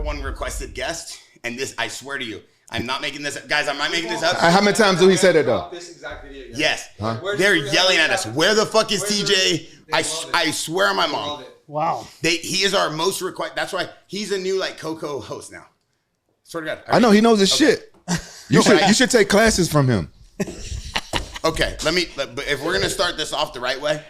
#1 requested guest, and this, I swear to you, I'm not making this up. Guys, I'm not making this up. How many times do he say that, though? This exact video. Yes. Huh? They're yelling at us. Where the fuck is TJ? I swear on my mom. Wow. He is our most requested. That's why he's a new, like, Coco host now. Swear to God. I know. He knows his shit. You should take classes from him. Okay, but if we're going to start this off the right way,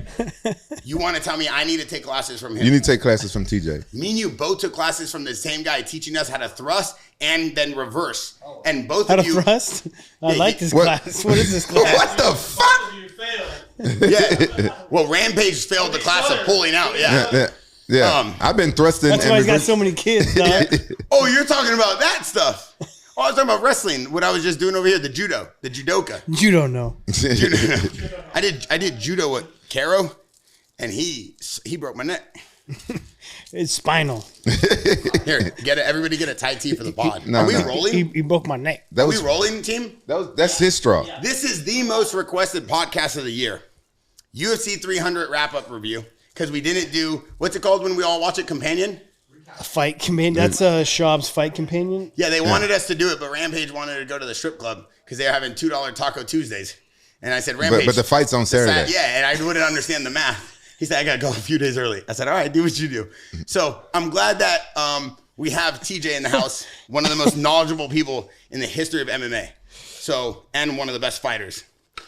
you want to tell me I need to take classes from him? You need to take classes from TJ. Me and you both took classes from the same guy teaching us how to thrust and then reverse. And both of you. How to thrust? I like this class. What is this class? What the fuck? Yeah. Well, Rampage failed the class of pulling out. Yeah. I've been thrusting. That's why he's got so many kids, dog. Oh, you're talking about that stuff. Oh, I was talking about wrestling. What I was just doing over here, the judoka. You don't know. I did judo with Caro, and he broke my neck. It's spinal. Here, get it. Everybody get a tight tee for the pod. Are we rolling? He broke my neck. Are we rolling, team? That's his straw. Yeah. This is the most requested podcast of the year. UFC 300 wrap-up review. Because we didn't do, what's it called when we all watch it, Companion? A fight companion. That's Schaub's fight companion. Yeah, they wanted us to do it, but Rampage wanted to go to the strip club because they were having $2 Taco Tuesdays. And I said, Rampage. But the fight's on Saturday. Yeah, and I wouldn't understand the math. He said, I got to go a few days early. I said, all right, do what you do. So I'm glad that we have TJ in the house, one of the most knowledgeable people in the history of MMA. So, and one of the best fighters.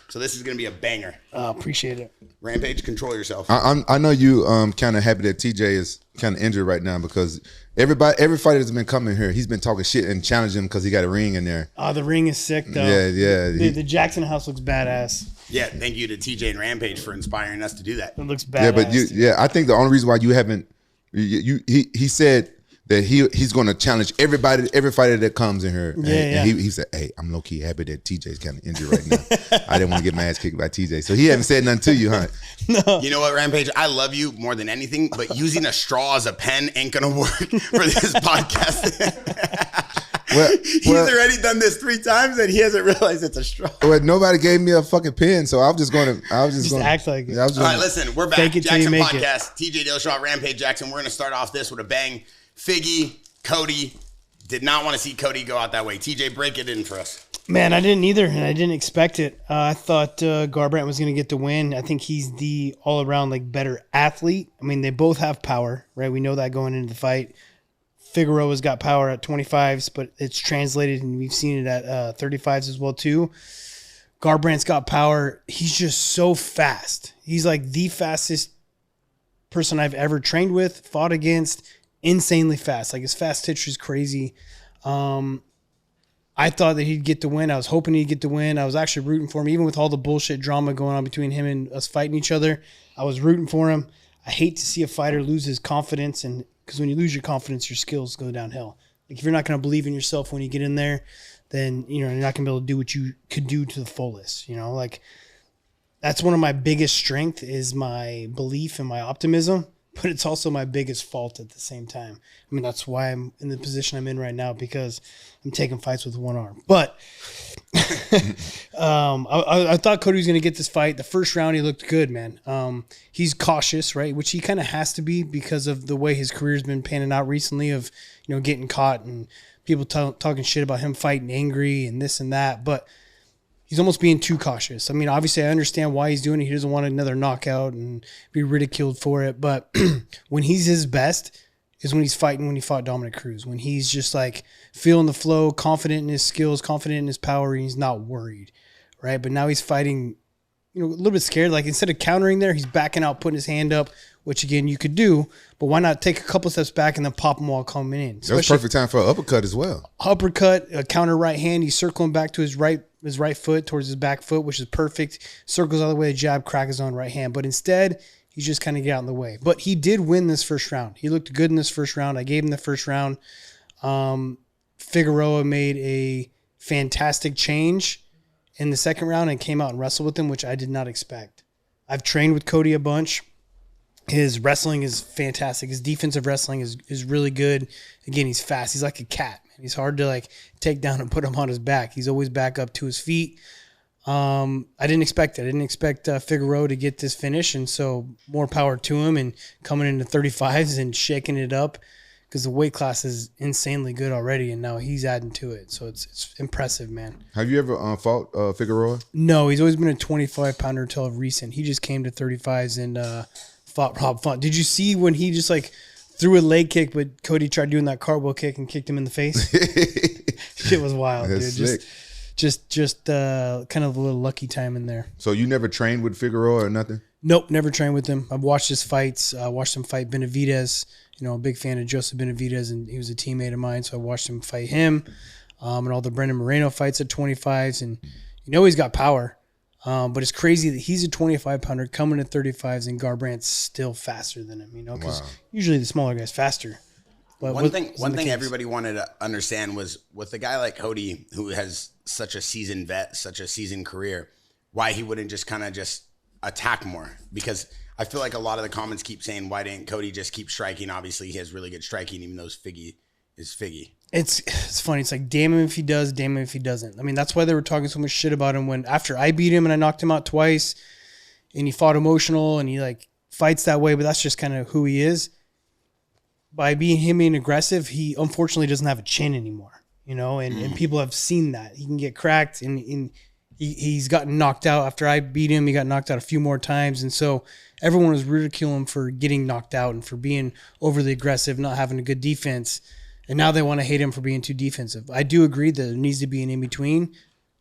So this is going to be a banger. Appreciate it. Rampage, control yourself. I know you kind of happy that TJ is kind of injured right now because every fighter that's been coming here, he's been talking shit and challenging him because he got a ring in there. Oh, the ring is sick, though. Yeah. The Jackson house looks badass. Yeah, thank you to TJ and Rampage for inspiring us to do that. It looks badass. Yeah, but I think the only reason why you haven't, he said that he's going to challenge every fighter that comes in here. And he said, hey, I'm low-key happy that TJ's kind of injured right now. I didn't want to get my ass kicked by TJ. So he haven't said nothing to you, huh? No. You know what, Rampage? I love you more than anything, but using a straw as a pen ain't going to work for this podcast. He's already done this 3 times and he hasn't realized it's a straw. Well, nobody gave me a fucking pen, so I was just going to act like it. All right, listen, we're back. Jackson Podcast, TJ Dillashaw, Rampage Jackson. We're going to start off this with a bang. Figgy, Cody, did not want to see Cody go out that way. TJ, break it in for us. Man, I didn't either, and I didn't expect it. I thought Garbrandt was going to get the win. I think he's the all-around better athlete. I mean, they both have power, right? We know that going into the fight. Figueiredo's got power at 25s, but it's translated, and we've seen it at 35s as well, too. Garbrandt's got power. He's just so fast. He's like the fastest person I've ever trained with, fought against. Insanely fast. Like his fast twitch is crazy. I thought that he'd get the win. I was hoping he'd get the win. I was actually rooting for him, even with all the bullshit drama going on between him and us fighting each other. I was rooting for him. I hate to see a fighter lose his confidence, and because when you lose your confidence, your skills go downhill. Like if you're not going to believe in yourself when you get in there, then you're not going to be able to do what you could do to the fullest. That's one of my biggest strengths is my belief and my optimism. But it's also my biggest fault at the same time. I mean, that's why I'm in the position I'm in right now, because I'm taking fights with one arm. But I thought Cody was going to get this fight. The first round, he looked good, man. He's cautious, right? Which he kind of has to be because of the way his career's been panning out recently of, getting caught and people talking shit about him fighting angry and this and that. But he's almost being too cautious. I mean, obviously, I understand why he's doing it. He doesn't want another knockout and be ridiculed for it. But when he's his best is when he's fighting, when he fought Dominic Cruz, when he's just feeling the flow, confident in his skills, confident in his power, and he's not worried, right? But now he's fighting, a little bit scared. Like instead of countering there, he's backing out, putting his hand up, which again, you could do. But why not take a couple steps back and then pop them while coming in? That was perfect time for an uppercut as well. Uppercut, a counter right hand. He's circling back to his right foot towards his back foot, which is perfect. Circles all the way, jab, crack his own right hand. But instead, he's just kind of get out in the way. But he did win this first round. He looked good in this first round. I gave him the first round. Figueiredo made a fantastic change in the second round and came out and wrestled with him, which I did not expect. I've trained with Cody a bunch. His wrestling is fantastic. His defensive wrestling is really good. Again, he's fast. He's like a cat. He's hard to take down and put him on his back. He's always back up to his feet. I didn't expect it. I didn't expect Figueiredo to get this finish, and so more power to him and coming into 35s and shaking it up. because the weight class is insanely good already, and now he's adding to it. So it's impressive, man. Have you ever fought Figueiredo? No, he's always been a 25-pounder until recent. He just came to 35s and fought Rob Font. Did you see when he just like threw a leg kick, but Cody tried doing that cartwheel kick and kicked him in the face? Shit was wild, That's dude. slick. Just kind of a little lucky time in there. So you never trained with Figueiredo or nothing? Nope, never trained with him. I've watched his fights. Watched him fight Benavidez. You know, a big fan of Joseph Benavidez, and he was a teammate of mine, so I watched him fight him, and all the Brendan Moreno fights at 25s. And you know he's got power, but it's crazy that he's a 25-pounder coming to 35s, and Garbrandt's still faster than him. You know, because usually the smaller guy's faster. But one thing everybody wanted to understand was with a guy like Cody, who has such a seasoned vet, such a seasoned career, why he wouldn't just kind of just attack more. Because I feel like a lot of the comments keep saying, why didn't Cody just keep striking? Obviously, he has really good striking, even though Figgy is Figgy. It's funny. It's like, damn him if he does, damn him if he doesn't. I mean, that's why they were talking so much shit about him when after I beat him and I knocked him out twice and he fought emotional and he like fights that way, but that's just kind of who he is. By being aggressive, he unfortunately doesn't have a chin anymore, you know, and people have seen that. He can get cracked and he's gotten knocked out. After I beat him, he got knocked out a few more times. And so everyone was ridiculing him for getting knocked out and for being overly aggressive, not having a good defense. And now they want to hate him for being too defensive. I do agree that there needs to be an in-between,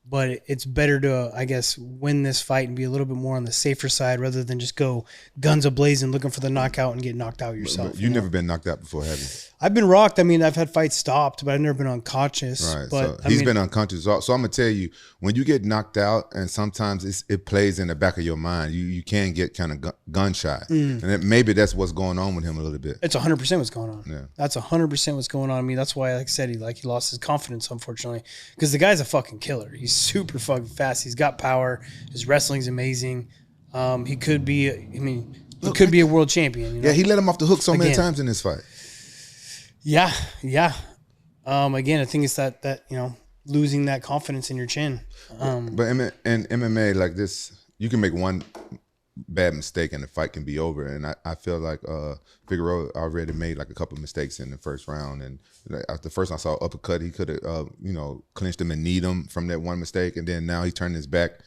but it's better to, I guess, win this fight and be a little bit more on the safer side rather than just go guns a-blazing looking for the knockout and get knocked out yourself. But you've never been knocked out before, have you? I've been rocked. I mean, I've had fights stopped, but I've never been unconscious. Right. But So he's been unconscious. So I'm going to tell you, when you get knocked out, and sometimes it plays in the back of your mind, you can get kind of gun shy. And maybe that's what's going on with him a little bit. It's 100% what's going on. Yeah. That's 100% what's going on. I mean, that's why, like I said, he lost his confidence, unfortunately, because the guy's a fucking killer. He's super fucking fast. He's got power. His wrestling's amazing. He could be, he could be a world champion. You know? Yeah, he let him off the hook so many times in this fight. Yeah. Again, I think it's that you know, losing that confidence in your chin. But in MMA like this, you can make one bad mistake and the fight can be over. And I feel like Figueiredo already made like a couple of mistakes in the first round. And after the first I saw uppercut, he could have clinched him and kneed him from that one mistake. And then now he turned his back.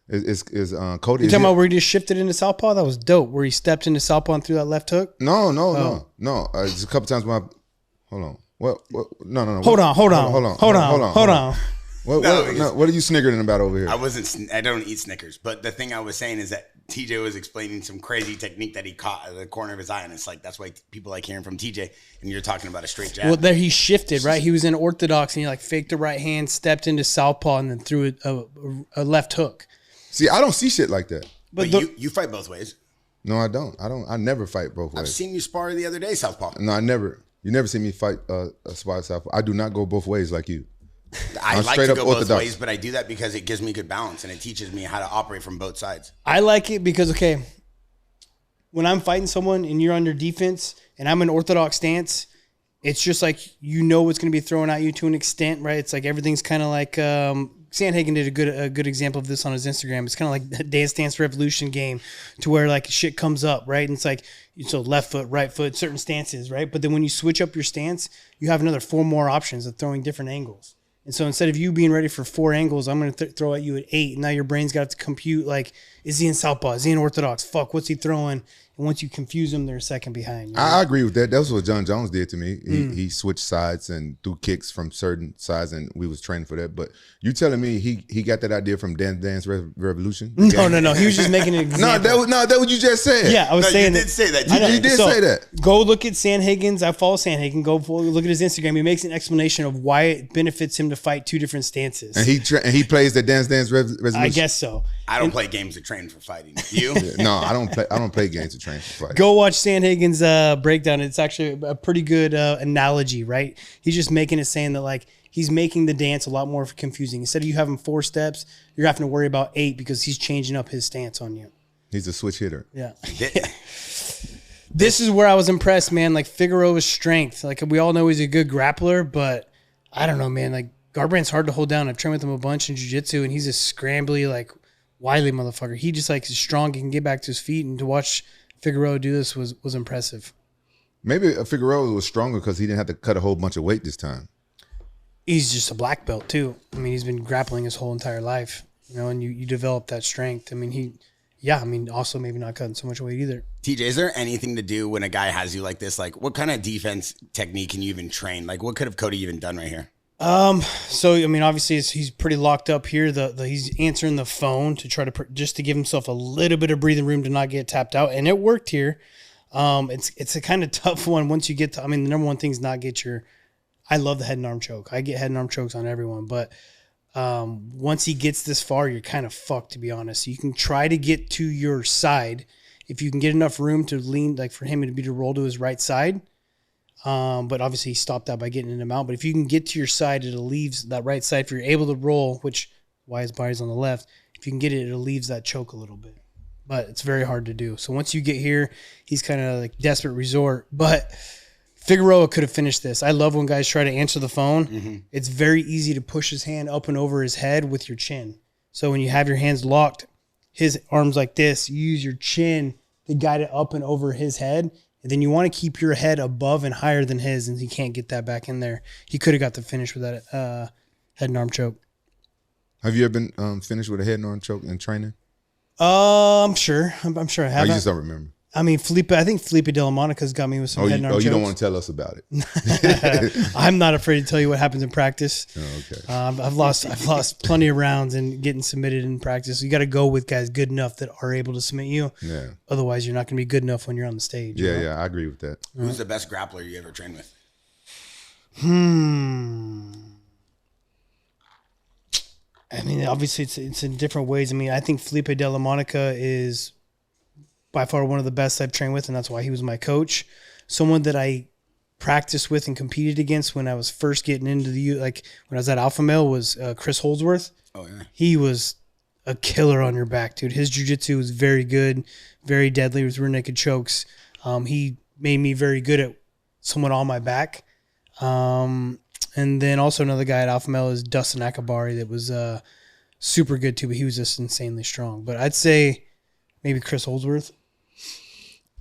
Is Cody? You talking about where he just shifted into southpaw? That was dope. Where he stepped into southpaw and threw that left hook. No. It's a couple times when hold on. What? No. Hold on. What are you snickering about over here? I don't eat Snickers, but the thing I was saying is that TJ was explaining some crazy technique that he caught at the corner of his eye, and it's like that's why people like hearing from TJ. And you're talking about a straight jab. Well, there he shifted, right? He was in orthodox, and he like faked the right hand, stepped into southpaw, and then threw a left hook. See, I don't see shit like that. But you fight both ways. No, I don't. I never fight both ways. I've seen you spar the other day, southpaw. No, I never. You never see me fight a spot southpaw. I do not go both ways like you. I like to go both ways, but I do that because it gives me good balance and it teaches me how to operate from both sides. I like it because, okay, when I'm fighting someone and you're under defense and I'm in orthodox stance, it's just like you know what's going to be thrown at you to an extent, right? It's like everything's kind of like Sandhagen did a good example of this on his Instagram. It's kind of like the Dance Dance Revolution game to where like shit comes up, right? And it's like, so left foot, right foot, certain stances, right? But then when you switch up your stance, you have another 4 more options of throwing different angles. And so instead of you being ready for 4 angles, I'm going to throw at you at 8. And now your brain's got to compute, like, is he in southpaw? Is he in orthodox? Fuck, what's he throwing? And once you confuse them, they're a second behind. You know? I agree with that. That's what John Jones did to me. He switched sides and threw kicks from certain sides, and we was training for that. But you telling me he got that idea from Dance Dance Revolution? No. He was just making an example. That what you just said. Yeah, I was saying you did say that. You did say that. Go look at Sandhagen's. I follow Sandhagen. Go look at his Instagram. He makes an explanation of why it benefits him to fight 2 different stances. And he plays the Dance Dance Resolution. I guess so. I don't play games to train for fighting. You? No, I don't play games to train for fighting. Go watch Sandhagen's breakdown. It's actually a pretty good analogy, right? He's just making it saying that like he's making the dance a lot more confusing. Instead of you having 4 steps, you're having to worry about 8 because he's changing up his stance on you. He's a switch hitter. Yeah. This is where I was impressed, man. Like Figueiredo's strength. Like we all know he's a good grappler, but I don't know, man. Like Garbrandt's hard to hold down. I've trained with him a bunch in jiu-jitsu, and he's a scrambly, like wily motherfucker. He just like is strong. He can get back to his feet, and to watch Figueiredo do this was impressive. Maybe Figueiredo was stronger because he didn't have to cut a whole bunch of weight this time. He's just a black belt too. I mean, he's been grappling his whole entire life, and you develop that strength. I mean, also maybe not cutting so much weight either. TJ, is there anything to do when a guy has you like this? Like, what kind of defense technique can you even train? Like, what could have Cody even done right here? So I mean, obviously he's pretty locked up here. He's answering the phone to try to just to give himself a little bit of breathing room to not get tapped out, and it worked here. It's a kind of tough one once you get to. I mean, the number one thing is not get your. I love the head and arm choke. I get head and arm chokes on everyone, but once he gets this far, you're kind of fucked, to be honest. You can try to get to your side if you can get enough room to lean, like for him to roll to his right side. But obviously he stopped that by getting him out. But if you can get to your side, it leaves that right side. If you're able to roll, which why his body's on the left, if you can get it, it leaves that choke a little bit. But it's very hard to do. So once you get here, he's kind of like desperate resort. But Figueiredo could have finished this. I love when guys try to answer the phone. Mm-hmm. It's very easy to push his hand up and over his head with your chin. So when you have your hands locked, his arms like this, you use your chin to guide it up and over his head. And then you want to keep your head above and higher than his, and he can't get that back in there. He could have got the finish with that head and arm choke. Have you ever been finished with a head and arm choke in training? I'm sure. I'm sure I have. You just don't remember. I mean, I think Felipe de la Monica's got me with some head and arm chokes. You don't want to tell us about it. I'm not afraid to tell you what happens in practice. Oh, okay. I've lost plenty of rounds in getting submitted in practice. You got to go with guys good enough that are able to submit you. Yeah. Otherwise, you're not going to be good enough when you're on the stage. Yeah, I agree with that. Who's the best grappler you ever trained with? I mean, obviously, it's in different ways. I mean, I think Felipe de la Monica is by far one of the best I've trained with, and that's why he was my coach. Someone that I practiced with and competed against when I was first getting into when I was at Alpha Male was Chris Holdsworth. Oh, yeah. He was a killer on your back, dude. His jiu-jitsu was very good, very deadly with rear naked chokes. He made me very good at someone on my back. And then also another guy at Alpha Male is Dustin Akabari that was super good too, but he was just insanely strong. But I'd say maybe Chris Holdsworth.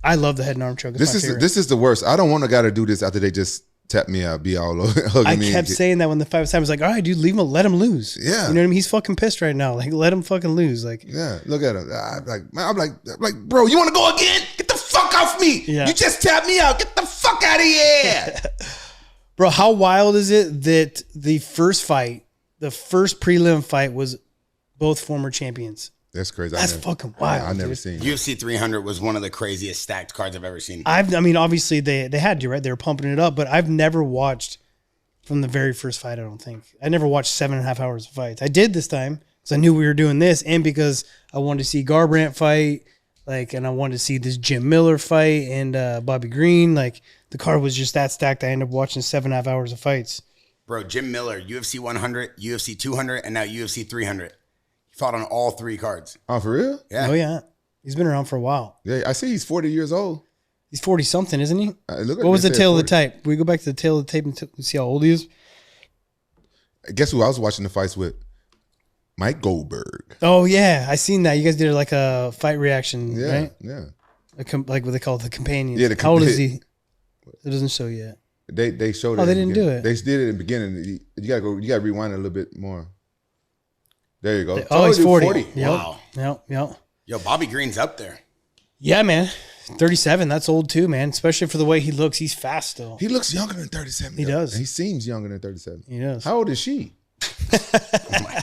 I love the head and arm choke. This is the worst. I don't want a guy to do this after they just tap me out, be all over, hugging me. I kept saying that when the fight was time. I was like, all right, dude, leave him, let him lose. Yeah. You know what I mean? He's fucking pissed right now. Like, let him fucking lose. Like, yeah, look at him. I'm like, bro, you want to go again? Get the fuck off me. Yeah. You just tapped me out. Get the fuck out of here. Bro, how wild is it that the first prelim fight was both former champions? That's crazy. That's fucking wild. I never seen UFC 300 was one of the craziest stacked cards I've ever seen. I mean, obviously they had to, right? They were pumping it up, but I've never watched from the very first fight, I don't think. I never watched 7.5 hours of fights. I did this time because I knew we were doing this and because I wanted to see Garbrandt fight, and I wanted to see this Jim Miller fight and Bobby Green. Like, the card was just that stacked. I ended up watching 7.5 hours of fights. Bro, Jim Miller, UFC 100, UFC 200, and now UFC 300. Fought on all three cards. Oh, for real? Yeah. Oh, yeah. He's been around for a while. Yeah, I see he's 40 years old. He's 40-something, isn't he? What was the tail of the tape? We go back to the tail of the tape and see how old he is? Guess who I was watching the fights with? Mike Goldberg. Oh, yeah. I seen that. You guys did like a fight reaction, right? Yeah. Like what they call it, the companion. Yeah, how old is he? It doesn't show yet. They showed it. Oh, they didn't do it. They did it in the beginning. You gotta rewind it a little bit more. There you go. Oh, he's 40. Yep. Wow. Yep. Yo, Bobby Green's up there. Yeah, man. 37. That's old too, man. Especially for the way he looks. He's fast still. He looks younger than 37. He does. He seems younger than 37. He does. How old is she? Oh my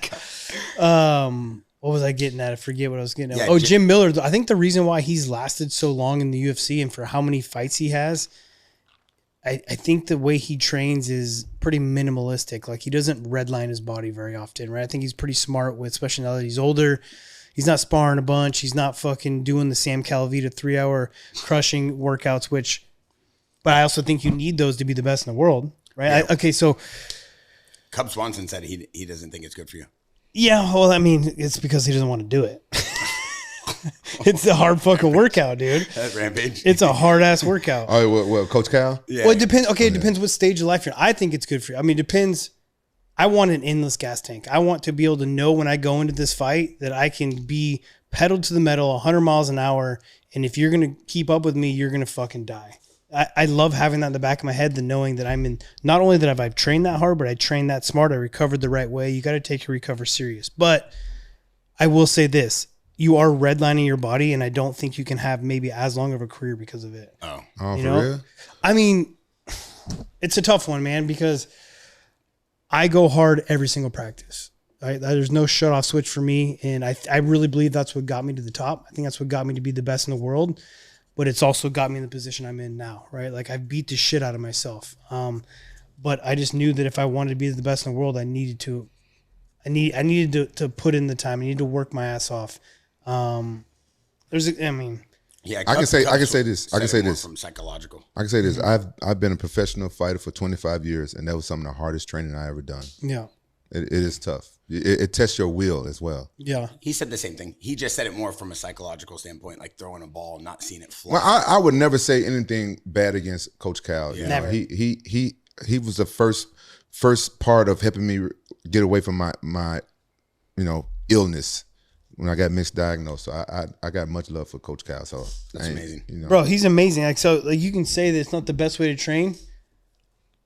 god. What was I getting at? I forget what I was getting at. Yeah, Jim Miller. I think the reason why he's lasted so long in the UFC and for how many fights he has, I think the way he trains is pretty minimalistic. Like, he doesn't redline his body very often, right? I think he's pretty smart with, especially now that he's older. He's not sparring a bunch. He's not fucking doing the Sam Calavita 3-hour crushing workouts, but I also think you need those to be the best in the world, right? Yeah. So Cub Swanson said he doesn't think it's good for you. Yeah, well, I mean, it's because he doesn't want to do it. It's a hard fucking workout, dude. That Rampage. It's a hard ass workout. Oh, well, Coach Cal? Yeah. Well, it depends. Okay, it depends what stage of life you're in. I think it's good for you. I mean, it depends. I want an endless gas tank. I want to be able to know when I go into this fight that I can be pedaled to the metal 100 miles an hour. And if you're going to keep up with me, you're going to fucking die. I love having that in the back of my head, the knowing that I'm in, not only that I've trained that hard, but I trained that smart. I recovered the right way. You got to take your recovery serious. But I will say this, you are redlining your body, and I don't think you can have maybe as long of a career because of it. Oh, you for know? real? I mean, it's a tough one, man, because I go hard every single practice. Right? There's no shut off switch for me. And I really believe that's what got me to the top. I think that's what got me to be the best in the world, but it's also got me in the position I'm in now, right? Like I beat the shit out of myself. But I just knew that if I wanted to be the best in the world, I needed to put in the time. I needed to work my ass off. Yeah, I can say this. From psychological. I can say this. I've been a professional fighter for 25 years, and that was some of the hardest training I ever done. Yeah. It is tough. It tests your will as well. Yeah. He said the same thing. He just said it more from a psychological standpoint, like throwing a ball, not seeing it fly. Well, I would never say anything bad against Coach Cal. You Never. know, he was the first part of helping me get away from my illness when I got misdiagnosed. So I got much love for Coach Cal. So that's amazing. You know. Bro, he's amazing. Like, so like you can say that it's not the best way to train.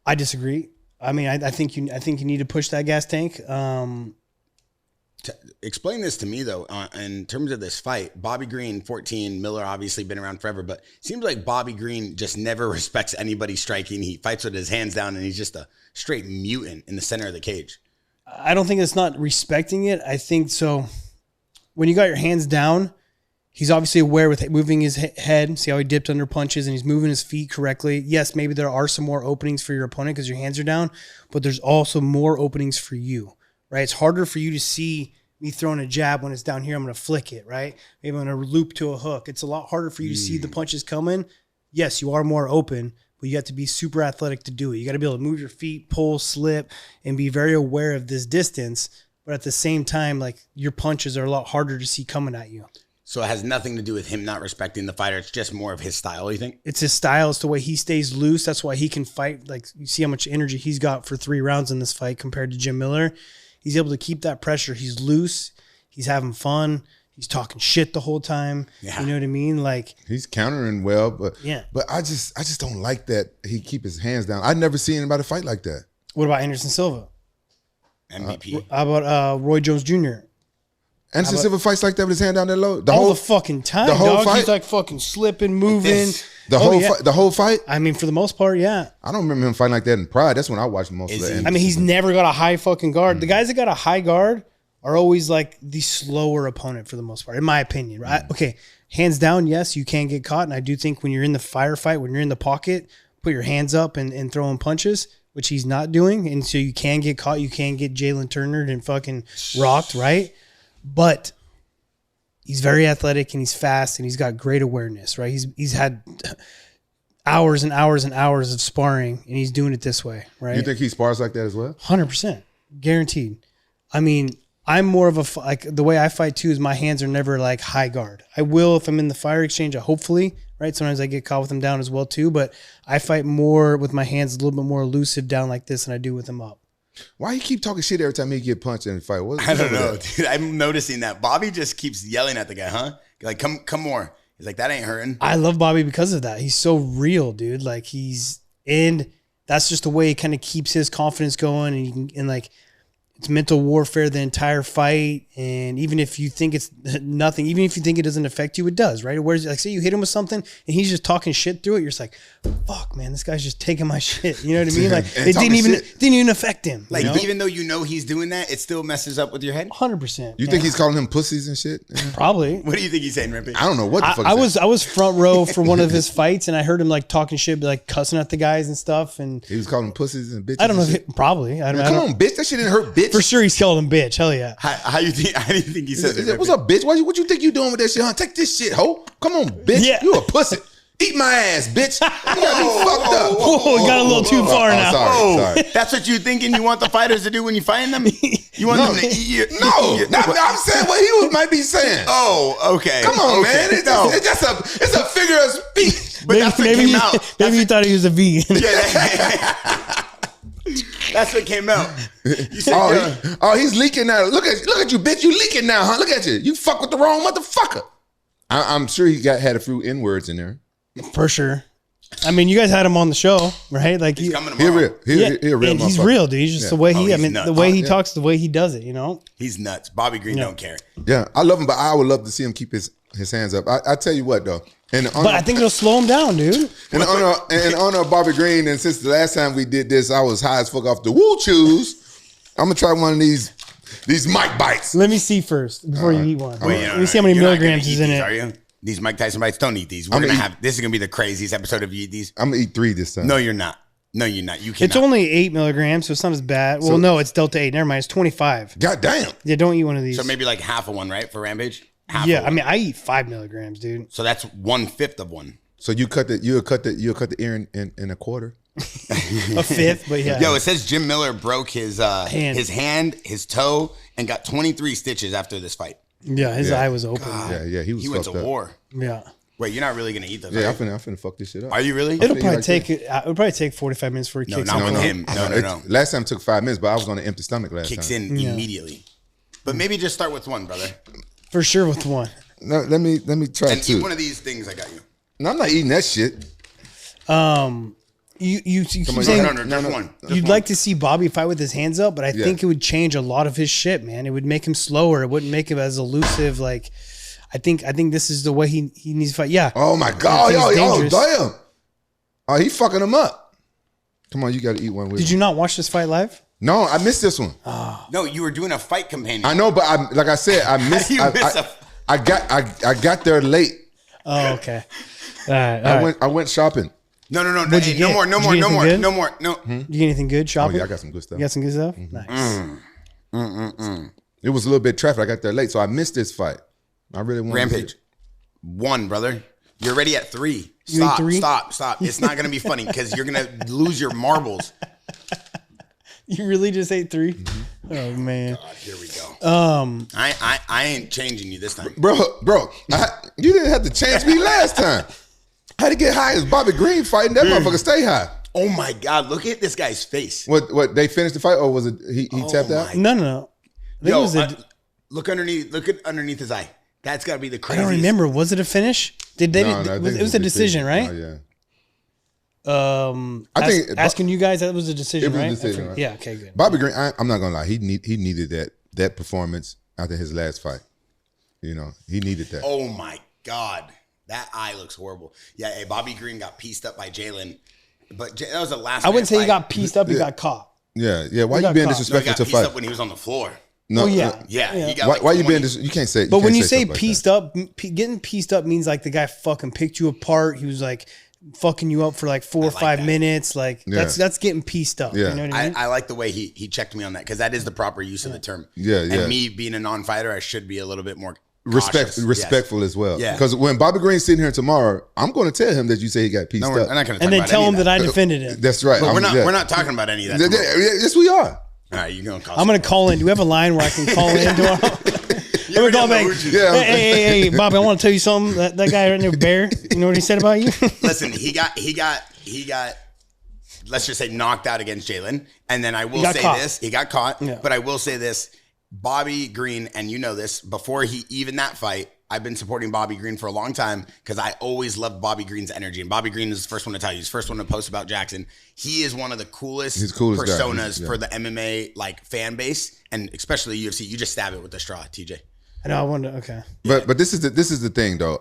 I disagree. I mean, I think you need to push that gas tank. Explain this to me though, in terms of this fight. Bobby Green, 14, Miller obviously been around forever, but it seems like Bobby Green just never respects anybody striking. He fights with his hands down, and he's just a straight mutant in the center of the cage. I don't think it's not respecting it. I think so. When you got your hands down, he's obviously aware with moving his head. See how he dipped under punches, and he's moving his feet correctly. Yes, maybe there are some more openings for your opponent because your hands are down, but there's also more openings for you, right? It's harder for you to see me throwing a jab when it's down here. I'm going to flick it, right? Maybe I'm going to loop to a hook. It's a lot harder for you to see the punches coming. Yes, you are more open, but you have to be super athletic to do it. You got to be able to move your feet, pull, slip, and be very aware of this distance. But at the same time, like your punches are a lot harder to see coming at you. So it has nothing to do with him not respecting the fighter. It's just more of his style, you think? It's his style. It's the way he stays loose. That's why he can fight. Like you see how much energy he's got for 3 rounds in this fight compared to Jim Miller. He's able to keep that pressure. He's loose. He's having fun. He's talking shit the whole time. Yeah. You know what I mean? Like he's countering well, but yeah. But I just don't like that he keep his hands down. I never seen anybody fight like that. What about Anderson Silva? MVP. How about Roy Jones Jr.? Anderson Silva fights like that with his hand down there low. The fucking time, the whole dog. Fight? He's like fucking slipping, moving. The whole fight? I mean, for the most part, yeah. I don't remember him fighting like that in Pride. That's when I watched most of it. I mean, he's never got a high fucking guard. The guys that got a high guard are always like the slower opponent for the most part, in my opinion. Right? Okay, hands down, yes, you can get caught. And I do think when you're in the firefight, when you're in the pocket, put your hands up and throwing punches, which he's not doing. And so you can get caught. You can get Jalin Turner and fucking rocked, right? But he's very athletic and he's fast and he's got great awareness, right? He's had hours and hours and hours of sparring and he's doing it this way, right? You think he spars like that as well? 100%. Guaranteed. I mean, I'm more of like the way I fight too is my hands are never like high guard. I will if I'm in the fire exchange, hopefully, right? Sometimes I get caught with them down as well too, but I fight more with my hands a little bit more elusive down like this than I do with them up. Why you keep talking shit every time he get punched in the fight? I don't know, dude. I'm noticing that Bobby just keeps yelling at the guy, huh? Like, come more. He's like, that ain't hurting. I love Bobby because of that. He's so real, dude. Like and that's just the way he kind of keeps his confidence going, and like it's mental warfare the entire fight. And even if you think it's nothing, even if you think it doesn't affect you, it does, right? Whereas like say you hit him with something and he's just talking shit through it, you're just like, fuck, man, this guy's just taking my shit. You know what I mean? Like it didn't even affect him. Like even though you know he's doing that, it still messes up with your head. 100%. You think he's calling him pussies and shit? Probably. What do you think he's saying, Rampage? I don't know what the fuck. I was front row for one of his fights and I heard him like talking shit, like cussing at the guys and stuff. And he was calling them pussies and bitches. I don't know. Probably. I don't know. Come on, bitch. That shit didn't hurt, bitch. For sure, he's calling him bitch. Hell yeah. How do you think he says it? What's up, bitch? What you think you doing with that shit, huh? Take this shit, ho. Come on, bitch. Yeah. You a pussy. Eat my ass, bitch. You got me fucked up. Whoa, got a little too far now. Sorry. That's what you thinking you want the fighters to do when you fight them? You want them to eat you? No, I'm saying what he might be saying. Oh, okay. Come on, man. It's a figure of speech. But that's what came out. Maybe you thought he was a vegan. Yeah, that's what came out. You said, he's leaking now. Look at you, bitch. You leaking now, huh? Look at you. You fuck with the wrong motherfucker. I'm sure he had a few N-words in there. For sure. I mean, you guys had him on the show, right? Like He's coming He tomorrow. real. He a real and he's motherfucker. real, dude. He's just the way he. I he's mean, nuts. the way he talks, the way he does it. You know. He's nuts. Bobby Green don't care. Yeah, I love him, but I would love to see him keep his hands up. I tell you what, though. But I think it'll slow him down, dude. In honor of Bobby Green, and since the last time we did this, I was high as fuck off the woo chews. I'm gonna try one of these mic bites. Let me see first before you eat one. Wait, Let me see how many you're not milligrams gonna is eat in these, it. Are you? These Mike Tyson bites, don't eat these. This is gonna be the craziest episode of You Eat These. I'm gonna eat 3 this time. No, you're not. No, you're not. You cannot. It's only 8 milligrams, so it's not as bad. Well, no, it's Delta 8. Never mind. It's 25. God damn. Yeah, don't eat one of these. So maybe like half of one, right? For Rampage? Half Yeah, of I one. mean, I eat 5 milligrams, dude. So that's 1/5 of one. So you'll cut the ear in a quarter. A fifth, but yeah. Yo, it says Jim Miller broke his Hand. his toe, and got 23 stitches after this fight. Yeah, his eye was open. Yeah, he was He went fucked to up. war. Yeah. Wait, you're not really gonna eat those? Yeah, right? I'm finna fuck this shit up. Are you really? It'll eat probably like take it'll probably take 45 minutes for he No, kicks not in. with him. No. Last time it took 5 minutes, but I was on an empty stomach last Kicks time. in immediately. But maybe just start with one, brother. For sure with one. No, let me try And eat 2. one of these things I got you. No, I'm not eating that shit. You keep on, saying No, just one. Just you'd one. like to see Bobby fight with his hands up, but I think it would change a lot of his shit, man. It would make him slower. It wouldn't make him as elusive. Like, I think this is the way he needs to fight. Yeah. Oh my god, He's yo, dangerous. damn. Oh, he fucking him up. Come on, you gotta eat one with Did me. you not watch this fight live? No, I missed this one. No, you were doing a fight companion. I know, but like I said, I missed. You missed I got there late. Oh, okay. All right. I went shopping. No. What'd you Hey, no get? more. Did you get anything good? No more. You get anything good Oh shopping? yeah, I got some good stuff. You got some good stuff? Nice. It was a little bit of traffic. I got there late, so I missed this fight. I really wanted Rampage. 1, brother. You're already at 3. You ate 3? Stop. It's not gonna be funny because you're gonna lose your marbles. You really just ate 3? Oh man. God, here we go. I ain't changing you this time. bro. You didn't have to change me last time. I had to get high as Bobby Green fighting. That motherfucker stay high. Oh my God! Look at this guy's face. What they finished the fight, or was it he tapped out? No. I think it was Look underneath. Look at underneath his eye. That's got to be the I craziest. don't remember. Was it a finish? Did they? No, I think it was a decision, right? Oh, yeah. I think asking you guys, that was a decision, It was a right? decision, I forget- right? Yeah. Okay. Good. Bobby Green, I'm not gonna lie, he needed that performance after his last fight. You know, he needed that. Oh my God, that eye looks horrible. Yeah, hey, Bobby Green got pieced up by Jalin, but that was the last. I wouldn't say he fight. got pieced up. He got caught. Yeah. Why He you got being caught. No, he disrespectful got to pieced fight? up when he was on the floor. No, yeah. Yeah, he got. Why, like why you 20. being? You can't say. But when you say say stuff like pieced that. up, getting pieced up means like the guy fucking picked you apart. He was like fucking you up for like 4 or 5 that. minutes. Like Yeah. that's getting pieced up. Yeah. You know what I mean? I like the way he checked me on that because that is the proper use of the term. Yeah. And me being a non-fighter, I should be a little bit more cautious. respectful as well. Yeah. Because when Bobby Green's sitting here tomorrour, I'm going to tell him that you say he got pieced No, we're up. not going to. and then tell him that I defended him. That's right. But Yeah. we're not talking about any of that. Yeah, tomorrow. yes, we are. All right, you're going to. I'm gonna call in. Do we have a line where I can call in? I'm gonna call back. Yeah. Hey, Bobby, I want to tell you something. That guy right there, Bear. You know what he said about you? Listen, he got. Let's just say knocked out against Jalin, and then I will say caught. this: he got caught. Yeah. But I will say this: Bobby Green, and you know this, before he even that fight, I've been supporting Bobby Green for a long time because I always loved Bobby Green's energy. And Bobby Green is the first one to tell you. He's the first one to post about JAXXON. He is one of the coolest, He's the coolest guy. personas Yeah. for the MMA like fan base, and especially UFC. You just stab it with the straw, TJ. I know. I wonder. Okay. But this is the thing though.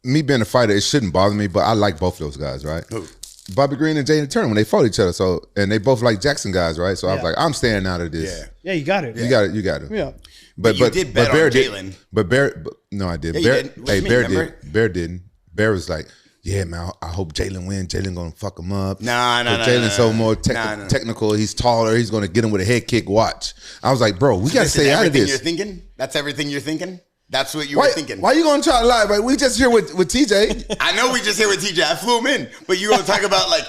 Me being a fighter, it shouldn't bother me. But I like both of those guys, right? Who? Bobby Green and Jalin Turner when they fought each other. So and they both like JAXXON guys, right? So I was Yeah. like, I'm staying out of this. Yeah. Yeah, you got it. You got it. Yeah. But you did bet Bear on did. Jalin. But Bear, no, I did. Yeah, you Bear, did. What hey, you mean, Bear remember? did. Bear didn't. Bear was like, yeah, man, I hope Jalin wins. Jalin gonna fuck him up. Nah. Jalen's so more Nah. technical. He's taller. He's gonna get him with a head kick. Watch. I was like, bro, we gotta This is stay out of everything this. You're thinking? That's everything you're thinking? That's what you were thinking. Why you gonna try to lie? Right? We just here with TJ. I know we just here with TJ. I flew him in, but you gonna talk about like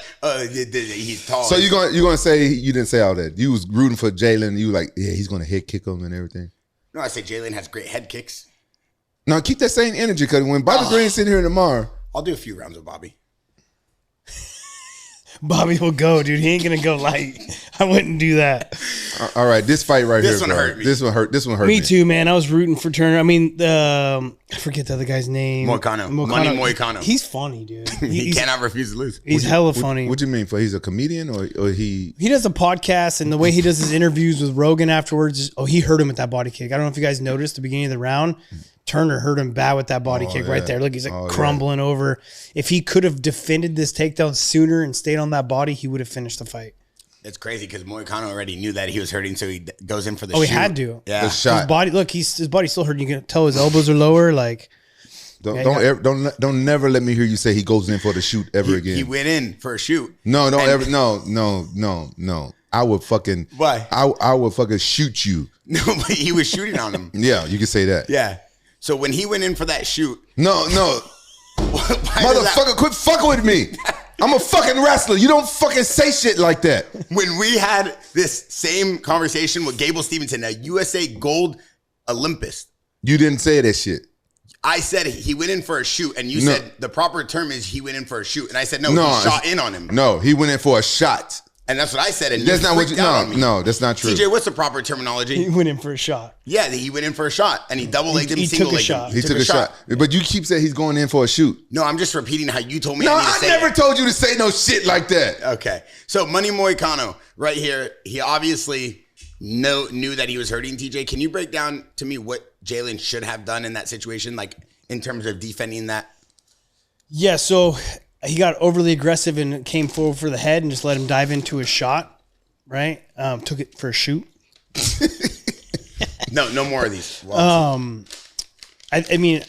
he's tall. So you gonna say you didn't say all that? You was rooting for Jalin. You like, yeah, he's gonna head kick him and everything. No, I say Jalin has great head kicks. Now keep that same energy because when Bobby Green's sitting here tomorrow, I'll do a few rounds with Bobby. Bobby will go, dude. He ain't gonna go light. I wouldn't do that. all right, this fight right This here, one bro. hurt me. This one hurt me. Me too, man. I was rooting for Turner. I mean, I forget the other guy's name. Moicano. Money Moicano. He's funny, dude. He cannot refuse to lose. He's hella funny. What you mean? For he's a comedian or he? He does a podcast, and the way he does his interviews with Rogan afterwards, he hurt him with that body kick. I don't know if you guys noticed at the beginning of the round. Turner hurt him bad with that body kick right there. Look, he's like crumbling over. If he could have defended this takedown sooner and stayed on that body, he would have finished the fight. It's crazy because Moicano already knew that he was hurting, so he goes in for the shoot. He had to. Yeah. The shot. His body, look, his body's still hurting. You can tell his elbows are lower. Like, don't never let me hear you say he goes in for the shoot ever again. He went in for a shoot. No. I would fucking. Why? I would fucking shoot you. No, but he was shooting on him. Yeah, you can say that. Yeah. So when he went in for that shoot. No. Motherfucker, quit fucking with me. I'm a fucking wrestler. You don't fucking say shit like that. When we had this same conversation with Gable Stevenson, a USA gold Olympus. You didn't say that shit. I said he went in for a shoot, and you said the proper term is he went in for a shoot. And I said, no, he shot in on him. No, he went in for a shot. And that's what I said. And that's not what you. No, that's not true. TJ, what's the proper terminology? He went in for a shot. Yeah, he went in for a shot, and he double legged him, single legged him. He took a shot. But you keep saying he's going in for a shoot. No, I'm just repeating how you told me. No, I never told you to say no shit like that. Okay, so Money Moicano right here. He obviously knew that he was hurting TJ. Can you break down to me what Jalin should have done in that situation, like in terms of defending that? Yeah, so he got overly aggressive and came forward for the head and just let him dive into his shot. Right? Took it for a shoot. No more of these. I mean,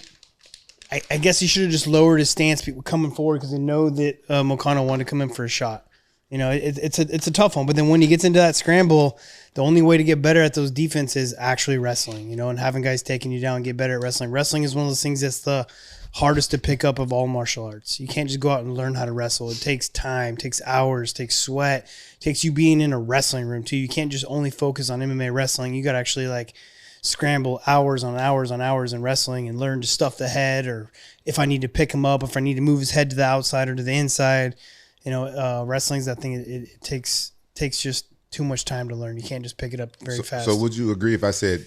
I guess he should have just lowered his stance coming forward because they know that Moicano wanted to come in for a shot. You know, it's a tough one. But then when he gets into that scramble, the only way to get better at those defenses is actually wrestling, you know, and having guys taking you down and get better at wrestling. Wrestling is one of those things that's the hardest to pick up of all martial arts. You can't just go out and learn how to wrestle. It takes time, takes hours, takes sweat, takes you being in a wrestling room too. You can't just only focus on MMA wrestling. You got to actually like scramble hours on hours on hours in wrestling and learn to stuff the head, or if I need to pick him up, if I need to move his head to the outside or to the inside. You know, wrestling's that thing. It takes just too much time to learn. You can't just pick it up very fast. So would you agree if I said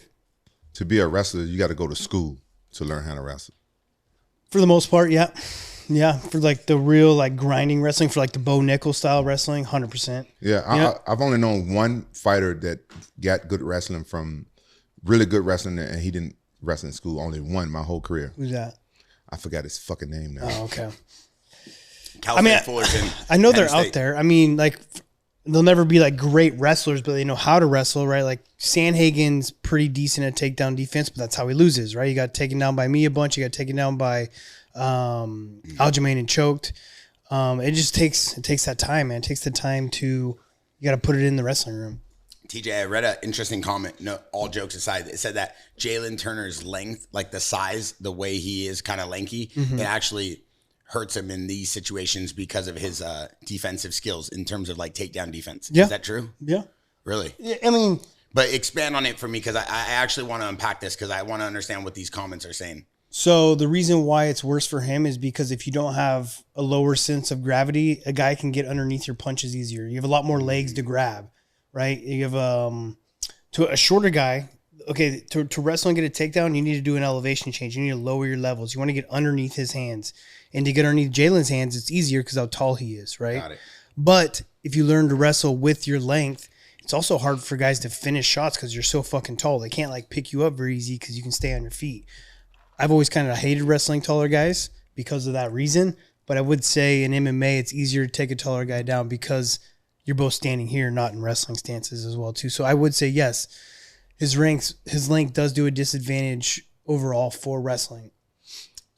to be a wrestler, you got to go to school to learn how to wrestle? For the most part, yeah. Yeah, for like the real like grinding wrestling, for like the Bo Nickal style wrestling, 100%. Yeah, I've only known one fighter that got good wrestling from really good wrestling, and he didn't wrestle in school. Only one my whole career. Who's that? I forgot his fucking name now. Oh, okay. Fullerton, I know they're Penn State. out there. I mean, like, they'll never be like great wrestlers, but they know how to wrestle, right? Like Sandhagen's pretty decent at takedown defense, but that's how he loses, right? You got taken down by me a bunch. You got taken down by Aljamain and choked. It just takes that time, man. It takes the time you got to put it in the wrestling room. TJ, I read an interesting comment. No, all jokes aside, it said that Jalin Turner's length, like the size, the way he is kind of lanky, it actually hurts him in these situations because of his defensive skills in terms of like takedown defense. Yeah. Is that true? Yeah. Really? Yeah, I mean, but expand on it for me, because I actually want to unpack this, because I want to understand what these comments are saying. so the reason why it's worse for him is because if you don't have a lower sense of gravity, a guy can get underneath your punches easier. You have a lot more legs to grab, right? You have to a shorter guy. Okay, to wrestle and get a takedown, you need to do an elevation change. You need to lower your levels. You want to get underneath his hands. And to get underneath Jalen's hands, it's easier because how tall he is, right? Got it. But if you learn to wrestle with your length, it's also hard for guys to finish shots because you're so fucking tall. They can't like pick you up very easy because you can stay on your feet. I've always kind of hated wrestling taller guys because of that reason. But I would say in MMA, it's easier to take a taller guy down because you're both standing here, not in wrestling stances as well too. So I would say yes, his length does do a disadvantage overall for wrestling.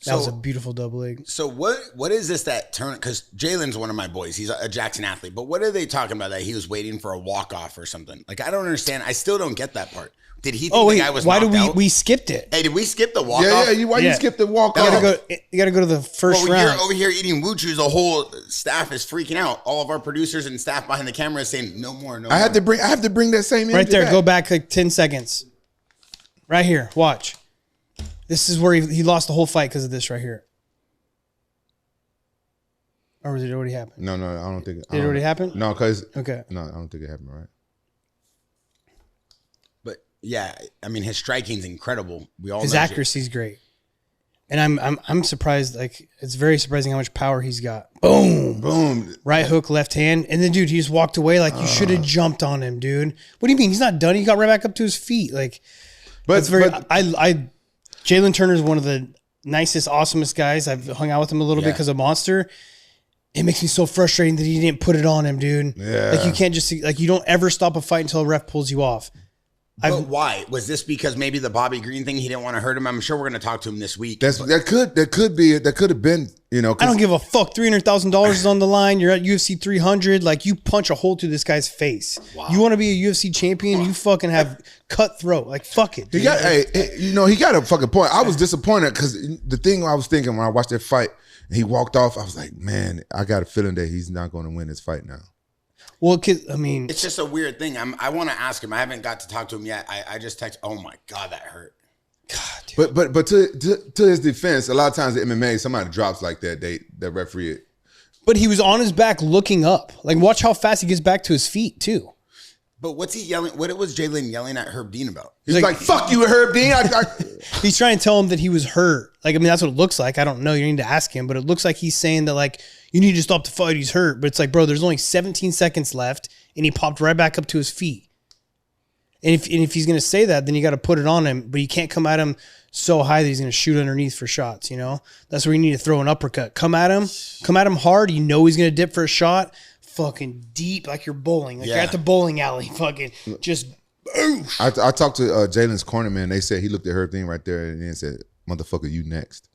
That was a beautiful double leg. So what is this that turn? Because Jalen's one of my boys. He's a Jackson athlete. But what are they talking about, that he was waiting for a walk-off or something? Like, I don't understand. I still don't get that part. Did he think the guy was knocked out? We skipped it? Hey, did we skip the walk-off? Why you skip the walk-off? You got to go to the first round. You're over here eating Wuchus. The whole staff is freaking out. All of our producers and staff behind the camera is saying, no more, no more. I have to bring that same right there. back. Go back like 10 seconds. Right here. Watch. This is where he lost the whole fight because of this right here. Or was it already happened? No, I don't think. Did it already happen? No, because no, I don't think it happened. Right. But yeah, I mean, his striking's incredible. We all his know accuracy's great. And I'm surprised. Like, it's very surprising how much power he's got. Boom, Boom. right hook, left hand, and then dude, he just walked away. Like, you should have jumped on him, dude. What do you mean? He's not done. He got right back up to his feet. Like, but Jalin Turner is one of the nicest, awesomest guys. I've hung out with him a little bit because of Monster. It makes me so frustrating that he didn't put it on him, dude. Yeah. Like, you can't just like, you don't ever stop a fight until a ref pulls you off. But why? Was this because maybe the Bobby Green thing, he didn't want to hurt him? I'm sure we're going to talk to him this week. That could have been, you know. I don't give a fuck. $300,000 is on the line. You're at UFC 300. Like, you punch a hole through this guy's face. Wow. You want to be a UFC champion? You fucking have cutthroat. Like, fuck it. Dude. He got a fucking point. I was disappointed because the thing I was thinking when I watched that fight, and he walked off, I was like, man, I got a feeling that he's not going to win this fight now. Well, I mean, it's just a weird thing. I want to ask him. I haven't got to talk to him yet. I just text. Oh my God, that hurt. God, dude. But to his defense, a lot of times in MMA, somebody drops like that. The referee. But he was on his back looking up. Like, watch how fast he gets back to his feet too. But what's he yelling? What was Jalin yelling at Herb Dean about? He's like, "Fuck you, Herb Dean." He's trying to tell him that he was hurt. Like, I mean, that's what it looks like. I don't know. You need to ask him, but it looks like he's saying that, like, you need to stop the fight. He's hurt. But it's like, bro, there's only 17 seconds left, and he popped right back up to his feet. And if he's going to say that, then you got to put it on him. But you can't come at him so high that he's going to shoot underneath for shots, you know? That's where you need to throw an uppercut. Come at him hard. You know he's going to dip for a shot. Fucking deep, like you're bowling. Like you're at the bowling alley. Fucking just boosh. I talked to Jalen's corner, man. They said he looked at Herb Dean right there and then said, "Motherfucker, you next."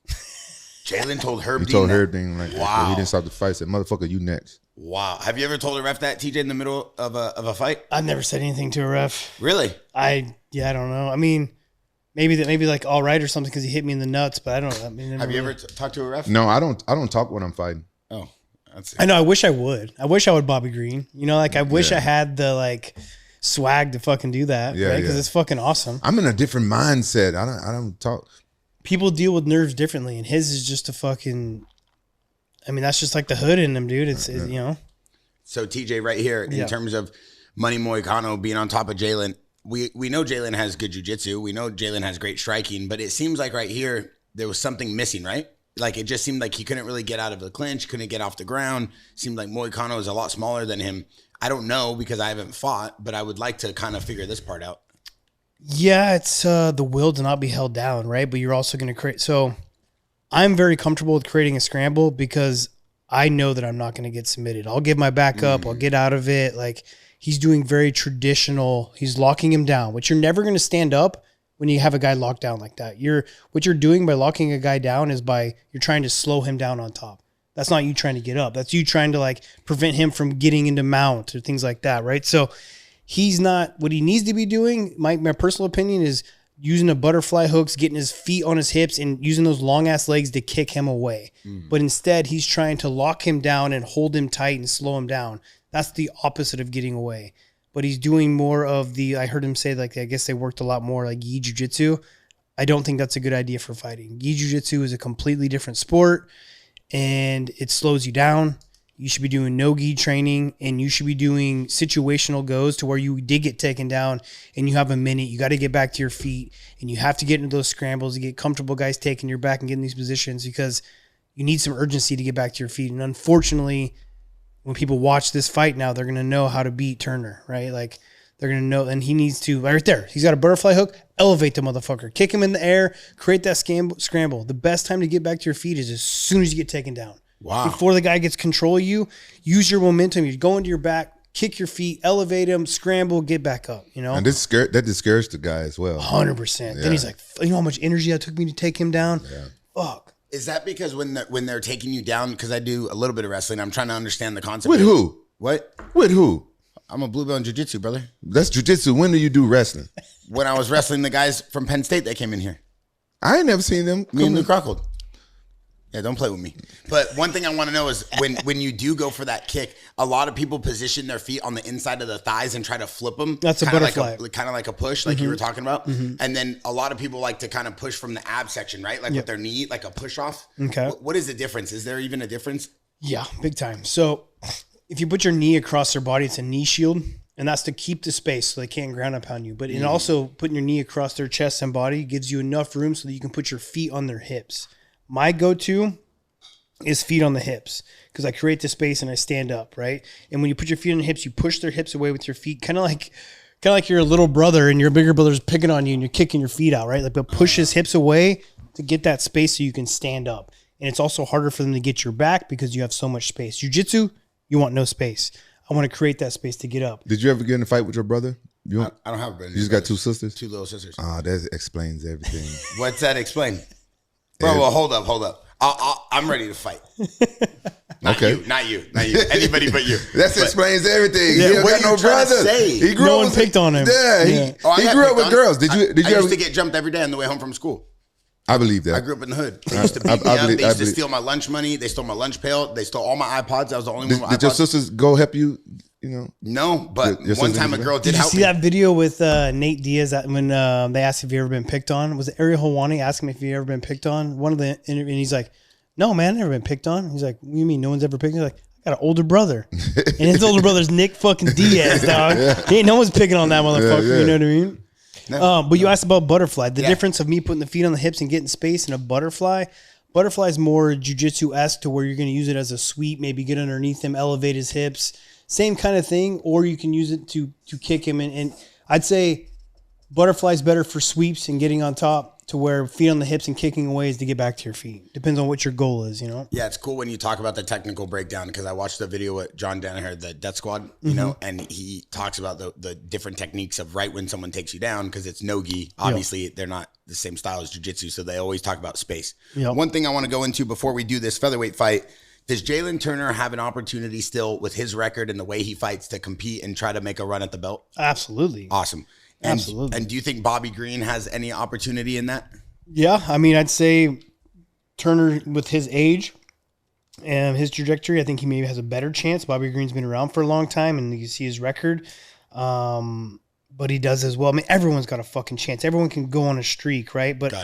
Jalin told Herb Dean. He told Herb Dean, like, wow. He didn't stop the fight. Said, "Motherfucker, you next." Wow. Have you ever told a ref that, TJ, in the middle of a fight? I've never said anything to a ref. Really? I don't know. I mean, maybe like all right or something because he hit me in the nuts, but I don't know. I mean, have you ever talked to a ref? No, I don't talk when I'm fighting. Oh. I know. I wish I would. I wish I would Bobby Green. You know, like I wish I had the like swag to fucking do that. Yeah, right? Because it's fucking awesome. I'm in a different mindset. I don't talk. People deal with nerves differently, and his is just a fucking. I mean, that's just like the hood in them, dude. It's you know. So TJ, right here, in terms of Money Moicano being on top of Jalin, we know Jalin has good jiu-jitsu. We know Jalin has great striking, but it seems like right here there was something missing, right? Like, it just seemed like he couldn't really get out of the clinch, couldn't get off the ground. Seemed like Moicano is a lot smaller than him. I don't know because I haven't fought, but I would like to kind of figure this part out. Yeah, it's the will to not be held down, right? But you're also going to create. So I'm very comfortable with creating a scramble because I know that I'm not going to get submitted. I'll give my back up. I'll get out of it. Like, he's doing very traditional. He's locking him down, which you're never going to stand up when you have a guy locked down like that. What you're doing by locking a guy down is you're trying to slow him down on top. That's not you trying to get up. That's you trying to like prevent him from getting into mount or things like that, right? So he's not, what he needs to be doing, my personal opinion, is using a butterfly hooks, getting his feet on his hips and using those long ass legs to kick him away. But instead he's trying to lock him down and hold him tight and slow him down. That's the opposite of getting away. But he's doing more of I heard him say, like, I guess they worked a lot more like gi jiu-jitsu. I don't think that's a good idea for fighting. Gi jiu-jitsu is a completely different sport and it slows you down. You should be doing no gi training and you should be doing situational goes to where you did get taken down and you have a minute. You got to get back to your feet and you have to get into those scrambles to get comfortable guys taking your back and getting these positions because you need some urgency to get back to your feet. And unfortunately, when people watch this fight now, they're going to know how to beat Turner, right? Like, they're going to know, and he needs to, right there, he's got a butterfly hook, elevate the motherfucker, kick him in the air, create that scramble. The best time to get back to your feet is as soon as you get taken down. Wow. Before the guy gets control of you, use your momentum. You go into your back, kick your feet, elevate him, scramble, get back up, you know? And that discouraged the guy as well. 100%. Yeah. Then he's like, you know how much energy it took me to take him down? Yeah. Fuck. Is that because when they're taking you down, because I do a little bit of wrestling, I'm trying to understand the concept. With who? What? With who? I'm a blue belt in jiu-jitsu, brother. That's jiu-jitsu. When do you do wrestling? When I was wrestling the guys from Penn State that came in here. I ain't never seen them. Me and Luke Rockhold. Yeah, don't play with me. But one thing I want to know is when you do go for that kick, a lot of people position their feet on the inside of the thighs and try to flip them. That's a butterfly. Kind of like a push, like you were talking about. And then a lot of people like to kind of push from the ab section, right? Like with their knee, like a push off. Okay. What is the difference? Is there even a difference? Yeah, big time. So if you put your knee across their body, it's a knee shield. And that's to keep the space so they can't ground and pound you. But it also putting your knee across their chest and body gives you enough room so that you can put your feet on their hips. My go-to is feet on the hips because I create the space and I stand up, right? And when you put your feet on the hips, you push their hips away with your feet, kind of like you're a little brother and your bigger brother's picking on you and you're kicking your feet out, right? Like, but push his hips away to get that space so you can stand up. And it's also harder for them to get your back because you have so much space. Jiu-jitsu, you want no space. I want to create that space to get up. Did you ever get in a fight with your brother? I don't have a brother. You just got two sisters? Two little sisters. Oh, that explains everything. What's that explain? Bro, well, hold up. I'm ready to fight. Not you. Anybody but you. That explains everything. Yeah, He got no brother. He grew up. No one picked on him. Yeah, he grew up with girls. Did you I ever used to get jumped every day on the way home from school. I believe that. I grew up in the hood. They used to beat me up. They used to steal my lunch money. They stole my lunch pail. They stole all my iPods. I was the only one with iPods. Did your sisters go help you? You know? No, but one time a girl did help me. Did you see that video with Nate Diaz when they asked if he ever been picked on? Was it Ariel Helwani asking him if he ever been picked on? One of the interviews, and he's like, "No, man, I've never been picked on." He's like, "What do you mean no one's ever picked on?" He's like, "I got an older brother," and his older brother's Nick fucking Diaz, dog. Ain't no one's picking on that motherfucker. You know what I mean? But you asked about butterfly. The difference of me putting the feet on the hips and getting space and a butterfly. Butterfly is more jiu-jitsu-esque to where you're going to use it as a sweep, maybe get underneath him, elevate his hips. Same kind of thing, or you can use it to kick him. And I'd say butterfly's better for sweeps and getting on top, to where feet on the hips and kicking away is to get back to your feet. Depends on what your goal is, you know? Yeah, it's cool when you talk about the technical breakdown because I watched the video with John Danaher, the Death Squad, you know, and he talks about the different techniques of right when someone takes you down because it's no-gi. Obviously, they're not the same style as jiu-jitsu, so they always talk about space. Yep. One thing I want to go into before we do this featherweight fight, does Jalin Turner have an opportunity still with his record and the way he fights to compete and try to make a run at the belt? Absolutely. Awesome. Absolutely. And do you think Bobby Green has any opportunity in that? Yeah, I mean, I'd say Turner, with his age and his trajectory, I think he maybe has a better chance. Bobby Green's been around for a long time, and you see his record. But he does as well. I mean, everyone's got a fucking chance. Everyone can go on a streak, right? But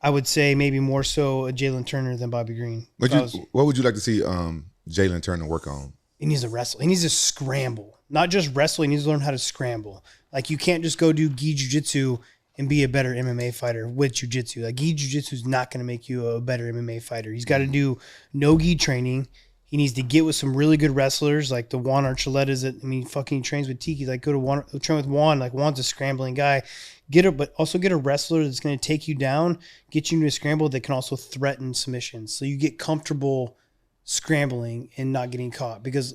I would say maybe more so a Jalin Turner than Bobby Green. What would you like to see Jalin Turner work on? He needs to wrestle. He needs to scramble. Not just wrestle. He needs to learn how to scramble. Like, you can't just go do gi jiu-jitsu and be a better MMA fighter with jiu-jitsu. Like, gi jiu-jitsu is not going to make you a better MMA fighter. He's got to do no-gi training. He needs to get with some really good wrestlers, like the Juan Archuletas. Fucking trains with Tiki. Like, go to train with Juan. Like, Juan's a scrambling guy. But also get a wrestler that's going to take you down, get you into a scramble that can also threaten submissions. So you get comfortable scrambling and not getting caught, because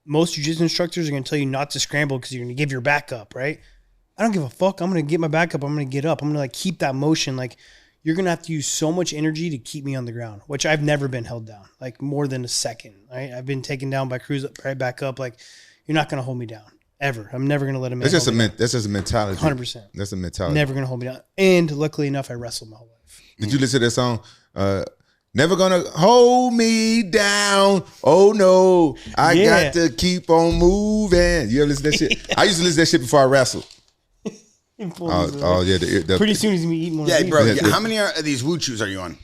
most jiu-jitsu instructors are going to tell you not to scramble because you're going to give your back up, right? I don't give a fuck. I'm going to get my back up. I'm going to get up. I'm going to keep that motion. Like, you're going to have to use so much energy to keep me on the ground, which I've never been held down, like more than a second, right? I've been taken down by crews right back up. Like, you're not going to hold me down ever. I'm never going to let him. That's just a mentality. 100%. That's a mentality. Never going to hold me down. And luckily enough, I wrestled my whole life. Did you listen to that song? Never gonna hold me down. Oh no, I got to keep on moving. You ever listen to that shit? I used to listen to that shit before I wrestled. Pretty soon he's gonna be eating one. Yeah, bro. How many of these Woo Chews are you on?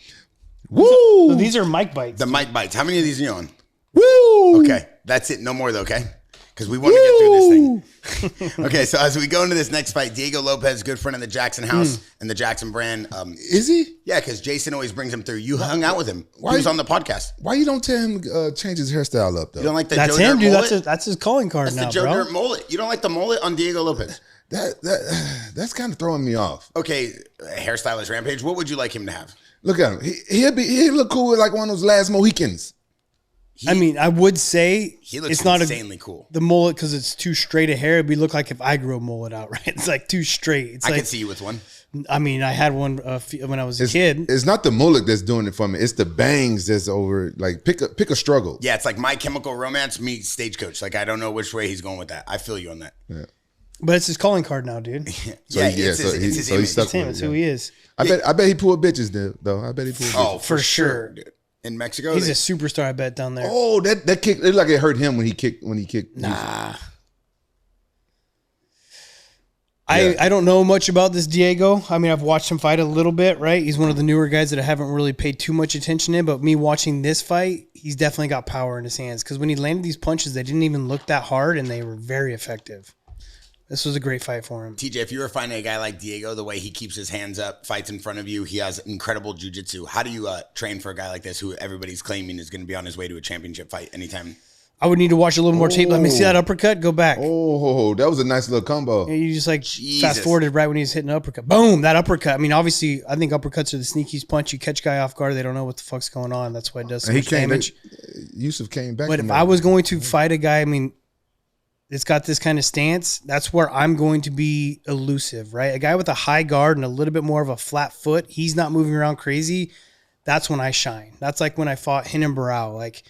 Woo! So these are mic bites. The mic bites. How many of these are you on? Woo! Okay, that's it. No more though. Okay, because we want to get through this thing. Okay, so as we go into this next fight, Diego Lopez, good friend of the Jackson house and the Jackson brand. Is he? Yeah, because Jason always brings him through. You hung out with him. He was on the podcast. Why you don't tell him change his hairstyle up though? You don't like the That's Joe him, Dirt dude. mullet? That's his calling card now, the Joe bro. Dirt mullet. You don't like the mullet on Diego Lopez? That's kind of throwing me off. Okay, hairstylist Rampage. What would you like him to have? Look at him. He'd look cool with like one of those last Mohicans. I would say he looks it's not insanely cool. The mullet, because it's too straight a hair, it'd look like if I grew a mullet out, right? It's like too straight. I can see you with one. I mean, I had one when I was a kid. It's not the mullet that's doing it for me. It's the bangs that's over. Like, pick a struggle. Yeah, it's like My Chemical Romance meets Stagecoach. Like, I don't know which way he's going with that. I feel you on that. Yeah. But it's his calling card now, dude. It's his image. It's him. It's who he is. I bet he pulled bitches though. I bet he pulled bitches. Oh, for sure, dude. In Mexico, he's a superstar. I bet down there. Oh, that kick! It looked like it hurt him when he kicked. Nah. I don't know much about this Diego. I mean, I've watched him fight a little bit, right? He's one of the newer guys that I haven't really paid too much attention in, but me watching this fight, he's definitely got power in his hands, because when he landed these punches, they didn't even look that hard and they were very effective. This was a great fight for him. TJ, if you were finding a guy like Diego, the way he keeps his hands up, fights in front of you, he has incredible jiu-jitsu. How do you train for a guy like this who everybody's claiming is going to be on his way to a championship fight anytime? I would need to watch a little more tape. Let me see that uppercut. Go back. Oh, that was a nice little combo. And you just like fast forwarded right when he was hitting an uppercut. Boom, that uppercut. I mean, obviously, I think uppercuts are the sneakiest punch. You catch a guy off guard, they don't know what the fuck's going on. That's why it does so much damage. Yusuf came back. But if I was going to fight a guy, I mean, it's got this kind of stance, that's where I'm going to be elusive, right? A guy with a high guard and a little bit more of a flat foot, he's not moving around crazy. That's when I shine. That's like when I fought Renan Barão. Like,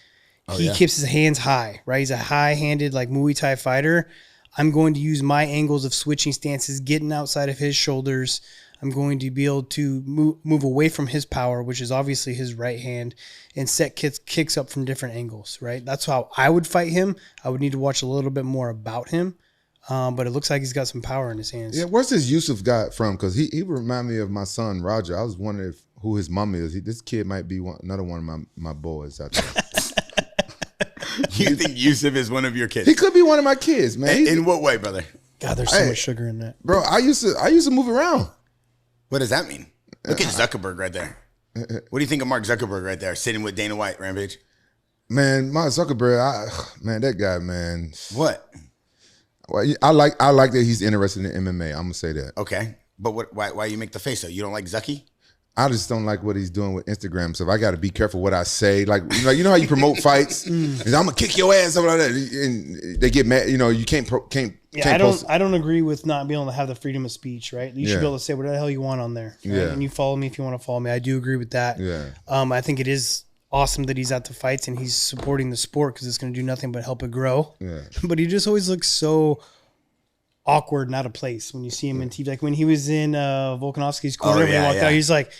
he keeps his hands high, right? He's a high-handed, like, Muay Thai fighter. I'm going to use my angles of switching stances, getting outside of his shoulders. I'm going to be able to move away from his power, which is obviously his right hand, and set kicks up from different angles, right? That's how I would fight him. I would need to watch a little bit more about him, but it looks like he's got some power in his hands. Yeah, where's this Yusuf guy from? Because he remind me of my son, Roger. I was wondering who his mom is. This kid might be another one of my boys out there. You think Yusuf is one of your kids? He could be one of my kids, man. In what way, brother? God, there's so much sugar in that. Bro, I used to move around. What does that mean? Look at Zuckerberg right there. What do you think of Mark Zuckerberg right there, sitting with Dana White, Rampage? Man, Mark Zuckerberg, man, that guy, man. What? Well, I like that he's interested in MMA. I'm gonna say that. Okay, but why you make the face though? You don't like Zucky? I just don't like what he's doing with Instagram. So I got to be careful what I say. Like you know how you promote fights? And I'm gonna kick your ass, something like that. And they get mad. You know, you can't I don't agree with not being able to have the freedom of speech, right? You should be able to say whatever the hell you want on there. Right? Yeah. And you follow me if you want to follow me. I do agree with that. Yeah. I think it is awesome that he's at the fights and he's supporting the sport because it's going to do nothing but help it grow. Yeah. But he just always looks so awkward and out of place when you see him in TV. Like when he was in Volkanovski's corner, when he walked out, he's like,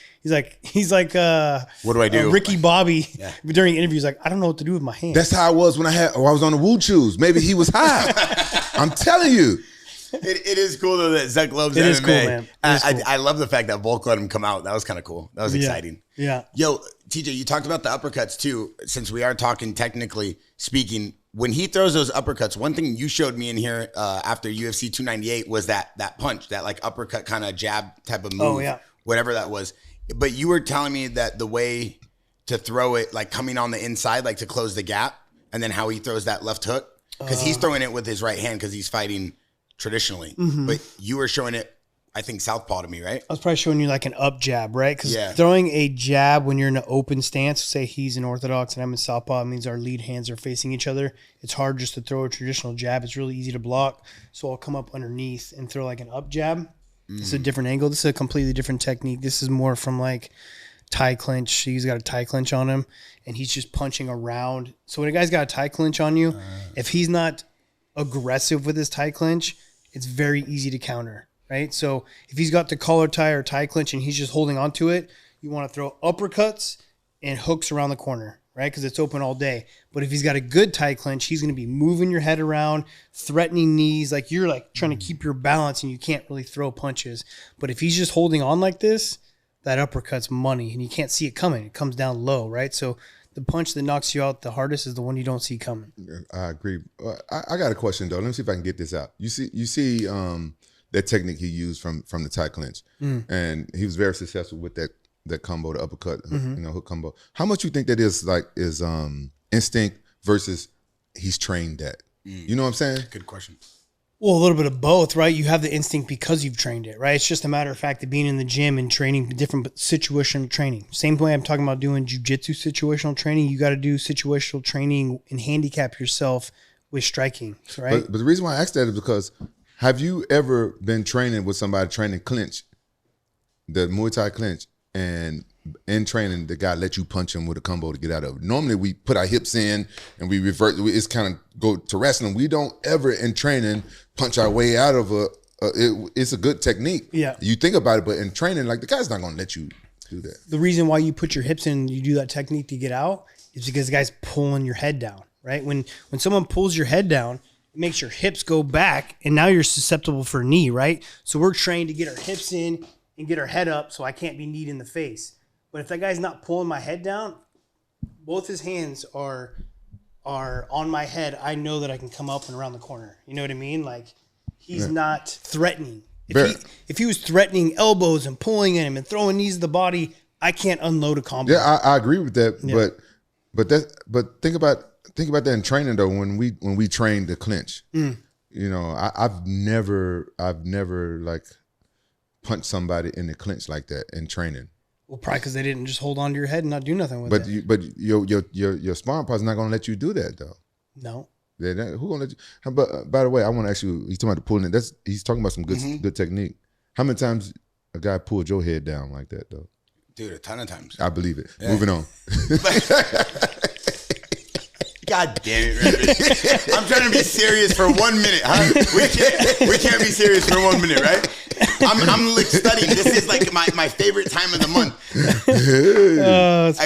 what do I do? Ricky Bobby during interviews, like, I don't know what to do with my hands. That's how I was when I was on the Wu Chews. Maybe he was high. I'm telling you. It is cool though that Zuck loves MMA. It is cool, man. I love the fact that Volk let him come out. That was kind of cool. That was exciting. Yeah. Yo, TJ, you talked about the uppercuts too. Since we are talking technically speaking, when he throws those uppercuts, one thing you showed me in here after UFC 298 was that punch, that like uppercut kind of jab type of move. Oh, yeah. Whatever that was. But you were telling me that the way to throw it, like coming on the inside, like to close the gap, and then how he throws that left hook. Because he's throwing it with his right hand because he's fighting traditionally. Mm-hmm. But you were showing it, I think, southpaw to me, right? I was probably showing you like an up jab, right? Because throwing a jab when you're in an open stance, say he's an orthodox and I'm in southpaw, it means our lead hands are facing each other. It's hard just to throw a traditional jab. It's really easy to block. So I'll come up underneath and throw like an up jab. It's a different angle. This is a completely different technique. This is more from like tie clinch. He's got a tie clinch on him and he's just punching around. So when a guy's got a tie clinch on you, if he's not aggressive with his tie clinch, it's very easy to counter, right? So if he's got the collar tie or tie clinch and he's just holding on to it, you want to throw uppercuts and hooks around the corner, right? Because it's open all day. But if he's got a good tie clinch, he's going to be moving your head around, threatening knees, like you're like trying to keep your balance and you can't really throw punches. But if he's just holding on like this, that uppercut's money and you can't see it coming. It comes down low, right? So the punch that knocks you out the hardest is the one you don't see coming. I agree. I got a question though. Let me see if I can get this out. You see that technique he used from the tie clinch, and he was very successful with that combo, the uppercut, hook combo. How much you think that is instinct versus he's trained that? You know what I'm saying? Good question. Well, a little bit of both, right? You have the instinct because you've trained it, right? It's just a matter of fact of being in the gym and training different situational training. Same way I'm talking about doing jiu-jitsu situational training. You got to do situational training and handicap yourself with striking, right? But the reason why I asked that is because have you ever been training with somebody training clinch, the Muay Thai clinch, and in training, the guy let you punch him with a combo to get out of it? Normally, we put our hips in and we revert. It's kind of go to wrestling. We don't ever in training punch our way out of it's a good technique. Yeah. You think about it, but in training, like the guy's not going to let you do that. The reason why you put your hips in and you do that technique to get out is because the guy's pulling your head down, right? When someone pulls your head down, it makes your hips go back and now you're susceptible for a knee, right? So we're trained to get our hips in and get our head up so I can't be kneed in the face. But if that guy's not pulling my head down, both his hands are on my head, I know that I can come up and around the corner. You know what I mean? Like he's not threatening. If he was threatening elbows and pulling at him and throwing knees to the body, I can't unload a combo. Yeah, I agree with that. Yeah. But think about that in training though. When we train the clinch, you know, I've never like punched somebody in the clinch like that in training. Well, probably because they didn't just hold on to your head and not do nothing with it. But your sparring partner's not gonna let you do that though. No. Who gonna let you? But by the way, I want to ask you. He's talking about the pulling it. He's talking about some good technique. How many times a guy pulled your head down like that though? Dude, a ton of times. I believe it. Yeah. Moving on. God damn it, Rampage. I'm trying to be serious for 1 minute, huh? We can't be serious for 1 minute, right? I'm like studying. This is like my favorite time of the month.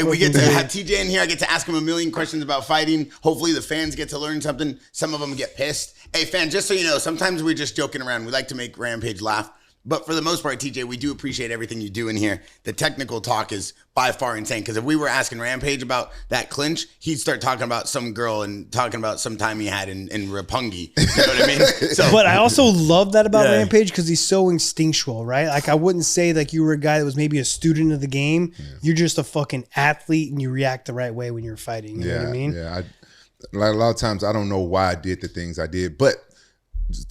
We get to have TJ in here. I get to ask him a million questions about fighting. Hopefully the fans get to learn something. Some of them get pissed. Hey, fan, just so you know, sometimes we're just joking around. We like to make Rampage laugh. But for the most part, TJ, we do appreciate everything you do in here. The technical talk is by far insane. Because if we were asking Rampage about that clinch, he'd start talking about some girl and talking about some time he had in Roppongi. You know what I mean? So, but I also love that about Rampage because he's so instinctual, right? Like I wouldn't say like you were a guy that was maybe a student of the game. Yeah. You're just a fucking athlete and you react the right way when you're fighting. You know what I mean? Yeah. Like a lot of times I don't know why I did the things I did, but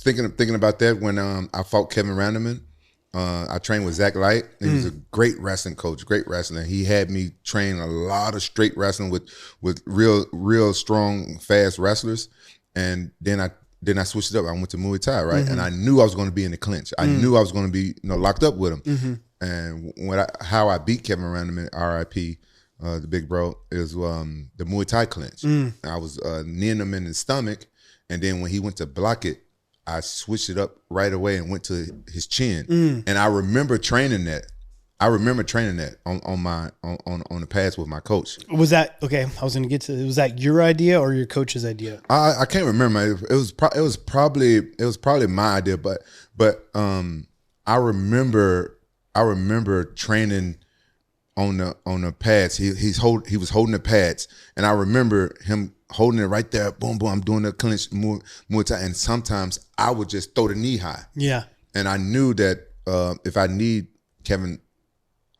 thinking about that when I fought Kevin Randleman, I trained with Zach Light. He was a great wrestling coach, great wrestler. He had me train a lot of straight wrestling with real strong, fast wrestlers. And then I switched it up. I went to Muay Thai, right? And I knew I was going to be in the clinch. I knew I was going to be locked up with him. And how I beat Kevin Randleman, RIP, the big bro, is the Muay Thai clinch. I was kneeing him in the stomach, and then when he went to block it, I switched it up right away and went to his chin. And I remember training that. on the pads with my coach. Was that okay? I was going to get to. Was that your idea or your coach's idea? I can't remember. It was probably my idea, but I remember training on the pads. He was holding the pads, and I remember him holding it right there. Boom, boom. I'm doing the clinch Muay Thai, and sometimes I would just throw the knee high. Yeah. And I knew that if I need Kevin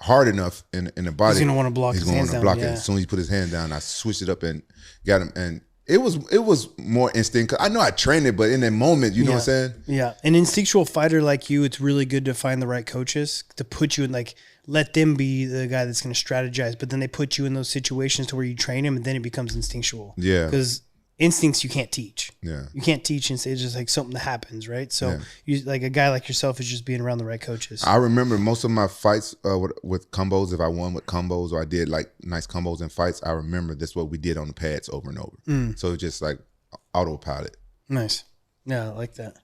hard enough in the body, he's gonna want to block. He's gonna want to block it. As soon as he put his hand down, I switched it up and got him. And it was more instinct. I know I trained it, but in that moment, you know what I'm saying? Yeah. An instinctual fighter like you, it's really good to find the right coaches to put you in, like, let them be the guy that's going to strategize, but then they put you in those situations to where you train him, and then it becomes instinctual. Yeah. Because instincts you can't teach. Yeah. You can't teach, and it's just like something that happens, right? So you, like a guy like yourself is just being around the right coaches. I remember most of my fights with combos, if I won with combos or I did like nice combos in fights, I remember that's what we did on the pads over and over. So it's just like autopilot. Nice. Yeah, I like that.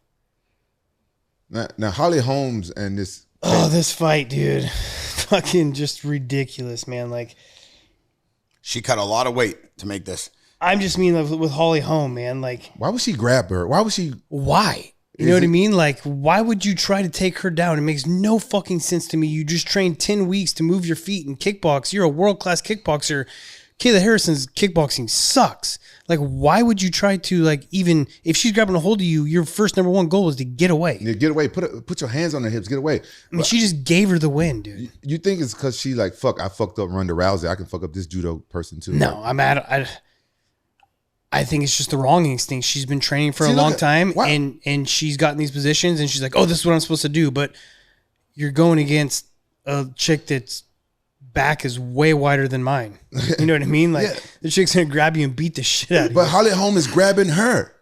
Now Holly Holmes and this. Oh, this fight, dude. Fucking just ridiculous, man. Like, she cut a lot of weight to make this. I'm just mean with Holly Holm, man. Like, why would she grab her? Why? You know what I mean? Like, why would you try to take her down? It makes no fucking sense to me. You just trained 10 weeks to move your feet and kickbox. You're a world-class kickboxer. Kayla Harrison's kickboxing sucks. Like, why would you try to, like, even if she's grabbing a hold of you, your first number one goal is to get away. Yeah, get away. Put your hands on her hips. Get away. I mean, she just gave her the win, dude. You think it's because she like, fuck, I fucked up Ronda Rousey. I can fuck up this judo person too. No, I think it's just the wrong instinct. She's been training for a long time, and she's gotten these positions, and she's like, oh, this is what I'm supposed to do. But you're going against a chick that's back is way wider than mine. You know what I mean? Like, the chick's gonna grab you and beat the shit out of you. But Holly Holm is grabbing her.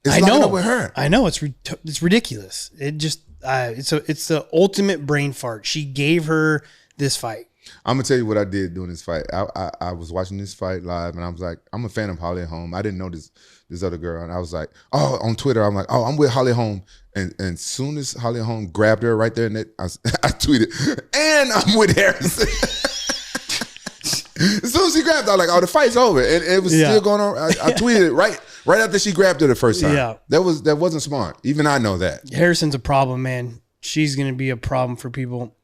I know. Up with her. I know. It's ridiculous. It just it's the ultimate brain fart. She gave her this fight. I'm gonna tell you what I did during this fight. I was watching this fight live, and I was like, I'm a fan of Holly Holm. I didn't know this other girl, and I was like, oh, on Twitter, I'm like, oh, I'm with Holly Holm. And soon as Holly Holm grabbed her right there, and I tweeted, and I'm with Harrison. As soon as she grabbed, I was like, oh, the fight's over. And it was still going on. I tweeted it right after she grabbed her the first time. Yeah. That wasn't smart. Even I know that. Harrison's a problem, man. She's going to be a problem for people.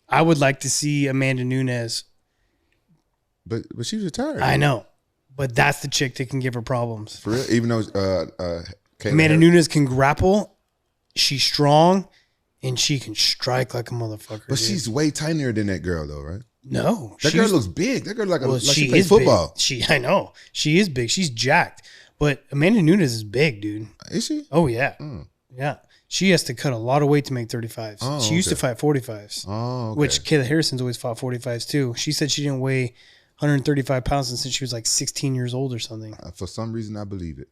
I would like to see Amanda Nunes. But she's retired. I know. But that's the chick that can give her problems. For real? Even though Amanda Nunes can grapple. she's strong and she can strike like a motherfucker. But dude. she's way tinier than that girl, though, right? No, that girl looks big. That girl like she plays is football. Big. I know she is big. She's jacked. But Amanda Nunes is big, dude. Is she? Oh yeah, yeah. She has to cut a lot of weight to make 35s. Oh, she used to fight 45s. Oh, okay. Which Kayla Harrison's always fought 45s too. She said she didn't weigh 135 pounds since she was like 16 years old or something. For some reason, I believe it.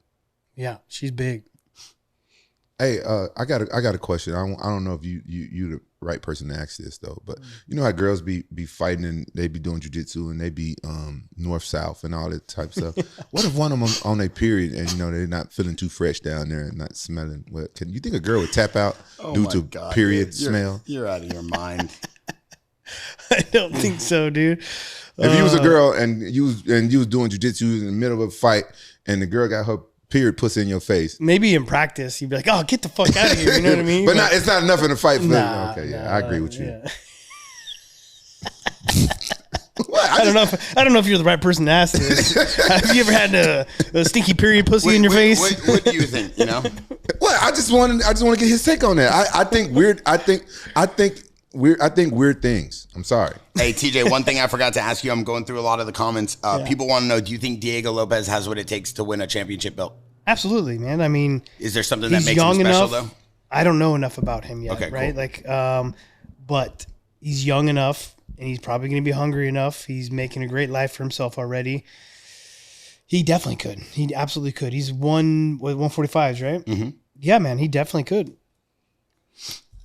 Yeah, she's big. Hey, I got a question. I don't know if you the right person to ask this though, but you know how girls be fighting and they be doing jiu-jitsu and they be north south and all that type of stuff. What if one of them on their period and they're not feeling too fresh down there and not smelling? What can you think a girl would tap out due to period smell? You're out of your mind. I don't think so, dude. If you was a girl and you was doing jiu-jitsu in the middle of a fight and the girl got her period pussy in your face. Maybe in practice, you'd be like, "Oh, get the fuck out of here." You know what I mean? But it's not enough in a fight. Nah, okay, yeah, I agree with you. Yeah. What? I don't know if you're the right person to ask this. Have you ever had a stinky period pussy in your face? What do you think? What? I just want to get his take on that. I think weird. I think weird things. I'm sorry. Hey, TJ, one thing I forgot to ask you. I'm going through a lot of the comments. People want to know, do you think Diego Lopez has what it takes to win a championship belt? Absolutely, man. I mean, is there something that makes him special, enough, though? I don't know enough about him yet, okay, right? Cool. But he's young enough, and he's probably going to be hungry enough. He's making a great life for himself already. He definitely could. He absolutely could. He's won with 145s, right? Mm-hmm. Yeah, man, he definitely could.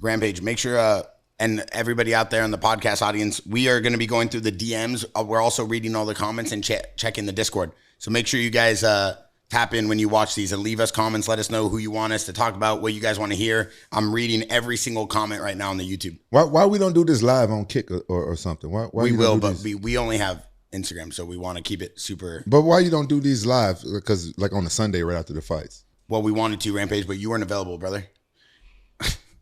Rampage, make sure... and everybody out there in the podcast audience, we are going to be going through the DMs. We're also reading all the comments and checking the Discord. So make sure you guys tap in when you watch these and leave us comments. Let us know who you want us to talk about, what you guys want to hear. I'm reading every single comment right now on the YouTube. Why we don't do this live on Kick or something? Why we will, but we only have Instagram, so we want to keep it super. But why you don't do these live? Because like on a Sunday right after the fights. Well, we wanted to, Rampage, but you weren't available, brother.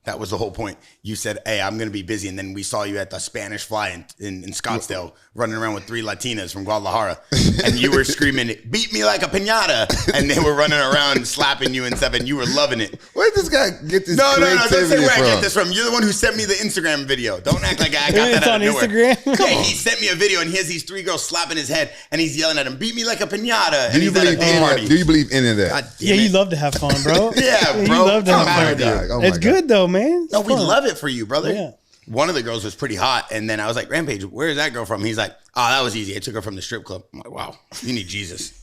That was the whole point. You said, "Hey, I'm going to be busy," and then we saw you at the Spanish Fly in Scottsdale, running around with 3 Latinas from Guadalajara, and you were screaming, "Beat me like a piñata," and they were running around slapping you and stuff, and you were loving it. Where did this guy get this? No, don't say where from? I get this from. You're the one who sent me the Instagram video. Don't act like I got that It's out on of nowhere. Instagram. Yeah, he sent me a video, and he has these 3 girls slapping his head, and he's yelling at him, "Beat me like a piñata." Do you believe any of that? God damn Yeah, it. you love to have fun, bro. Yeah, bro. You love to What's have the matter fun. with you? It's good though, man. No, we love it for you, brother. Yeah. One of the girls was pretty hot, and then I was like, "Rampage, where is that girl from?" He's like, "Oh, that was easy. I took her from the strip club." I'm like, "Wow, you need Jesus."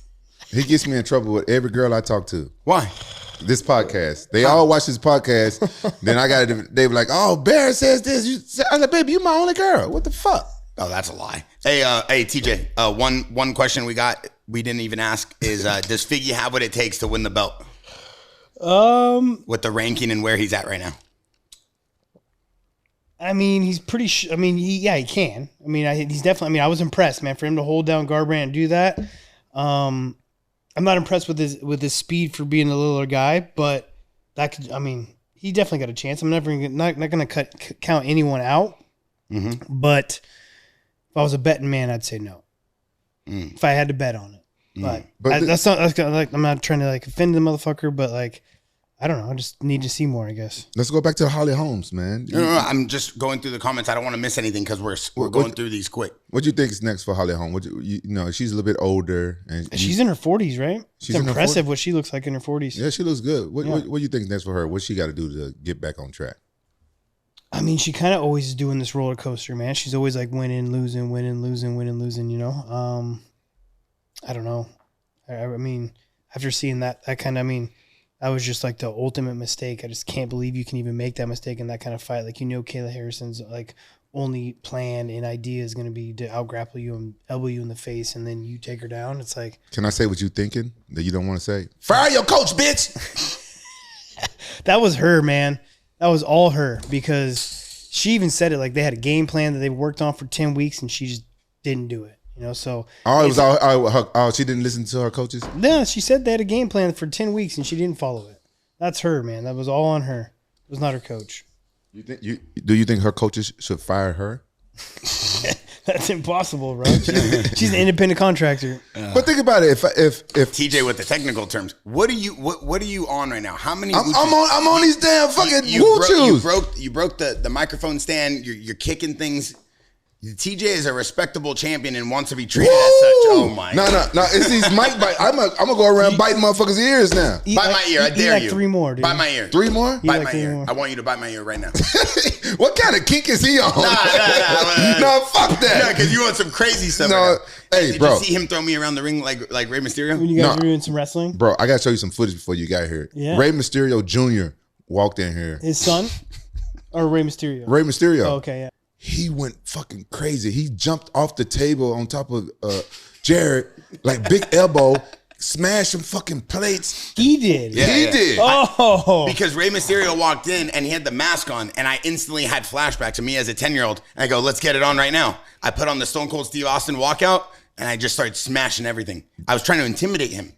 He gets me in trouble with every girl I talk to. Why? This podcast. They all watch this podcast. Then I got it. They were like, "Oh, Barrett says this." I was like, "Baby, you my only girl. What the fuck?" Oh, that's a lie. Hey, TJ. One question we didn't even ask is, does Figgy have what it takes to win the belt? With the ranking and where he's at right now. I mean, he's pretty. He can. I mean, he's definitely. I mean, I was impressed, man, for him to hold down Garbrandt and do that. I'm not impressed with his speed for being a littler guy, but that could. I mean, he definitely got a chance. I'm not going to count anyone out. Mm-hmm. But if I was a betting man, I'd say no. If I had to bet on it, but that's not like I'm not trying to like offend the motherfucker, but like. I don't know. I just need to see more, I guess. Let's go back to Holly Holmes, man. No. I'm just going through the comments. I don't want to miss anything because we're going through these quick. What do you think is next for Holly Holmes? She's a little bit older, and she's in her 40s, right? She's it's impressive what she looks like in her 40s. Yeah, she looks good. What do you think is next for her? What she got to do to get back on track? I mean, she kind of always is doing this roller coaster, man. She's always like winning, losing, winning, losing, winning, losing. You know, I don't know. I mean, after seeing that kind of, I mean. That was just like the ultimate mistake. I just can't believe you can even make that mistake in that kind of fight. Like, Kayla Harrison's like only plan and idea is going to be to out-grapple you and elbow you in the face, and then you take her down. It's like... Can I say what you're thinking that you don't want to say? Fire your coach, bitch! That was her, man. That was all her, because she even said it like they had a game plan that they worked on for 10 weeks, and she just didn't do it. So it was all she didn't listen to her coaches. No, she said they had a game plan for 10 weeks and she didn't follow it. That's her, man. That was all on her. It was not her coach. Do you think her coaches should fire her? That's impossible, bro. She's an independent contractor. But think about it. If TJ with the technical terms, what are you on right now? How many? I'm on these damn fucking woo shoes. You broke the microphone stand. You're kicking things. TJ is a respectable champion and wants to be treated as such. Oh my! No. It's these mic bites. I'm gonna go around biting motherfuckers' ears now. Bite my ear. I dare you. 3 more, dude. Bite my ear. 3 more? Bite my ear. I want you to bite my ear right now. What kind of kink is he on? Nah. No, fuck that. Yeah, because you want some crazy stuff. No, right now. hey, Did bro. you see him throw me around the ring like Rey Mysterio? When you guys were doing some wrestling? Bro, I gotta show you some footage before you got here. Yeah. Rey Mysterio Jr. walked in here. His son? Or Rey Mysterio? Rey Mysterio. Oh, okay, yeah. He went fucking crazy. He jumped off the table on top of Jared, like big elbow, smashed some fucking plates. He did. Yeah, He did. Oh. Because Rey Mysterio walked in and he had the mask on, and I instantly had flashbacks to me as a 10-year-old. And I go, let's get it on right now. I put on the Stone Cold Steve Austin walkout, and I just started smashing everything. I was trying to intimidate him.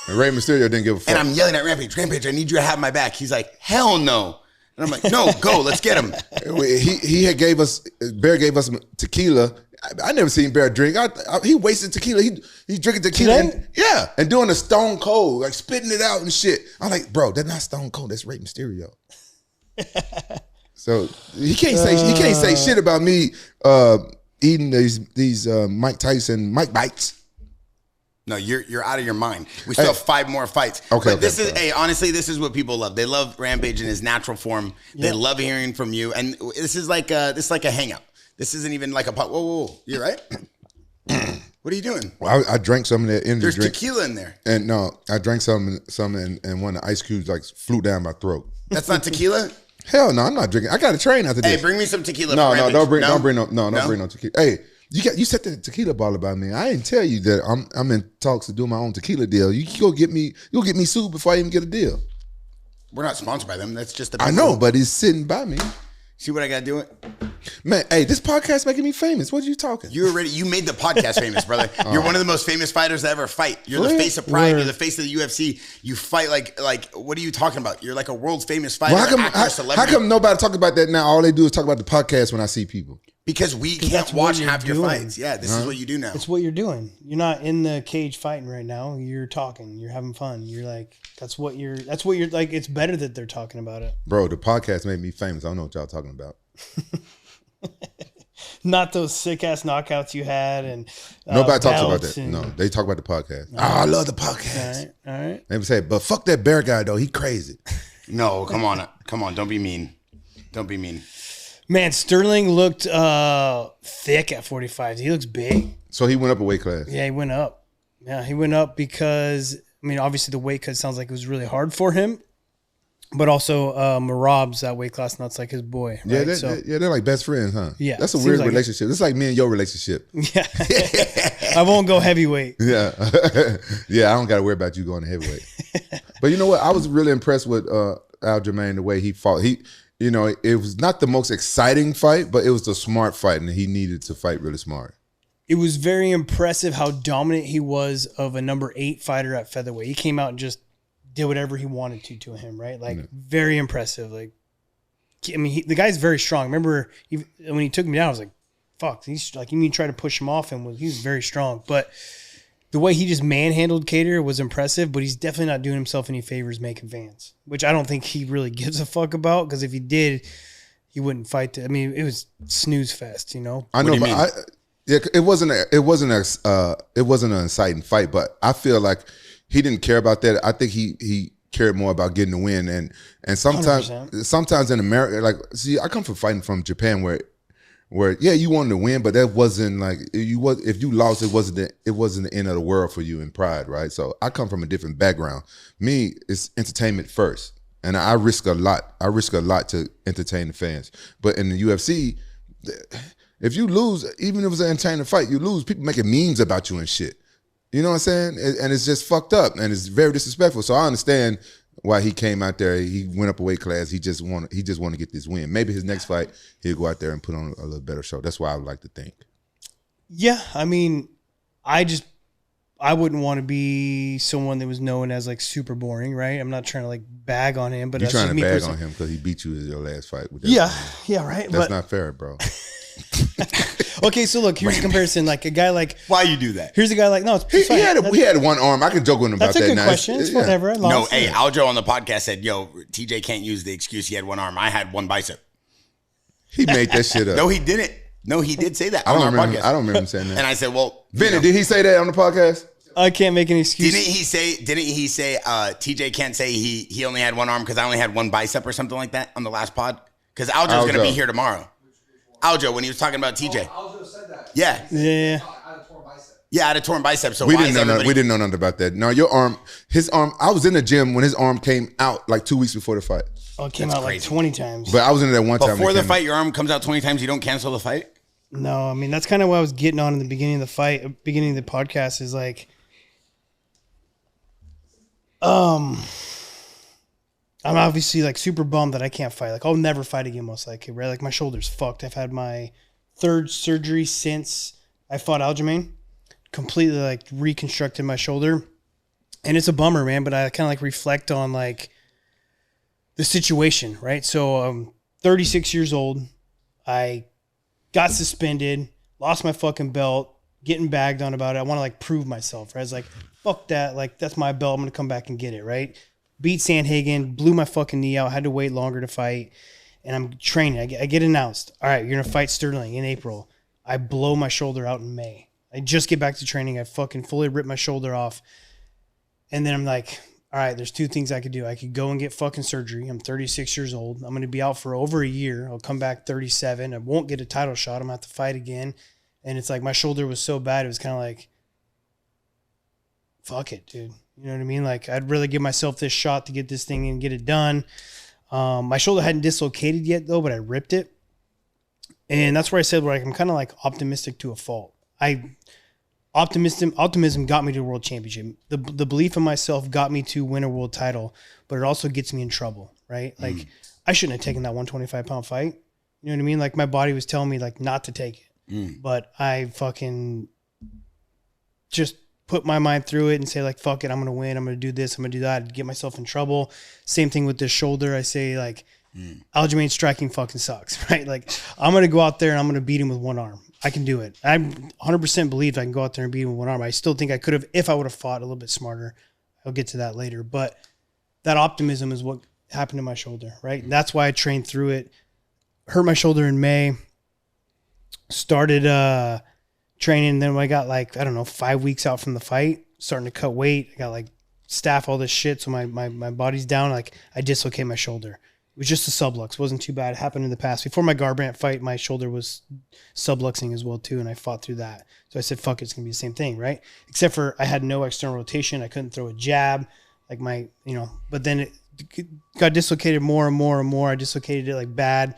And Rey Mysterio didn't give a fuck. And I'm yelling at Rampage, I need you to have my back. He's like, hell no. And I'm like, no, go, let's get him. Bear gave us tequila. I never seen Bear drink. He wasted tequila. He drinking tequila. And doing a Stone Cold, like spitting it out and shit. I'm like, bro, that's not Stone Cold. That's Rey Mysterio. So he can't say shit about me eating these Mike Tyson Mike bites. No, you're out of your mind. We still have 5 more fights. Okay, but this is, honestly, this is what people love. They love Rampage in his natural form. They love hearing from you. And this is like a hangout. This isn't even like a pot. Whoa. You right? What are you doing? Well, I drank some of that energy There's drink. tequila in there. And no, I drank some and one of the ice cubes like flew down my throat. That's not tequila? Hell no, I'm not drinking. I got to train after this. Hey, bring me some tequila. No, for Rampage. don't bring no tequila. Hey, you set the tequila bottle by me. I didn't tell you that I'm in talks to do my own tequila deal. You'll get me sued before I even get a deal. We're not sponsored by them. That's just the I know, but it's sitting by me. See what I got to do? Man, hey, this podcast making me famous. What are you talking? You made the podcast famous, brother. You're one of the most famous fighters to ever fight. You're the face of Pride. You're the face of the UFC. You fight like what are you talking about? You're like a world famous fighter. Well, how come nobody talk about that now? All they do is talk about the podcast when I see people. Because we can't watch half your fights. Yeah, this is what you do now. It's what you're doing. You're not in the cage fighting right now. You're talking. You're having fun. You're like, that's what you're like. It's better that they're talking about it. Bro, the podcast made me famous. I don't know what y'all talking about. Not those sick ass knockouts you had, and nobody talks about that. No, they talk about the podcast. I love the podcast. All right. They would say, but fuck that Bear guy though. He crazy. No, come on. Don't be mean. Man, Sterling looked thick at 45. He looks big. So he went up a weight class. Yeah, he went up. Yeah, he went up because, I mean, obviously the weight cut sounds like it was really hard for him. But also, Marab's that weight class, and that's like his boy. Right? Yeah, they're like best friends, huh? Yeah. That's a weird relationship. It's like me and your relationship. Yeah. I won't go heavyweight. Yeah. Yeah, I don't got to worry about you going to heavyweight. But you know what? I was really impressed with Aljamain, the way he fought. It was not the most exciting fight, but it was the smart fight, and he needed to fight really smart. It was very impressive how dominant he was of a number 8 fighter at featherweight. He came out and just did whatever he wanted to him, right? Like, very impressive. Like, I mean, the guy's very strong. Remember, when he took me down, I was like, fuck. He's like, you mean try to push him off, and he was very strong. But the way he just manhandled Kattar was impressive, but he's definitely not doing himself any favors making fans, which I don't think he really gives a fuck about, because if he did, he wouldn't fight. I mean, it was snooze fest, I know, but it wasn't an exciting fight, but I feel like he didn't care about that. I think he cared more about getting the win, and sometimes in America, like, see, I come from fighting from Japan where you wanted to win, but that wasn't like if you lost, it wasn't the end of the world for you in Pride, right? So I come from a different background. Me, it's entertainment first, and I risk a lot. I risk a lot to entertain the fans. But in the UFC, if you lose, even if it was an entertaining fight, you lose, people making memes about you and shit. You know what I'm saying? And it's just fucked up, and it's very disrespectful. So I understand why he came out there. He went up a weight class. He just want to get this win. Maybe his next fight, he'll go out there and put on a little better show. That's why I would like to think. Yeah, I mean, I wouldn't want to be someone that was known as like super boring, right? I'm not trying to like bag on him, but you're trying to bag on him because he beat you in your last fight. With that yeah, right. That's not fair, bro. Okay, so look, here's a comparison. Like a guy like Why you do that? here's a guy like no, it's fine. He had one arm. I could joke with him about That's a that. good Now. question. It's whatever. I No, lost. hey, Aljo on the podcast said, "Yo, TJ can't use the excuse he had one arm. I had one bicep." He made that shit up. No, he didn't. No, he did say that. I on don't our remember. podcast. I don't remember him saying that. And I said, "Well, Vinny, did he say that on the podcast? I can't make an excuse. Didn't he say TJ can't say he only had one arm because I only had one bicep or something like that on the last pod? Because Aljo's going to be here tomorrow. Aljo, when he was talking about TJ. Aljo said that. Yeah. Yeah. I had a torn bicep. Yeah, I had a torn bicep. So We why didn't is know. everybody... We didn't know nothing about that. No, his arm. I was in the gym when his arm came out like 2 weeks before the fight. Oh, it came That's out crazy. like 20 times. But I was in there one time. Before when it the came fight, your arm comes out 20 times. You don't cancel the fight? No, I mean, that's kind of what I was getting on in the beginning of the fight, beginning of the podcast is like, I'm obviously like super bummed that I can't fight. Like I'll never fight again most likely, right? Like my shoulder's fucked. I've had my third surgery since I fought Aljamain. Completely like reconstructed my shoulder. And it's a bummer, man, but I kind of like reflect on like the situation, right? So I'm 36 years old. I got suspended, lost my fucking belt, getting bagged on about it. I want to like prove myself, right? I was like, fuck that. Like, that's my belt. I'm going to come back and get it, right? Beat Sandhagen, blew my fucking knee out, had to wait longer to fight. And I'm training. I get announced. All right, you're going to fight Sterling in April. I blow my shoulder out in May. I just get back to training. I fucking fully rip my shoulder off. And then I'm like, all right, there's two things I could do. I could go and get fucking surgery. I'm 36 years old. I'm going to be out for over a year. I'll come back 37. I won't get a title shot. I'm going to have to fight again. And it's like my shoulder was so bad. It was kind of like, fuck it, dude. You know what I mean? Like I'd really give myself this shot to get this thing and get it done. My shoulder hadn't dislocated yet though, but I ripped it. And that's where I said, like, I'm kind of like optimistic to a fault. Optimism got me to a world championship. The belief in myself got me to win a world title, but it also gets me in trouble, right? Like I shouldn't have taken that 125-pound fight. You know what I mean? Like my body was telling me like not to take it, but I fucking just put my mind through it and say like, fuck it, I'm going to win. I'm going to do this. I'm going to do that. I'd get myself in trouble. Same thing with this shoulder. I say like, Aljamain striking fucking sucks, right? Like I'm going to go out there and I'm going to beat him with one arm. I can do it. I 100% believe I can go out there and beat him with one arm. I still think I could have if I would have fought a little bit smarter. I'll get to that later. But that optimism is what happened to my shoulder, right? And that's why I trained through it. Hurt my shoulder in May. Started training. Then when I got like, I don't know, 5 weeks out from the fight, starting to cut weight. I got like staph, all this shit. So my body's down. Like I dislocate my shoulder. It was just a sublux. It wasn't too bad. It happened in the past. Before my Garbrandt fight, my shoulder was subluxing as well too, and I fought through that. So I said, fuck it, it's going to be the same thing, right? Except for I had no external rotation. I couldn't throw a jab. Like my, but then it got dislocated more and more and more. I dislocated it like bad.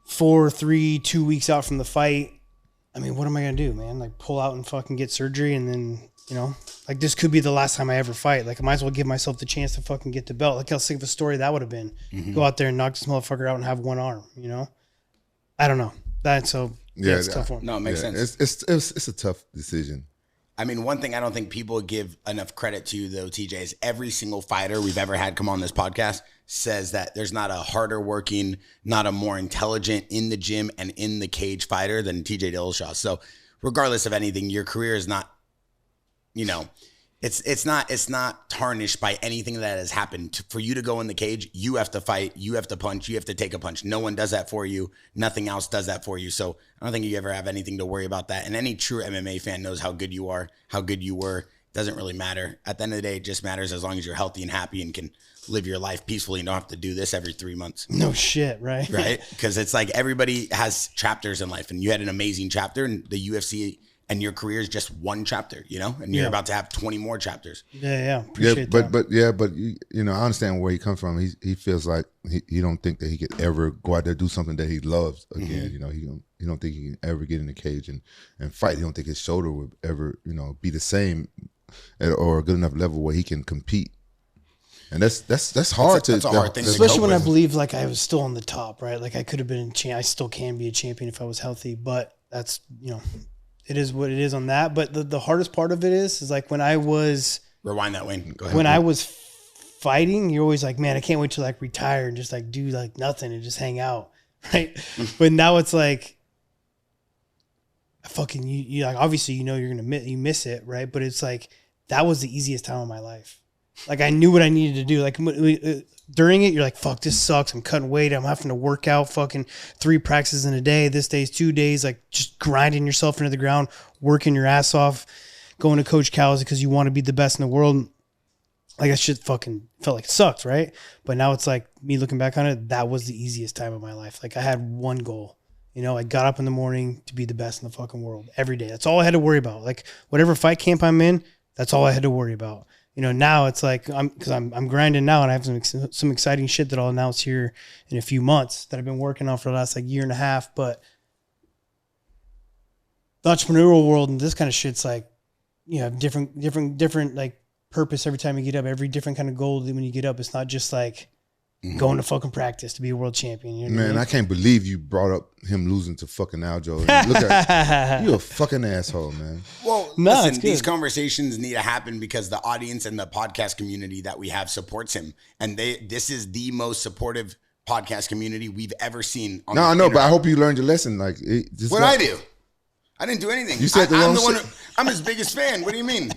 2 weeks out from the fight. I mean, what am I going to do, man? Like pull out and fucking get surgery and then, like this could be the last time I ever fight. Like I might as well give myself the chance to fucking get the belt. Like how sick of a story that would have been. Go out there and knock this motherfucker out and have one arm, I don't know. That's so it's a tough one. No, it makes sense. It's a tough decision. I mean, one thing I don't think people give enough credit to, though, TJ, is every single fighter we've ever had come on this podcast says that there's not a harder working, not a more intelligent in the gym and in the cage fighter than TJ Dillashaw. So regardless of anything, your career is not, it's not tarnished by anything that has happened. For you to go in the cage, you have to fight, you have to punch, you have to take a punch. No one does that for you. Nothing else does that for you. So I don't think you ever have anything to worry about that. And any true MMA fan knows how good you are, how good you were. It doesn't really matter. At the end of the day, it just matters as long as you're healthy and happy and can live your life peacefully and don't have to do this every 3 months. No shit, right? Right? Because it's like everybody has chapters in life, and you had an amazing chapter, and the UFC and your career is just one chapter, and you're about to have 20 more chapters. Yeah. Appreciate that. But I understand where he comes from. He feels like he don't think that he could ever go out there and do something that he loves again. He don't think he can ever get in the cage and fight. He don't think his shoulder would ever be the same or a good enough level where he can compete. And that's hard that's a hard thing, especially when I believe like I was still on the top, right? Like I could have been I still can be a champion if I was healthy, but that's it is what it is on that. But the hardest part of it is like when I was rewind that, Wayne. Go ahead. When I was fighting, you're always like, man, I can't wait to like retire and just like do like nothing and just hang out, right? But now it's like you like, obviously, you know, you're going to miss it. Right. But it's like, that was the easiest time of my life. Like, I knew what I needed to do. Like, during it, you're like, fuck, this sucks. I'm cutting weight. I'm having to work out fucking 3 practices in a day. This day's 2 days. Like, just grinding yourself into the ground, working your ass off, going to Coach Cal's because you want to be the best in the world. Like, that shit fucking felt like it sucked, right? But now it's like, me looking back on it, that was the easiest time of my life. Like, I had one goal. You know, I got up in the morning to be the best in the fucking world every day. That's all I had to worry about. Like, whatever fight camp I'm in, that's all I had to worry about. You know, now it's like, I'm grinding now, and I have some exciting shit that I'll announce here in a few months that I've been working on for the last like year and a half. But the entrepreneurial world and this kind of shit's like, you know, different like purpose every time you get up, every different kind of goal when you get up. It's not just like going to fucking practice to be a world champion. You know Man, what I mean? I can't believe you brought up him losing to fucking Aljo. Look at you, a fucking asshole, man. Well, No, it's listen, good. these conversations need to happen because the audience and the podcast community that we have supports him. And this is the most supportive podcast community we've ever seen. On No, the I know, but internet. I hope you learned your lesson. Like, What'd I do? I didn't do anything. You said the I'm wrong the one. shit. I'm his biggest fan. What do you mean?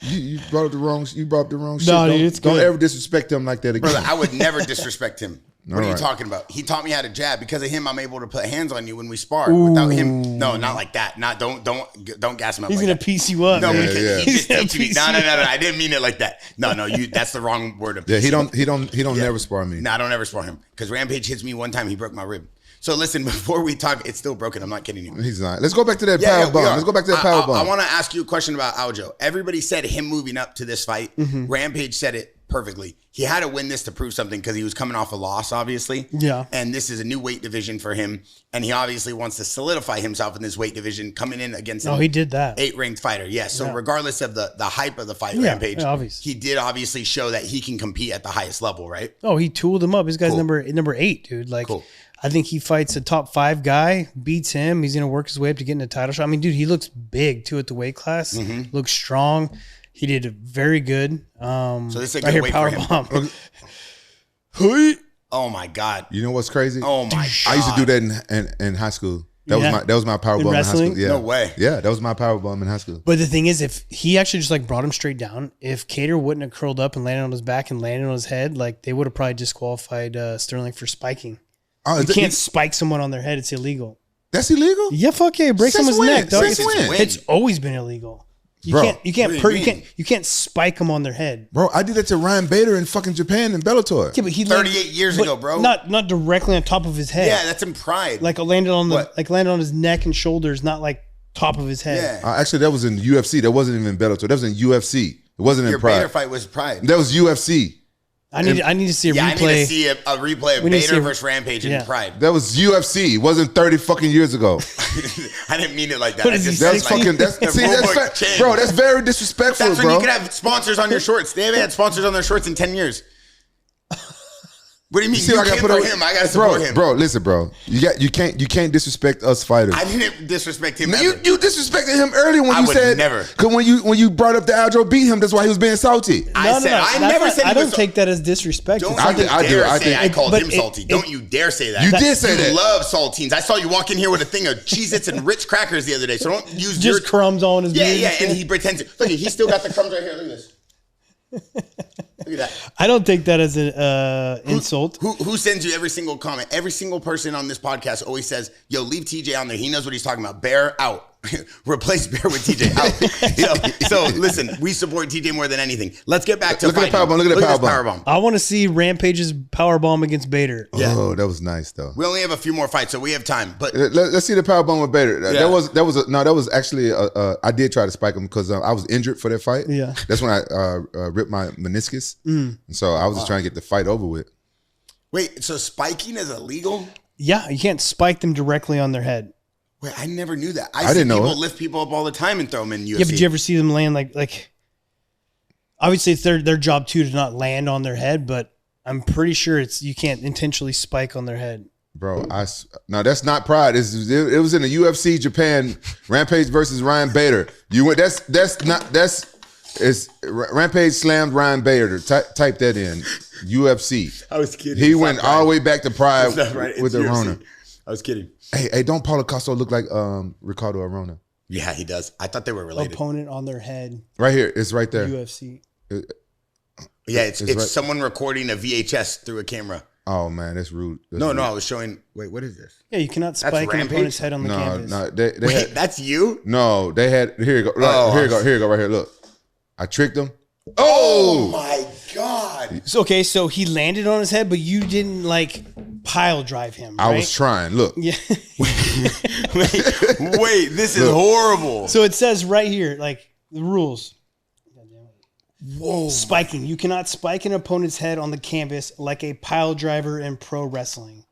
You brought up the wrong. You brought up the wrong shit. No, dude, it's Don't good. ever disrespect him like that again. Brother, I would never disrespect him. What are you Alright. talking about? He taught me how to jab. Because of him, I'm able to put hands on you when we spar. Without him, no, not like that. Not don't gas him up. He's like gonna that. piece you up. No, Yeah, because yeah. he just He's gonna teach me. piece No, you I didn't mean it like that. No, that's the wrong word. Of Yeah, he piece. don't never spar me. No, I don't ever spar him. Because Rampage hits me one time, he broke my rib. So listen, before we talk, it's still broken. I'm not kidding you. He's not. Let's go back to that we power bomb. are. Let's go back to that power bomb. I want to ask you a question about Aljo. Everybody said him moving up to this fight. Rampage said it perfectly. He had to win this to prove something because he was coming off a loss, obviously. Yeah. And this is a new weight division for him. And he obviously wants to solidify himself in this weight division coming in against Oh, he did that. 8-ranked fighter. Yes. So Yeah. regardless of the hype of the fight, Yeah, Rampage, yeah, obviously. he did obviously show that he can compete at the highest level, right? Oh, he tooled him up. This guy's Cool. number 8, dude. Like, Cool. I think he fights a top 5 guy, beats him. He's gonna work his way up to getting a title shot. I mean, dude, he looks big too at the weight class. Looks strong. He did very good. So this is a right good here, weight power for him. bomb. Oh my God. You know what's crazy? Oh my God. I used to do that in high school. That was my power In bomb in high wrestling? school. Yeah. No way. Yeah, that was my power bomb in high school. But the thing is, if he actually just like brought him straight down, if Kattar wouldn't have curled up and landed on his back and landed on his head, like they would have probably disqualified Sterling for spiking. Oh, You can't spike someone on their head; it's illegal. That's illegal? Yeah, fuck yeah, break Since someone's when? neck, dog. Since when? It's always been illegal. You Bro, can't, what do you mean? you can't spike them on their head. Bro, I did that to Ryan Bader in fucking Japan in Bellator. Yeah, but he 38 years but ago, bro. Not directly on top of his head. Yeah, that's in pride. like landed on What? landed on his neck and shoulders, not like top of his head. Yeah. Actually, that was in UFC. That wasn't even in Bellator. That was in UFC. It wasn't Your in Pride. Bader fight was pride. That was UFC. I need to see a Yeah, I need to replay. see a replay of We need to see Bader a- versus Rampage in yeah. pride. That was UFC. It wasn't 30 fucking years ago. I didn't mean it like that. What I is he just That's said, like, fucking. That's the see. rule That's book fa- changed. bro. That's very disrespectful, That's when bro. you could have sponsors on your shorts. They haven't had sponsors on their shorts in 10 years. What do you mean? See You what I can't gotta put for up- him. I gotta support him. Bro, listen, bro. You can't disrespect us fighters. I didn't disrespect him. No, ever. you disrespected him earlier when I you would said never. Because when you brought up the Aljo beat him, that's why he was being salty. I said I never said he I don't was. take that as disrespect. Don't It's I you did- I do. dare I say think- I called but him it- salty. it- Don't you dare say that. You did say that. You love saltines. I saw you walk in here with a thing of Cheez-Its and Ritz crackers the other day. So don't use just your crumbs on his Yeah, beard. yeah, and he pretends. Look, he's still got the crumbs right here. Look at this. Look at that. I don't take that as an insult. Who sends you every single comment? Every single person on this podcast always says, "Yo, leave TJ on there. He knows what he's talking about. Bear out. Replace Bear with TJ out." So listen, we support TJ more than anything. Let's get back to Look at the fighting. powerbomb. Look at the this powerbomb. I want to see Rampage's power bomb against Bader. Yeah. Oh, that was nice though. We only have a few more fights, so we have time. But Let's see the power bomb with Bader. Yeah. That was actually I did try to spike him because I was injured for that fight. Yeah. That's when I ripped my meniscus, and so I was just trying to get the fight over with. wait, so spiking is illegal? Yeah, you can't spike them directly on their head. Wait, I never knew that. I see didn't know people it. lift people up all the time and throw them in UFC. Yeah, but do you ever see them land like? Obviously, it's their job too to not land on their head, but I'm pretty sure you can't intentionally spike on their head. Bro, no, that's not pride. It was in the UFC Japan Rampage versus Ryan Bader. Rampage slammed Ryan Bader. Type that in UFC. I was kidding. He It's went not all the Pride. way back to pride It's not right. with It's the UFC. Rona. I was kidding. Hey, don't Paulo Costa look like Ricardo Arona? Yeah, he does. I thought they were related. Opponent on their head. Right here. It's right there. UFC. Yeah, it's right. someone recording a VHS through a camera. Oh man, that's rude. That's No, rude. I was showing. Wait, what is this? Yeah, you cannot spike an Rampage? opponent's head on the canvas. No, they Wait, had, that's you? no, they had. Here you go. Oh, Here you go. Right here. Look, I tricked him. Oh my God! So he landed on his head, but you didn't like pile drive him. Right? I was trying. Look. Yeah. Wait, this is horrible. So it says right here, like the rules. Whoa! Spiking. You cannot spike an opponent's head on the canvas like a pile driver in pro wrestling.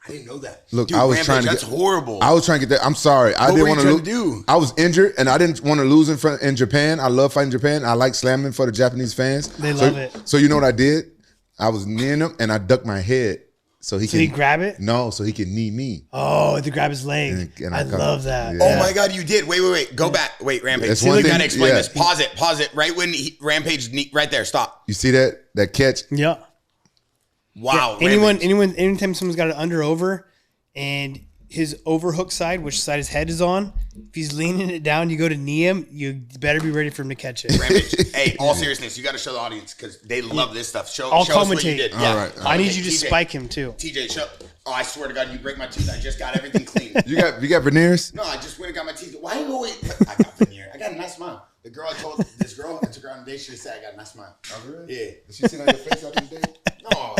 I didn't know that. Look, Dude, I was Rampage, trying to that's get. horrible. I was trying to get that. I'm sorry. I What didn't were you want to trying lose. to do? I was injured, and I didn't want to lose in Japan. I love fighting Japan. I like slamming for the Japanese fans. They love it. So you know what I did? I was near him, and I ducked my head so he Did can. he grab it? No, so he can knee me. Oh, to grab his leg. And I I cut love it. that. Yeah. Oh my God, you did. Wait. Go back. Wait, Rampage. That's See, one we thing- gotta explain yeah. this. Pause it. Right when Rampage right there. Stop. You see that catch? Yeah. Wow. Yeah, Rampage. anytime someone's got an under over and his overhook side, which side his head is on, if he's leaning it down, you go to knee him, you better be ready for him to catch it. Rampage. Hey, all seriousness, you got to show the audience because they love this stuff. Show I'll us what you commentate. did. All Yeah. right. I need you to TJ, spike him too. TJ, show. Oh, I swear to God, you break my tooth. I just got everything clean. You got veneers? No, I just went and got my teeth. Why you always? I got veneer. I got a nice smile. The girl I told this girl I took her on a date. She said I got a nice smile. Oh, really? Yeah. Did she sit on your face after the day? No.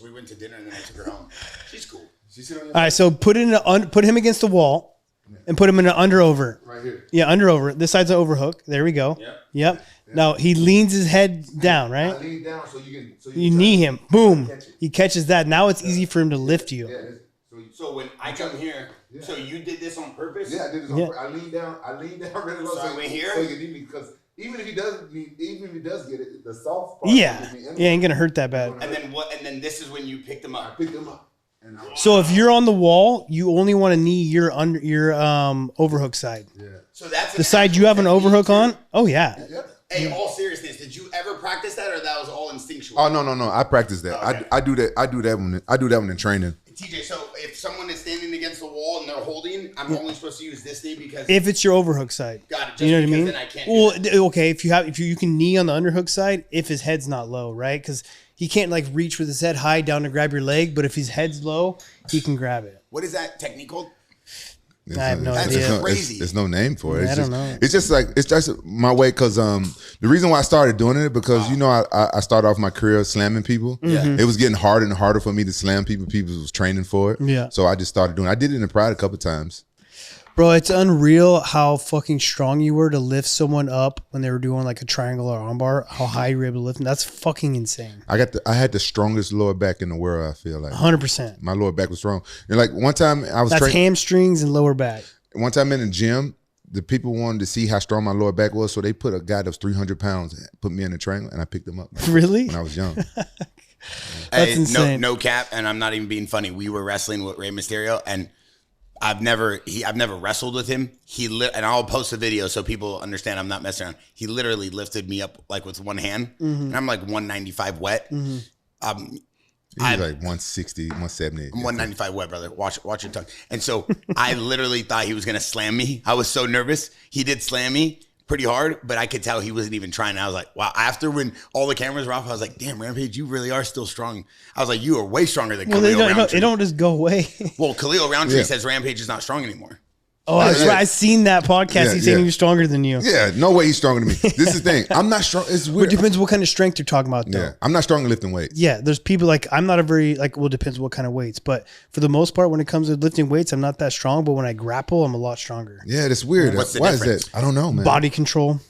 We went to dinner and then I took her home. She's cool. She sit on your All right, so put him against the wall and put him in an under over. right here. Yeah, under over. This side's an overhook. There we go. Yep. Now he leans his head down, I right? lean down so you can. So You knee him. Boom. He catches that. Now it's easy for him to lift you. So when I come here, so you did this on purpose? Yeah, I did this. Yeah. I lean down really low. So I went here? So you can knee me because even if he does get it, the soft part. Yeah. Yeah, ain't gonna hurt that bad. And then what? And then this is when you picked him I up. picked him up. And So if you're on the wall, you only want to knee your overhook side. So that's The side you have an overhook on? Oh yeah. Hey, all seriousness, did you ever practice that, or that was all instinctual? Oh no! I practice that. Okay. I do that one in training. TJ, so if someone is standing against the wall and they're holding, I'm only supposed to use this knee because If it's your overhook side. got it. Just You know what I because mean? then I can't. do that. Okay, if you can knee on the underhook side if his head's not low, right? Because he can't like reach with his head high down to grab your leg, but if his head's low, he can grab it. What is that technique called? I have no That's idea. crazy. There's no name for it. I don't know. It's just my way because the reason why I started doing it because I started off my career slamming people. Yeah. It was getting harder and harder for me to slam people. People was training for it. Yeah. So I just started doing it. I did it in Pride a couple times. Bro, it's unreal how fucking strong you were to lift someone up when they were doing like a triangle or armbar. How high you were able to lift them. That's fucking insane. I had the strongest lower back in the world. I feel like 100%. my lower back was strong. And like one time I was That's training. hamstrings and lower back. One time in the gym, the people wanted to see how strong my lower back was, so they put a guy that was 300 pounds, put me in a triangle, and I picked him up. Really? When I was young. That's insane. No cap, and I'm not even being funny. We were wrestling with Rey Mysterio, and I've never wrestled with him. And I'll post a video so people understand I'm not messing around. He literally lifted me up like with one hand, and I'm like 195 wet. He was like 160, 170. I'm 195 wet, brother. Watch your tongue. And so I literally thought he was gonna slam me. I was so nervous. He did slam me pretty hard, but I could tell he wasn't even trying. I was like, wow. After when all the cameras were off, I was like, damn, Rampage, you really are still strong. I was like, you are way stronger than Khalil Roundtree. They don't just go away. Well, Khalil Roundtree says Rampage is not strong anymore. Oh, that's yeah. right. I seen that podcast. Yeah, He's saying yeah. he was stronger than you. Yeah, no way he's stronger than me. This is the thing. I'm not strong. It's But weird. it depends what kind of strength you're talking about, though. Yeah, I'm not strong in lifting weights. Yeah, there's people like I'm not a very well, it depends what kind of weights, but for the most part, when it comes to lifting weights, I'm not that strong. But when I grapple, I'm a lot stronger. Yeah, that's weird. What's the Why difference? is that? I don't know, man. Body control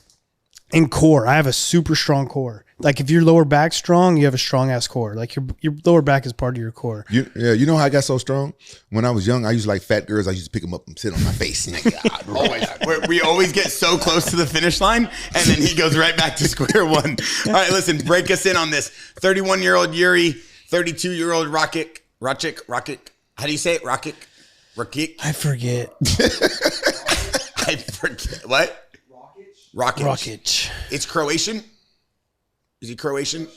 and core. I have a super strong core. Like if your lower back's strong, you have a strong ass core. Like your lower back is part of your core. You know how I got so strong? When I was young, I used to like fat girls. I used to pick them up and sit on my face. Always. We always get so close to the finish line, and then he goes right back to square one. All right, listen, break us in on this. 31-year-old Yuri, 32-year-old Rakic. How do you say it? Rakic? I forget. I forget. What? Rakic. It's Croatian? Is he Croatian?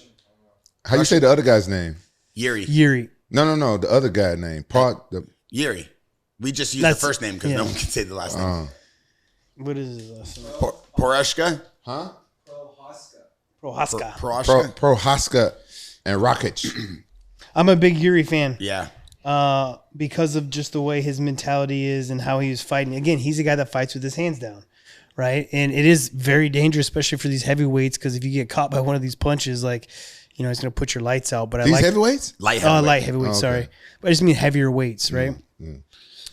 How you say the other guy's name? Yuri. No. The other guy named Yuri. We just use the first name because no one can say the last name. What is his last name? Prochazka? Huh? Prochazka and Rakic. I'm a big Yuri fan. Yeah. Because of just the way his mentality is and how he was fighting. Again, he's a guy that fights with his hands down, right? And it is very dangerous, especially for these heavyweights, because if you get caught by one of these punches, like, you know, it's going to put your lights out. But These heavyweights? Light heavyweight. Light heavyweights, sorry. But I just mean heavier weights, right?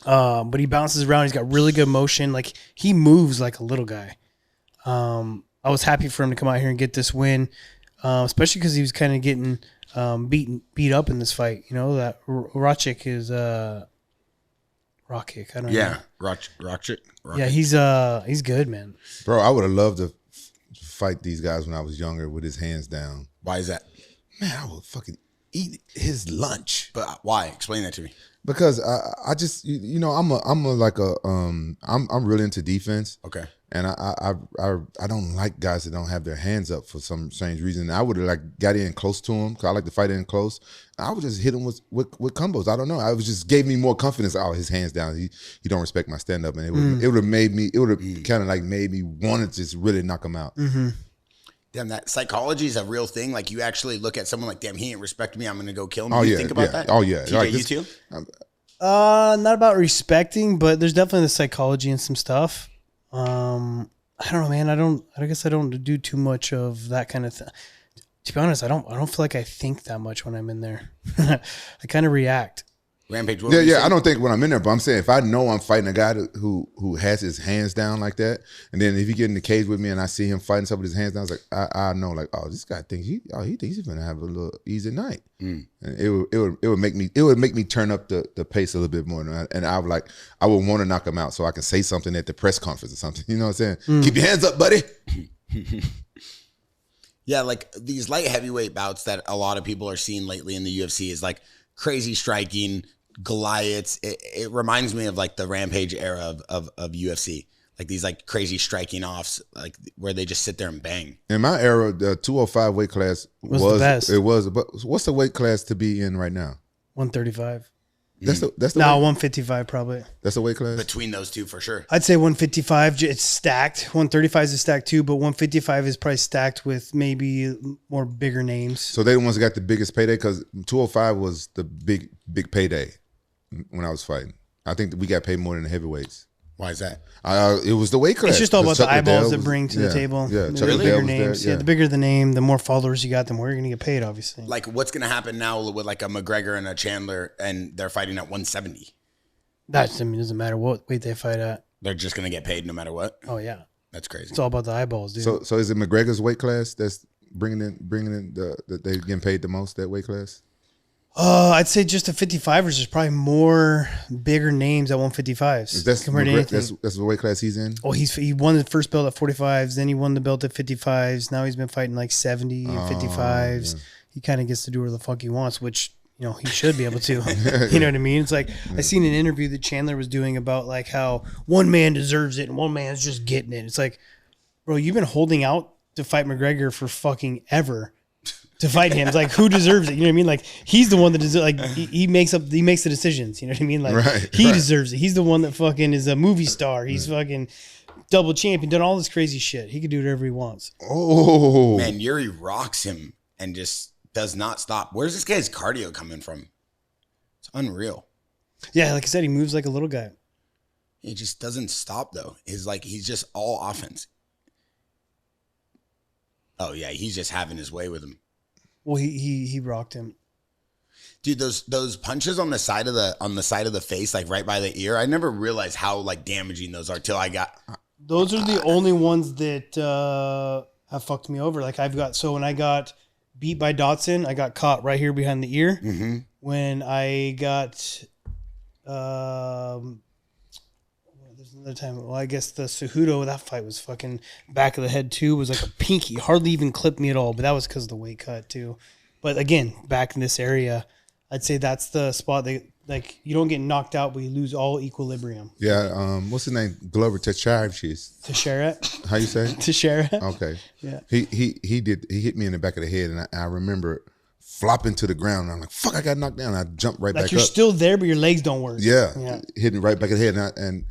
But he bounces around. He's got really good motion. Like, he moves like a little guy. I was happy for him to come out here and get this win, especially because he was kind of getting beat up in this fight. You know, that Rakic is Rakic. I don't know. Yeah, Rakic. Yeah, he's good, man. Bro, I would have loved to fight these guys when I was younger with his hands down. Why is that? Man, I would fucking eat his lunch. But why? Explain that to me. Because I just, you know, I'm really into defense. Okay. And I don't like guys that don't have their hands up for some strange reason. I would have like got in close to him because I like to fight in close. I would just hit him with combos. I don't know. It just gave me more confidence. Oh, his hands down. He don't respect my stand up, and it would have kind of like made me want to just really knock him out. Mm-hmm. Damn, that psychology is a real thing. Like, you actually look at someone like, damn, he ain't respect me, I'm gonna go kill him. You think about that? Oh yeah. TJ, like you too? Not about respecting, but there's definitely the psychology and some stuff. I don't know, man. I guess I don't do too much of that kind of thing. To be honest, I don't feel like I think that much when I'm in there. I kind of react. Rampage. I don't think when I'm in there, but I'm saying if I know I'm fighting a guy who has his hands down like that, and then if he get in the cage with me and I see him fighting something with his hands down, it's like I know, like, oh, this guy thinks he thinks he's gonna have a little easy night. And it would make me turn up the pace a little bit more, and I would want to knock him out so I can say something at the press conference or something. You know what I'm saying? Keep your hands up, buddy. Yeah, like these light heavyweight bouts that a lot of people are seeing lately in the UFC is like crazy striking, Goliaths. It reminds me of like the Rampage era of UFC. Like these like crazy striking offs, like where they just sit there and bang. In my era, the 205 weight class was the best. It was, but what's the weight class to be in right now? 135. That's the 155 probably. That's the weight class between those two for sure. I'd say 155. It's stacked. 135 is stacked too, but 155 is probably stacked with maybe more bigger names. So they the ones that got the biggest payday because 205 was the big payday when I was fighting. I think that we got paid more than the heavyweights. Why is that? It was the weight class. It's just all about the eyeballs that bring to the table. Yeah, the bigger names. The bigger the name, the more followers you got, the more you're going to get paid, obviously. Like, what's going to happen now with like a McGregor and a Chandler, and they're fighting at 170? Doesn't matter what weight they fight at. They're just going to get paid no matter what? Oh, yeah. That's crazy. It's all about the eyeballs, dude. So is it McGregor's weight class that's bringing in that they're getting paid the most, that weight class? I'd say just the 55ers. There's probably more bigger names at 155s compared to anything. That's the weight class he's in? Oh, he won the first belt at 45s. Then he won the belt at 55s. Now he's been fighting like 70 and 55s. Yeah. He kind of gets to do whatever the fuck he wants, which, you know, he should be able to. You know what I mean? It's like, I seen an interview that Chandler was doing about like how one man deserves it and one man's just getting it. It's like, bro, you've been holding out to fight McGregor for fucking ever. To fight him, it's like, who deserves it? You know what I mean? Like, he's the one that deserves. Like, he makes the decisions. You know what I mean? Like, he deserves it. He's the one that fucking is a movie star. He's fucking double champion, done all this crazy shit. He can do whatever he wants. Oh man, Yuri rocks him and just does not stop. Where's this guy's cardio coming from? It's unreal. Yeah, like I said, he moves like a little guy. He just doesn't stop though. He's just all offense. Oh yeah, he's just having his way with him. Well, he rocked him. Dude, those punches on the side of the face, like right by the ear, I never realized how like damaging those are till I got. Those are the only ones that have fucked me over. Like when I got beat by Dotson, I got caught right here behind the ear. Mm-hmm. When I got, there's another time. Well, I guess the Cejudo, that fight was fucking back of the head too. It was like a pinky, hardly even clipped me at all. But that was because of the weight cut too. But again, back in this area, I'd say that's the spot that like you don't get knocked out, but you lose all equilibrium. Yeah. What's his name? Glover Teixeira. Teixeira. How you say? Teixeira. Okay. Yeah. He hit me in the back of the head, and I remember flopping to the ground. And I'm like, fuck, I got knocked down. I jump right back up. Like you're still there, but your legs don't work. Yeah. Hitting right back at the head. And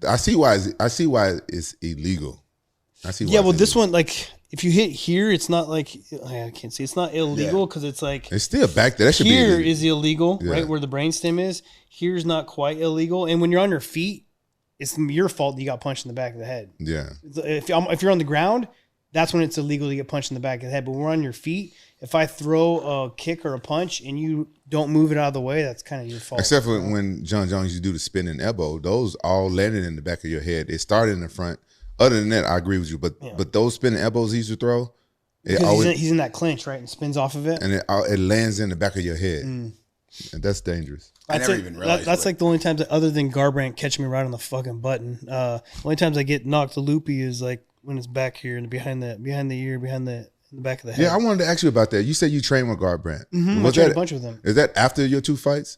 I see why it's illegal. I see why. Yeah, well, this one, like, if you hit here, it's not like, I can't see. It's not illegal because it's like. It's still back there. That should here be is illegal, right, where the brainstem is. Here's not quite illegal. And when you're on your feet, it's your fault that you got punched in the back of the head. Yeah. If you're on the ground, that's when it's illegal to get punched in the back of the head. But when we're on your feet, if I throw a kick or a punch and you don't move it out of the way, that's kind of your fault. Except for when John Jones used to do the spinning elbow, those all landed in the back of your head. It started in the front. Other than that, I agree with you. But those spinning elbows he used to throw, he's in that clinch, right, and spins off of it, and it lands in the back of your head, and that's dangerous. I never even realized that's like the only times that, other than Garbrandt catching me right on the fucking button. Only times I get knocked a loopy is like when it's back here and behind the ear, behind the back of the head. Yeah, I wanted to ask you about that. You said you trained with Garbrandt. Mm-hmm. I trained a bunch with him. Is that after your 2 fights?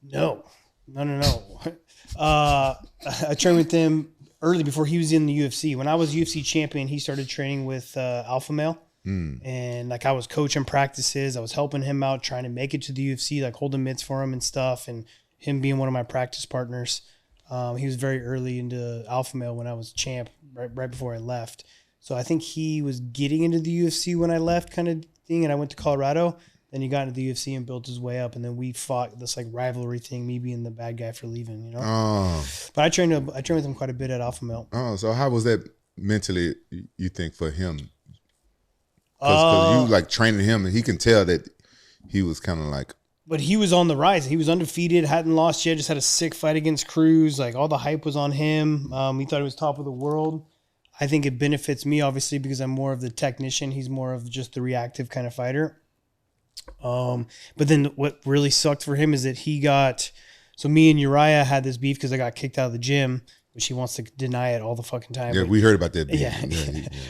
No. I trained with him early before he was in the UFC. When I was UFC champion, he started training with Alpha Male. And like I was coaching practices. I was helping him out, trying to make it to the UFC, like holding mitts for him and stuff. And him being one of my practice partners. He was very early into Alpha Male when I was champ, right before I left. So I think he was getting into the UFC when I left, kind of thing. And I went to Colorado. Then he got into the UFC and built his way up. And then we fought this like rivalry thing, me being the bad guy for leaving, you know? Oh. But I trained with him quite a bit at Alpha Male. Oh, so how was that mentally, you think, for him? Because you like training him and he can tell that he was kind of like. But he was on the rise. He was undefeated, hadn't lost yet, just had a sick fight against Cruz. Like all the hype was on him. He thought he was top of the world. I think it benefits me, obviously, because I'm more of the technician. He's more of just the reactive kind of fighter. But then what really sucked for him is that so me and Uriah had this beef because I got kicked out of the gym, which he wants to deny it all the fucking time. Yeah, we heard about that. Yeah.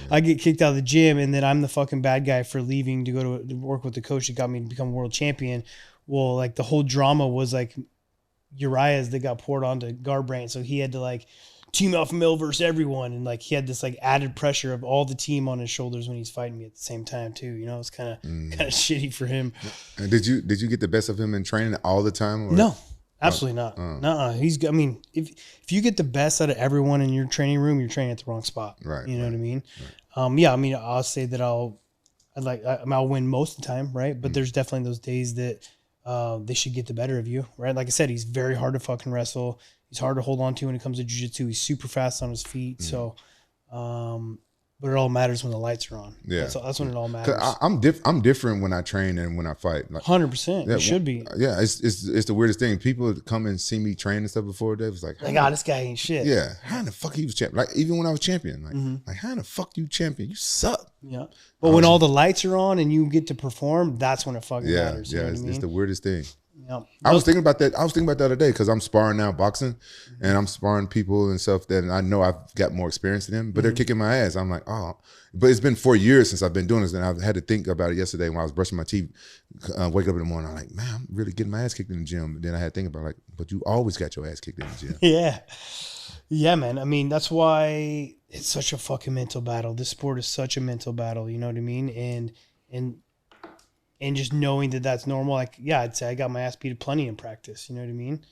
I get kicked out of the gym, and then I'm the fucking bad guy for leaving to go to work with the coach that got me to become world champion. Well, like the whole drama was like Uriah's that got poured onto Garbrandt, so he had to like team Alpha Male versus everyone, and like he had this like added pressure of all the team on his shoulders when he's fighting me at the same time too. You know, it's kind of shitty for him. And did you get the best of him in training all the time? Or? No, absolutely not. No, I mean, if you get the best out of everyone in your training room, you're training at the wrong spot. Right. You know what I mean? Right. Yeah. I mean, I'll say that I'll win most of the time, right? But there's definitely those days that they should get the better of you, right? Like I said, he's very hard to fucking wrestle. He's hard to hold on to when it comes to jiu-jitsu. He's super fast on his feet. So, but it all matters when the lights are on. Yeah. That's when it all matters. I'm different when I train and when I fight. Like, 100%. It should be. Yeah. It's the weirdest thing. People come and see me train and stuff before they was like, this guy ain't shit. Yeah. How in the fuck he was champion? Like even when I was champion, like how in the fuck you champion? You suck. Yeah. But when all the lights are on and you get to perform, that's when it fucking matters. Yeah. You know what I mean? It's the weirdest thing. Yeah. I was thinking about that. The other day because I'm sparring now boxing, and I'm sparring people and stuff that I know I've got more experience than them, but they're kicking my ass. I'm like, oh, but it's been 4 years since I've been doing this, and I had to think about it yesterday when I was brushing my teeth, wake up in the morning. I'm like, man, I'm really getting my ass kicked in the gym. But then I had to think about but you always got your ass kicked in the gym. Yeah, man. I mean, that's why it's such a fucking mental battle. This sport is such a mental battle. You know what I mean? And just knowing that that's normal, like, yeah, I'd say I got my ass beat plenty in practice. You know what I mean?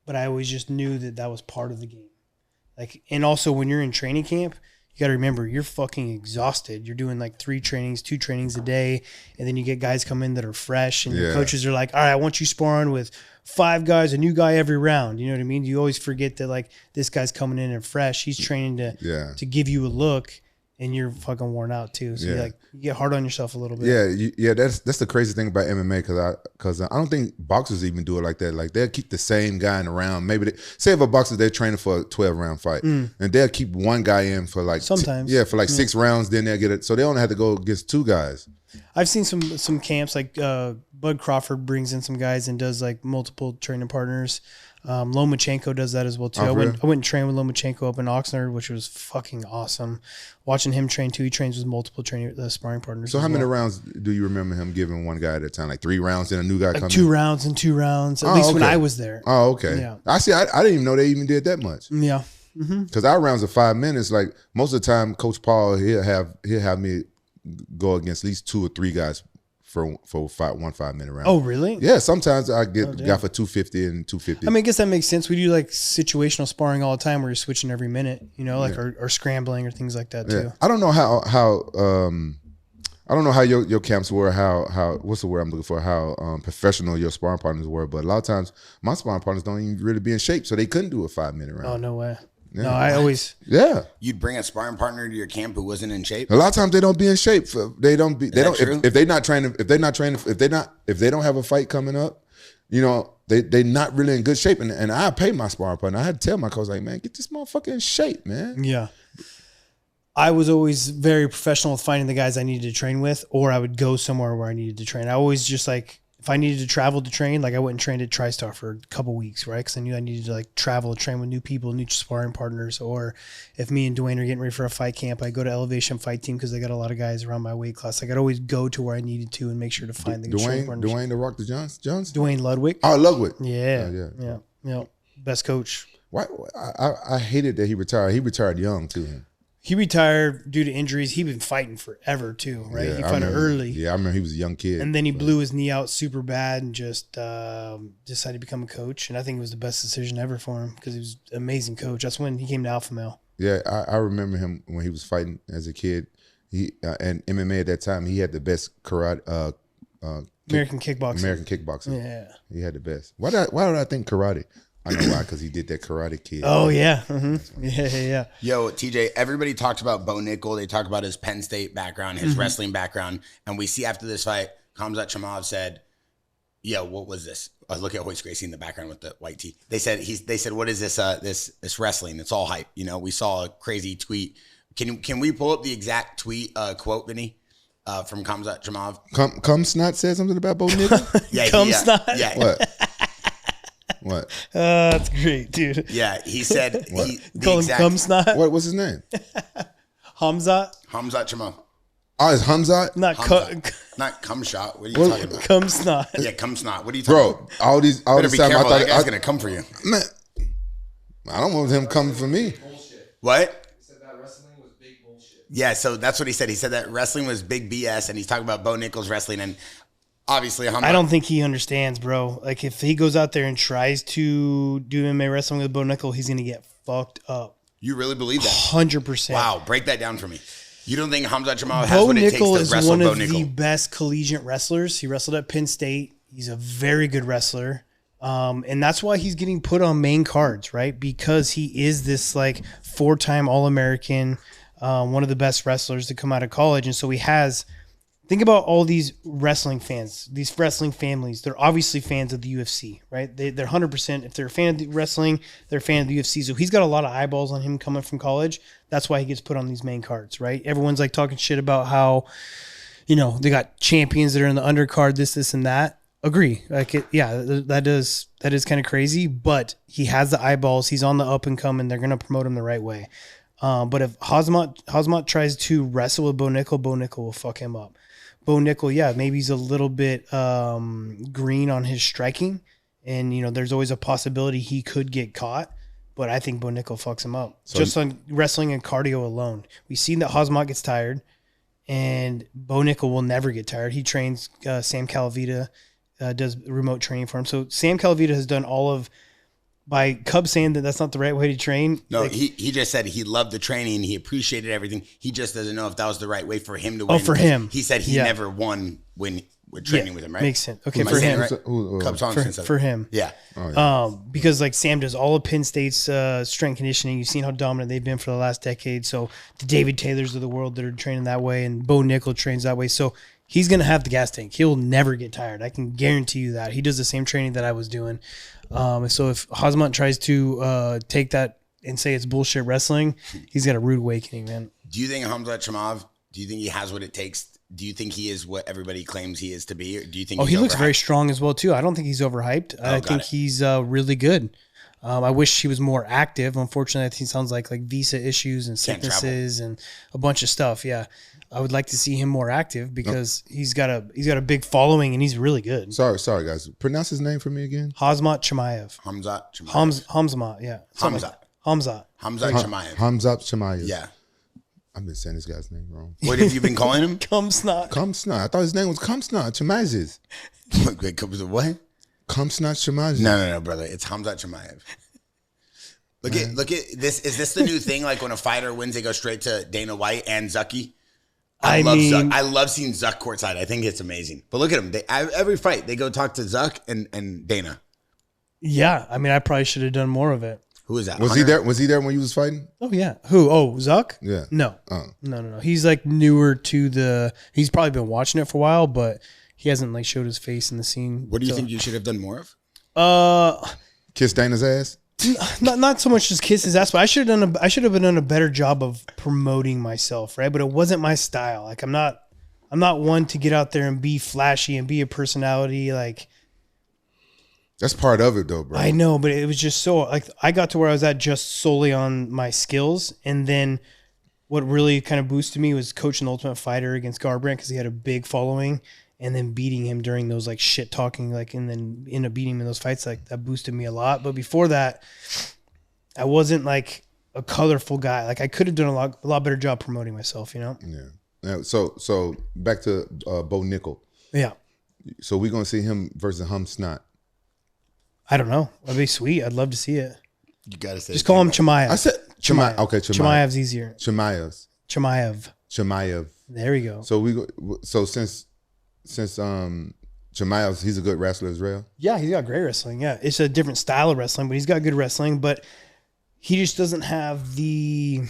But I always just knew that was part of the game. Like, and also when you're in training camp, you got to remember you're fucking exhausted. You're doing like 2 trainings a day. And then you get guys come in that are fresh and your coaches are like, all right, I want you sparring with 5 guys, a new guy every round. You know what I mean? You always forget that like this guy's coming in and fresh. He's training to give you a look. And you're fucking worn out too, so you get hard on yourself a little bit. Yeah. That's the crazy thing about MMA because I don't think boxers even do it like that. Like they'll keep the same guy in the round. Maybe say if a boxer they're training for a 12-round fight, and they'll keep one guy in for like sometimes for like 6 rounds. Then they'll get it, so they only have to go against 2 guys. I've seen some camps like Bud Crawford brings in some guys and does like multiple training partners. Lomachenko does that as well too. I went and trained with Lomachenko up in Oxnard, which was fucking awesome. Watching him train too, he trains with multiple sparring partners. So how many rounds do you remember him giving one guy at a time? Like 3 rounds, and a new guy coming? 2 rounds and 2 rounds. At least when I was there. Oh, okay. Yeah. I see. I didn't even know they even did that much. Yeah. Because our rounds are 5 minutes. Like most of the time, Coach Paul he'll have me go against at least 2 or 3 guys for one 5-minute round. Oh, really? Yeah, sometimes I got for 250 and 250. I mean, I guess that makes sense. We do like situational sparring all the time where you're switching every minute, like or scrambling or things like that too. I don't know how your camps were, how what's the word I'm looking for, how professional your sparring partners were, but a lot of times my sparring partners don't even really be in shape, so they couldn't do a 5-minute round. Oh, no way. Yeah. No, I always. Yeah. You'd bring a sparring partner to your camp who wasn't in shape. A lot of times they don't be in shape. They don't be. They don't. If they not training. If they don't have a fight coming up, they not really in good shape. And I pay my sparring partner. I had to tell my coach, like, man, get this motherfucker in shape, man. Yeah. I was always very professional with finding the guys I needed to train with, or I would go somewhere where I needed to train. I always just like, if I needed to travel to train, like I went and trained at TriStar for a couple weeks, right? Because I knew I needed to like travel, train with new people, new sparring partners. Or if me and Dwayne are getting ready for a fight camp, I go to Elevation Fight Team because they got a lot of guys around my weight class. Like I'd always go to where I needed to and make sure to find the training partners. Dwayne the Rock the Jones? Dwayne Ludwig. Oh, Ludwig. Yeah. Best coach. Why? I hated that he retired. He retired young too. He retired due to injuries. He'd been fighting forever too, right? Yeah, he fought early. Yeah, I remember he was a young kid. And then he blew his knee out super bad and just decided to become a coach. And I think it was the best decision ever for him because he was an amazing coach. That's when he came to Alpha Male. Yeah, I remember him when he was fighting as a kid. He and MMA at that time, he had the best karate. American kickboxing. Yeah. He had the best. Why did I think karate? I know why, because he did that Karate Kid. Oh, yeah. Mm-hmm. Yeah. Yo, TJ, everybody talks about Bo Nickal. They talk about his Penn State background, his wrestling background. And we see after this fight, Khamzat Chimaev said, yo, what was this? Look at Royce Gracie in the background with the white tee. They said, what is this this wrestling? It's all hype. We saw a crazy tweet. Can we pull up the exact tweet quote, Vinny? From Khamzat Chimaev? Cum Snot said something about Bo Nickal? Yeah, Cum Snot? Yeah. What? That's great, dude. Yeah, he said. Call him Cum Snot? What's his name? Hamzat Chimaev. Oh, it's Hamzat? Not cum shot. What are you talking about? Cum Snot. Yeah, cum snot. What are you talking about? Bro, all this Better time be careful. I thought That guy's going to come for you. Man, I don't want him coming for me. What? He said that wrestling was big bullshit. Yeah, so that's what he said. He said that wrestling was big BS, and he's talking about Bo Nickal's wrestling, and obviously, I don't think he understands, bro. Like, if he goes out there and tries to do MMA wrestling with Bo Nickal, he's going to get fucked up. You really believe that? 100%. Wow, break that down for me. You don't think Khamzat Chimaev has Bo what it takes Nickal to is wrestle one Bo of the Nickal? best collegiate wrestlers. He wrestled at Penn State. He's a very good wrestler. And that's why he's getting put on main cards, right? Because he is this like 4-time All-American, one of the best wrestlers to come out of college. And so he has... Think about all these wrestling fans, these wrestling families. They're obviously fans of the UFC, right? They're 100%. If they're a fan of the wrestling, they're a fan of the UFC. So he's got a lot of eyeballs on him coming from college. That's why he gets put on these main cards, right? Everyone's like talking shit about how, they got champions that are in the undercard, this, and that. Agree. That is kind of crazy, but he has the eyeballs. He's on the up and come, and they're going to promote him the right way. But if Khamzat tries to wrestle with Bo Nickal will fuck him up. Bo Nickal, maybe he's a little bit green on his striking, and there's always a possibility he could get caught. But I think Bo Nickal fucks him up just on wrestling and cardio alone. We've seen that Khamzat gets tired, and Bo Nickal will never get tired. He trains Sam Calavita, does remote training for him. So Sam Calavita has done all of. By Cub saying that that's not the right way to train. No, he just said he loved the training. He appreciated everything. He just doesn't know if that was the right way for him to win. Oh, for him. He said he never won when training with him, right? Makes sense. Okay, for him. Cub Thompson said for him. Yeah. Because like Sam does all of Penn State's strength conditioning. You've seen how dominant they've been for the last decade. So the David Taylors of the world that are training that way, and Bo Nickal trains that way. So he's going to have the gas tank. He'll never get tired. I can guarantee you that. He does the same training that I was doing. So if Khamzat tries to take that and say it's bullshit wrestling, he's got a rude awakening, man. Do you think Khamzat Chimaev, do you think he has what it takes? Do you think he is what everybody claims he is to be? Or do you think he looks very strong as well, too. I don't think he's overhyped. I think he's really good. I wish he was more active. Unfortunately, I think he sounds like visa issues and sicknesses and a bunch of stuff. Yeah. I would like to see him more active because he's got a big following and he's really good. Sorry, guys. Pronounce his name for me again. Khamzat Chimaev. Khamzat Chimaev. Khamzat, yeah. Khamzat Chimaev. Khamzat Chimaev. Yeah. I've been saying this guy's name wrong. What have you been calling him? Kumsnot. Kumsnot. I thought his name was Kumsnot Chimaev. Wait, what? Kumsnot Chimaev. No, brother. It's Khamzat Chimaev. Look at this. Is this the new thing? Like when a fighter wins, they go straight to Dana White and Zucky? I love Zuck. I love seeing Zuck courtside. I think it's amazing. But look at him. Every fight, they go talk to Zuck and Dana. Yeah. I mean, I probably should have done more of it. Who is that? Was Hunter? he there? Was he there when you was fighting? Oh, yeah. Who? Oh, Zuck? Yeah. No. No. He's like newer to the. He's probably been watching it for a while, but he hasn't like showed his face in the scene. What do you think you should have done more of? Kiss Dana's ass? Not so much just kiss his ass, but I should have done a better job of promoting myself, right? But it wasn't my style. Like I'm not one to get out there and be flashy and be a personality. Like That's part of it, though, bro. I know, but it was just so like I got to where I was at just solely on my skills, and then what really kind of boosted me was coaching the Ultimate Fighter against Garbrandt because he had a big following. And then beating him during those like shit talking, like, and then end up beating him in those fights, like that boosted me a lot. But before that, I wasn't like a colorful guy. Like I could have done a lot better job promoting myself, you know? Yeah. So back to Bo Nickal. Yeah. So we're gonna see him versus Snot. I don't know. That'd be sweet. I'd love to see it. You gotta say. Just call him Chimaev. I said Chimaev. Okay, Chimaev. Chimaev's easier. Chimaev. There we go. So since Chimaev, he's a good wrestler as well. Yeah, he's got great wrestling. Yeah, it's a different style of wrestling, but he's got good wrestling. But he just doesn't have the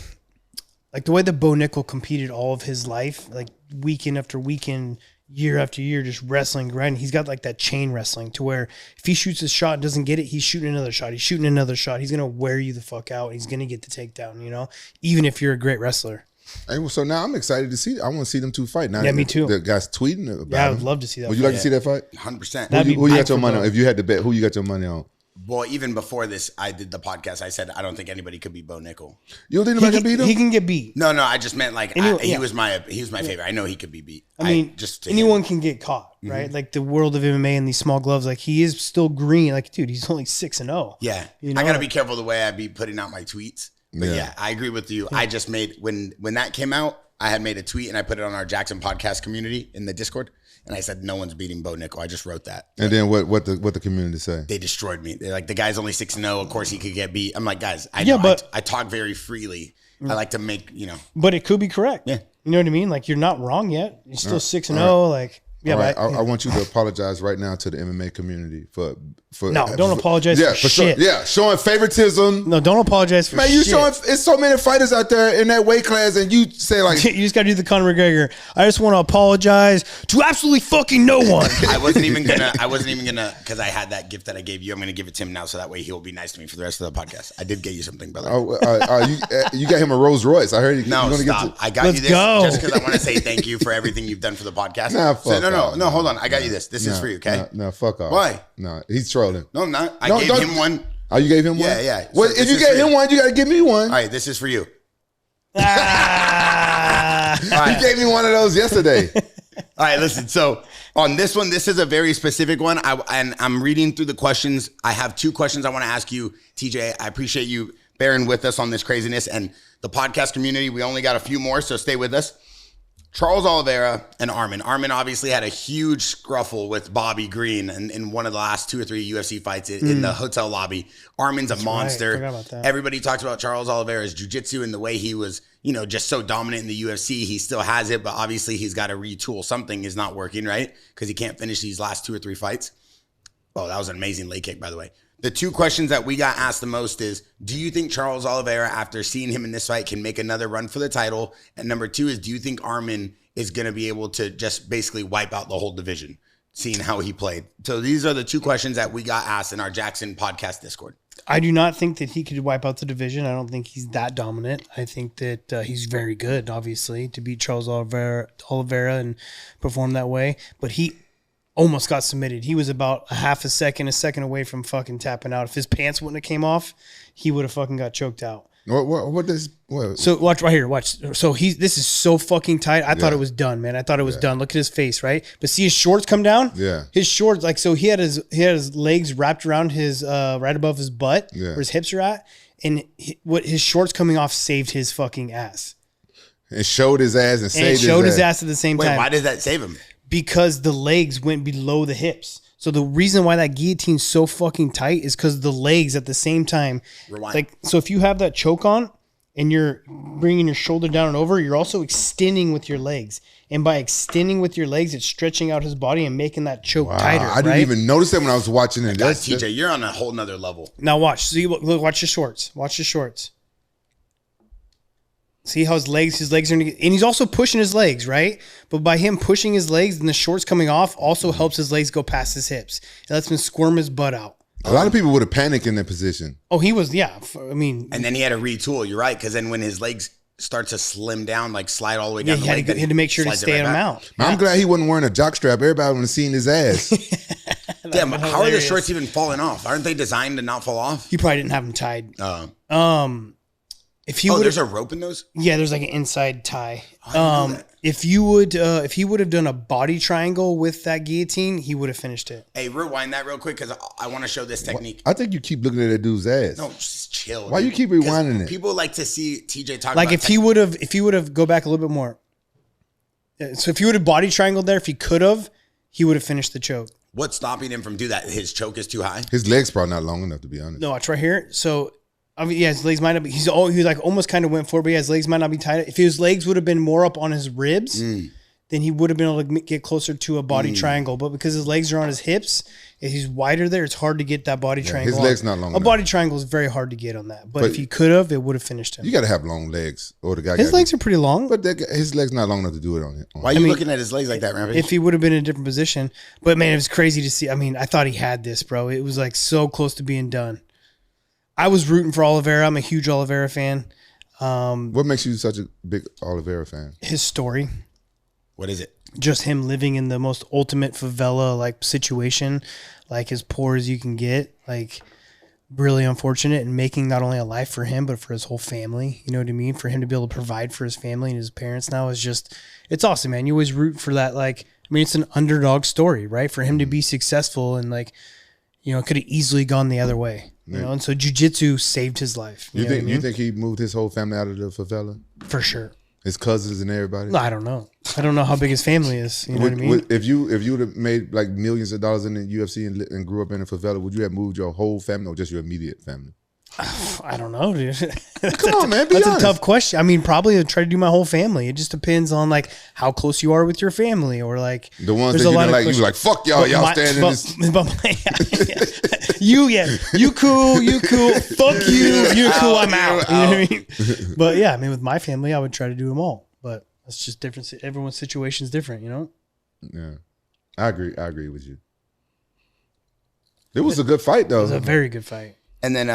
way that Bo Nickal competed all of his life, like weekend after weekend, year after year, just wrestling, grinding. He's got like that chain wrestling to where if he shoots his shot and doesn't get it, he's shooting another shot. He's shooting another shot. He's gonna wear you the fuck out. He's gonna get the takedown. You know, even if you're a great wrestler. Hey, so now I'm excited to see. I want to see them two fight. Now, yeah, me too. The guys tweeting about Yeah, I would him. love to see that. Would you like to see that fight? 100%. Who you got your money on? If you had to bet, who you got your money on? Well, even before this, I did the podcast. I said I don't think anybody could beat Bo Nickal. You don't think anybody can beat him? He can get beat. No, I just meant like he was my favorite. I know he could be beat. I mean, anyone can get caught, right? Mm-hmm. Like the world of MMA and these small gloves. Like he is still green. Like dude, he's only 6-0. Yeah, you know? I gotta be careful the way I be putting out my tweets. But yeah, I agree with you. I just made when that came out. I had made a tweet and I put it on our JAXXON podcast community in the Discord, and I said no one's beating Bo Nickal. I just wrote that. And then what the community say? They destroyed me. They're like, the guy's only 6-0. Of course he could get beat. I'm like, guys, I talk very freely. I like to make But it could be correct. Yeah, you know what I mean. Like you're not wrong yet. You're still 6-0. Like yeah, right. I want you to apologize right now to the MMA community for no, don't apologize for shit. Showing favoritism. No, don't apologize for shit. Showing it's so many fighters out there in that weight class, and you say like you just got to do the Conor McGregor. I just want to apologize to absolutely fucking no one. I wasn't even gonna because I had that gift that I gave you. I'm gonna give it to him now, so that way he'll be nice to me for the rest of the podcast. I did get you something, brother. You got him a Rolls Royce. I heard you. No, stop. I got you this just because I want to say thank you for everything you've done for the podcast. No, hold on. I got you this. This is for you, okay? No, fuck off. Why? No, he's trolling. No, I'm not. I gave him one. Oh, you gave him one? Yeah. Well, if you gave him one, you got to give me one. All right, this is for you. You gave me one of those yesterday. All right, listen. So on this one, this is a very specific one. I'm reading through the questions. I have 2 questions I want to ask you, TJ. I appreciate you bearing with us on this craziness. And the podcast community, we only got a few more, so stay with us. Charles Oliveira and Armin. Armin obviously had a huge scruffle with Bobby Green in one of the last 2 or 3 UFC fights in the hotel lobby. Armin's a monster. Right. Forgot about that. Everybody talks about Charles Oliveira's jiu-jitsu and the way he was, just so dominant in the UFC. He still has it, but obviously he's got to retool. Something is not working, right? Because he can't finish these last 2 or 3 fights. Oh, that was an amazing leg kick, by the way. The 2 questions that we got asked the most is, do you think Charles Oliveira, after seeing him in this fight, can make another run for the title? And number 2 is, do you think Armin is going to be able to just basically wipe out the whole division, seeing how he played? So these are the 2 questions that we got asked in our JAXXON podcast Discord. I do not think that he could wipe out the division. I don't think he's that dominant. I think that he's very good, obviously, to beat Charles Oliveira and perform that way. But he almost got submitted. He was about a second away from fucking tapping out. If his pants wouldn't have came off, he would have fucking got choked out. What? So watch right here. Watch. So this is so fucking tight. I thought it was done, man. I thought it was done. Look at his face, right? But see his shorts come down. Yeah. His shorts, so he had his legs wrapped around his right above his butt, where his hips are at, and his shorts coming off saved his fucking ass. And showed his ass and and saved showed his his ass at the same Wait, time. why did that save him? Because the legs went below the hips. So the reason why that guillotine's so fucking tight is because the legs at the same time. Rewind. Like, so if you have that choke on and you're bringing your shoulder down and over, you're also extending with your legs. And by extending with your legs, it's stretching out his body and making that choke tighter. I didn't even notice that when I was watching it. God, TJ, you're on a whole nother level. Now watch. See, look, watch your shorts. Watch your shorts. See how his legs are, and he's also pushing his legs, right? But by him pushing his legs and the shorts coming off also helps his legs go past his hips. It lets him squirm his butt out. A lot of people would have panicked in that position. Oh, he was, yeah. I mean, And then he had to retool. You're right, because then when his legs start to slim down, like slide all the way yeah, down he the leg, had to make sure to slides it stay right him back. out. I'm glad he wasn't wearing a jock strap. Everybody would have seen his ass. Damn, how are the hilarious. shorts even falling off? Aren't they designed to not fall off? He probably didn't have them tied. If he Oh, would there's have, a rope in those? yeah, there's like an inside tie. I didn't know that. If he would have done a body triangle with that guillotine, he would have finished it. Hey, rewind that real quick because I want to show this technique. I think you keep looking at that dude's ass. No, just chill. Why dude. you keep 'Cause rewinding it? People like to see TJ talk Like about if he would have go back a little bit more. So if he would have body triangled there, if he could have, he would have finished the choke. What's stopping him from do that? His choke is too high? His leg's probably not long enough, to be honest. No, watch right here. So, I mean, yeah, his legs might not be. He like almost kind of went forward, but yeah, his legs might not be tight. If his legs would have been more up on his ribs, then he would have been able to get closer to a body triangle. But because his legs are on his hips, if he's wider there, it's hard to get that body triangle. his on. leg's not long A enough. body triangle is very hard to get on that. But if he could have, it would have finished him. You got to have long legs, or the guy. His legs are pretty long. but his leg's not long enough to do it on it. Why are you looking at his legs like that, Rampage? If he would have been in a different position. But man, it was crazy to see. I mean, I thought he had this, bro. It was like so close to being done. I was rooting for Oliveira. I'm a huge Oliveira fan. What makes you such a big Oliveira fan? His story, What is it? just him living in the most ultimate favela like situation, like as poor as you can get, like really unfortunate, and making not only a life for him but for his whole family. You know what I mean? For him to be able to provide for his family and his parents now is just, it's awesome, man. You always root for that. Like, I mean, it's an underdog story, right? For him to be successful and like, you know, it could have easily gone the other way. You know, and so jiu-jitsu saved his life. You know think what I mean? you think he moved his whole family out of the favela? For sure. His cousins and everybody. No, I don't know. I don't know how big his family is. You know what I mean? If you would have made like millions of dollars in the UFC and grew up in a favela, would you have moved your whole family or just your immediate family? I don't know, dude. Come on, man. Be That's honest. a tough question. I mean, probably I'd try to do my whole family. It just depends on like how close you are with your family, or like The ones there's that a you lot didn't of like, you questions. was like, fuck y'all, y'all my- stand in this. you cool, fuck you cool, I'm out. You know what I mean? But yeah, I mean, with my family, I would try to do them all. But that's just different. Everyone's situation is different, you know. Yeah, I agree with you. It was a good fight, though. It was a very good fight. And then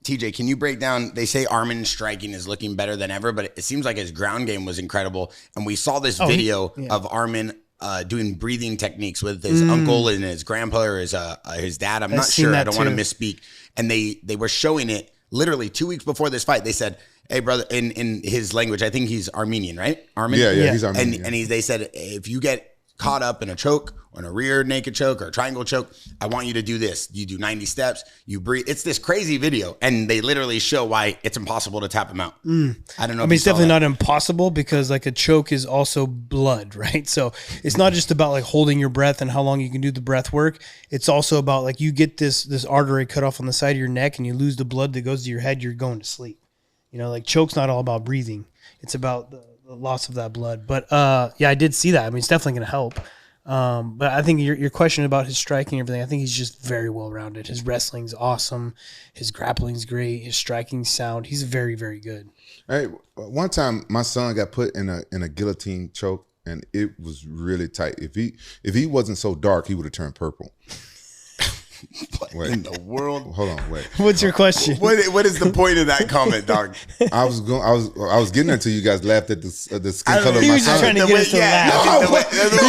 TJ, can you break down? They say Armin's striking is looking better than ever, but it seems like his ground game was incredible. And we saw this video of Armin doing breathing techniques with his uncle and his grandpa or his dad. I'm not seen sure. I that don't want to too. misspeak. And they were showing it literally 2 weeks before this fight. They said, "Hey, brother," in his language, I think he's Armenian, right? Armin. Yeah, Yeah. he's Armenian. And they said, if you get caught up in a choke or in a rear naked choke or a triangle choke, I want you to do this. You do 90 steps, you breathe. It's this crazy video. And they literally show why it's impossible to tap him out. I don't know. I if mean, you it's saw definitely that. not impossible because like a choke is also blood, right? So it's not just about like holding your breath and how long you can do the breath work. It's also about like you get this artery cut off on the side of your neck and you lose the blood that goes to your head, you're going to sleep. You know, like choke's not all about breathing. It's about the loss of that blood. But yeah, I did see that. I mean, it's definitely going to help. But I think your question about his striking and everything, I think he's just very well rounded. His wrestling's awesome. His grappling's great. His striking's sound. He's very, very good. Hey, one time my son got put in a guillotine choke, and it was really tight. If he wasn't so dark, he would have turned purple. Wait, in the world. hold on, wait. What's your question? What is the point of that comment, dog? I was getting there until you guys laughed at the skin color of He my was just son. trying to The get way- us to yeah, laugh. no,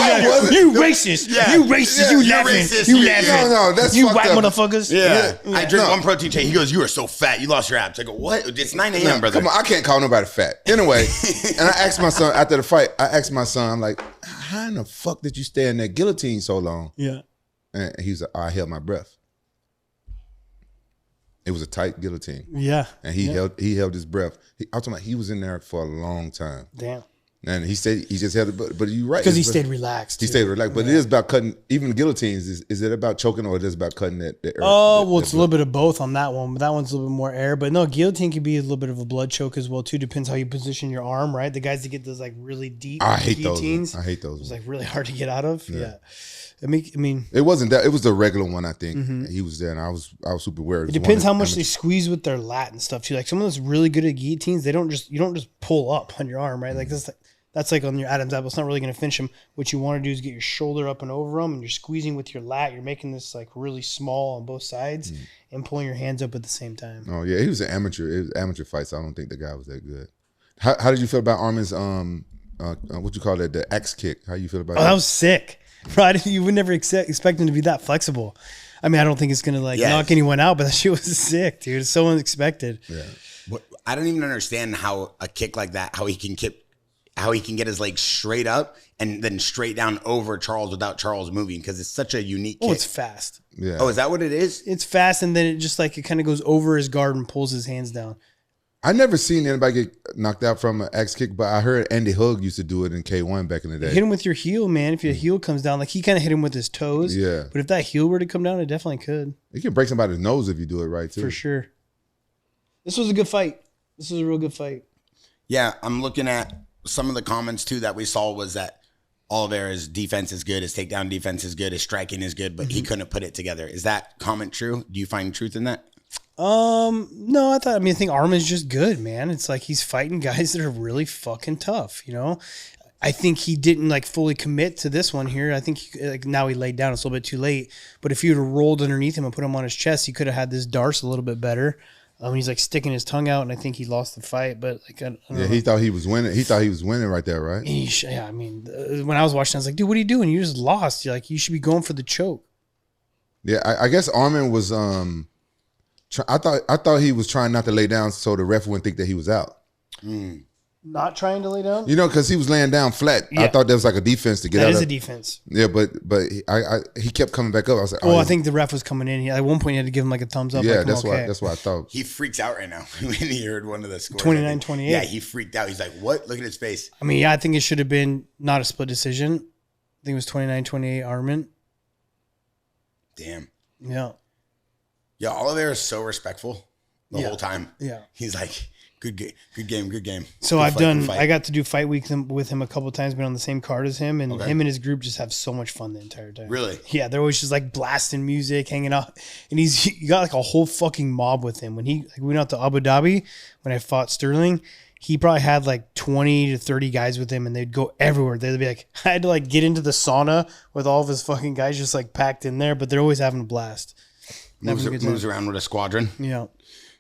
I wasn't. You racist. Yeah. You racist. You Yeah, laughing. racist. You Yeah. laughing. No, that's you fucked white up. motherfuckers. Yeah. I drink No. one protein shake. He goes, "You are so fat. You lost your abs." I go, "What? It's 9 a.m., brother." Come on, I can't call nobody fat. Anyway, and I asked my son after the fight, I'm like, how in the fuck did you stay in that guillotine so long? Yeah. And he was like, I held my breath. It was a tight guillotine. Yeah. And he held his breath. I was talking about he was in there for a long time. Damn. And he said he just held it, but you're right. Because he stayed relaxed. He stayed relaxed. But it is about cutting, even the guillotines, is it about choking or is it about cutting that air? Oh, well, it's a little bit of both on that one. But that one's a little bit more air. But no, guillotine can be a little bit of a blood choke as well, too. Depends how you position your arm, right? The guys that get those like really deep I hate guillotines. those. I hate those. It's like really hard to get out of. Yeah. I mean, it wasn't that. It was the regular one, I think. He was there, and I was super worried. It depends how much they squeeze with their lat and stuff too. Like someone that's really good at guillotines, you don't just pull up on your arm, right? Like that's like on your Adam's apple. It's not really going to finish them. What you want to do is get your shoulder up and over them, and you're squeezing with your lat. You're making this like really small on both sides and pulling your hands up at the same time. Oh yeah, he was an amateur. It was amateur fight, so I don't think the guy was that good. How did you feel about Armin's what you call that, the X kick? How you feel about that? That was sick. Right, you would never expect him to be that flexible. I mean, I don't think it's gonna knock anyone out, but that shit was sick, dude. It's so unexpected. Yeah. I don't even understand how a kick like that, how he can get his leg straight up and then straight down over Charles without Charles moving, because it's such a unique kick. Oh, it's fast. Yeah. Oh, is that what it is? It's fast, and then it just like it kind of goes over his guard and pulls his hands down. I never seen anybody get knocked out from an X kick, but I heard Andy Hug used to do it in K1 back in the day. Hit him with your heel, man. If your heel comes down, like he kind of hit him with his toes. Yeah. But if that heel were to come down, it definitely could. You can break somebody's nose if you do it right, too. For sure. This was a good fight. This was a real good fight. Yeah, I'm looking at some of the comments too that we saw was that Oliveira's defense is good, his takedown defense is good, his striking is good, but he couldn't put it together. Is that comment true? Do you find truth in that? No, I think Armin's just good, man. It's like he's fighting guys that are really fucking tough, you know? I think he didn't like fully commit to this one here. I think now he laid down. It's a little bit too late. But if you would have rolled underneath him and put him on his chest, he could have had this Darce a little bit better. He's like sticking his tongue out, and I think he lost the fight. But like, I don't know. He thought he was winning. He thought he was winning right there, right? Yeah, I mean, when I was watching, I was like, dude, what are you doing? You just lost. You're like, you should be going for the choke. Yeah, I guess Armin was. I thought he was trying not to lay down so the ref wouldn't think that he was out. Not trying to lay down? You know, because he was laying down flat. Yeah. I thought that was like a defense to get out of. That is a defense. Yeah, but he kept coming back up. I was like, I think the ref was coming in. At one point, he had to give him like a thumbs up. Yeah, like, that's what I thought. He freaks out right now when he heard one of the scores. 29-28. Yeah, he freaked out. He's like, what? Look at his face. I mean, yeah, I think it should have been not a split decision. I think it was 29-28 Armin. Damn. Yeah. Yeah, Oliveira is so respectful the whole time. Yeah. He's like, good game. So I got to do fight week with him a couple of times, been on the same card as him, and him and his group just have so much fun the entire time. Really? Yeah, they're always just like blasting music, hanging out, and he got like a whole fucking mob with him. When we went out to Abu Dhabi, when I fought Sterling, he probably had like 20 to 30 guys with him, and they'd go everywhere. They'd be like, I had to like get into the sauna with all of his fucking guys just like packed in there, but they're always having a blast. Moves around with a squadron. Yeah.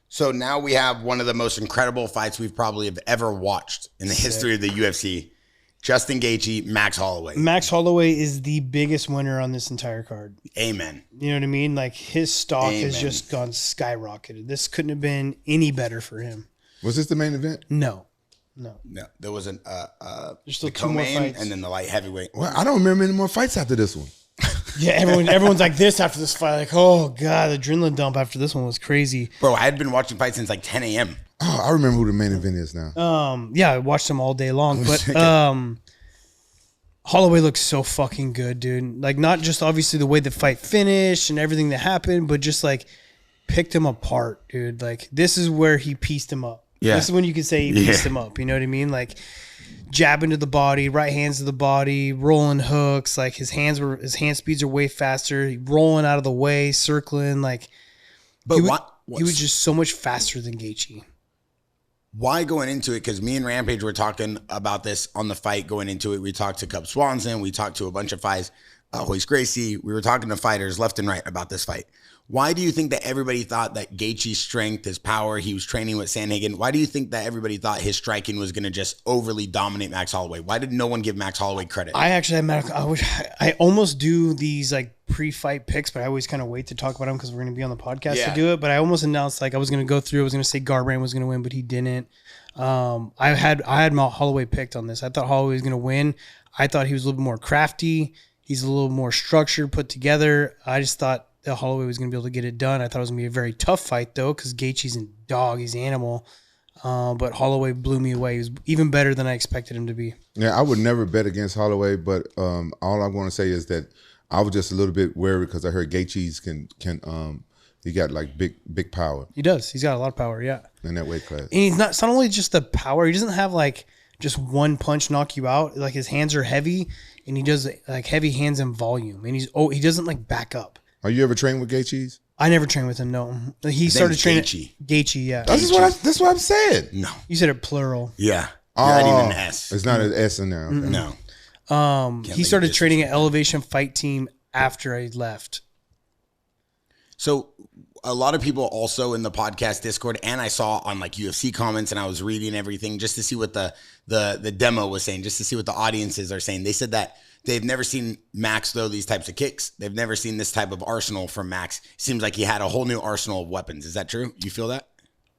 So now we have one of the most incredible fights we've probably have ever watched in the history of the UFC. Justin Gaethje, Max Holloway. Max Holloway is the biggest winner on this entire card. Amen. You know what I mean? Like his stock has just gone skyrocketed. This couldn't have been any better for him. Was this the main event? No. There was There's still the two more co-main fights. and then the light heavyweight. Well, I don't remember any more fights after this one. Yeah, everyone's like this after this fight. Like, oh god, the adrenaline dump after this one was crazy. Bro, I had been watching fights since like 10 a.m. Oh, I remember who the main event is now. Yeah, I watched them all day long. But Holloway looks so fucking good, dude. Like, not just obviously the way the fight finished and everything that happened, but just like picked him apart, dude. Like, this is where he pieced him up. Yeah. This is when you can say he pieced him up. You know what I mean? Like, jabbing to the body, right hands to the body, rolling hooks. Like his hand speeds are way faster. Rolling out of the way, circling. Like, but he was just so much faster than Gaethje. Why going into it? Because me and Rampage were talking about this on the fight going into it. We talked to Cub Swanson. We talked to a bunch of fights. Hoist Gracie. We were talking to fighters left and right about this fight. Why do you think that everybody thought that Gaethje's strength, his power, he was training with Sandhagen? Why do you think that everybody thought his striking was going to just overly dominate Max Holloway? Why did no one give Max Holloway credit? I actually I almost do these like pre-fight picks, but I always kind of wait to talk about them because we're going to be on the podcast to do it. But I almost announced like I was going to go through. I was going to say Garbrandt was going to win, but he didn't. I had Holloway picked on this. I thought Holloway was going to win. I thought he was a little bit more crafty. He's a little more structured, put together. I just thought that Holloway was going to be able to get it done. I thought it was going to be a very tough fight, though, because Gaethje's a dog. He's an animal. But Holloway blew me away. He was even better than I expected him to be. Yeah, I would never bet against Holloway, but all I'm going to say is that I was just a little bit wary because I heard Gaethje's can he got like big power. He does. He's got a lot of power, yeah. In that weight class. And it's not only just the power. He doesn't have like just one punch knock you out. Like his hands are heavy, and he does like heavy hands and volume. And he doesn't like back up. Are you ever trained with Gaethje's? I never trained with him. No, he started training. Gaethje, yeah. That's what I'm saying. No, you said it plural. Yeah, not even an S. It's not an S in there. Okay. No. He started training at Elevation Fight Team after I left. So a lot of people also in the podcast Discord, and I saw on like UFC comments, and I was reading everything just to see what the demo was saying, just to see what the audiences are saying. They said that they've never seen Max throw these types of kicks. They've never seen this type of arsenal from Max. Seems like he had a whole new arsenal of weapons. Is that true? You feel that?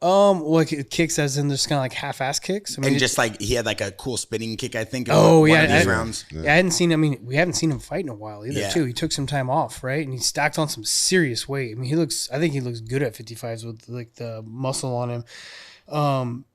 Like kicks as in just kind of like half-ass kicks. I mean, and just like he had like a cool spinning kick, I think. Oh one yeah, of these rounds. Yeah, I hadn't seen. I mean, we haven't seen him fight in a while either. Yeah. Too. He took some time off, right? And he stacked on some serious weight. I mean, I think he looks good at 55s with like the muscle on him.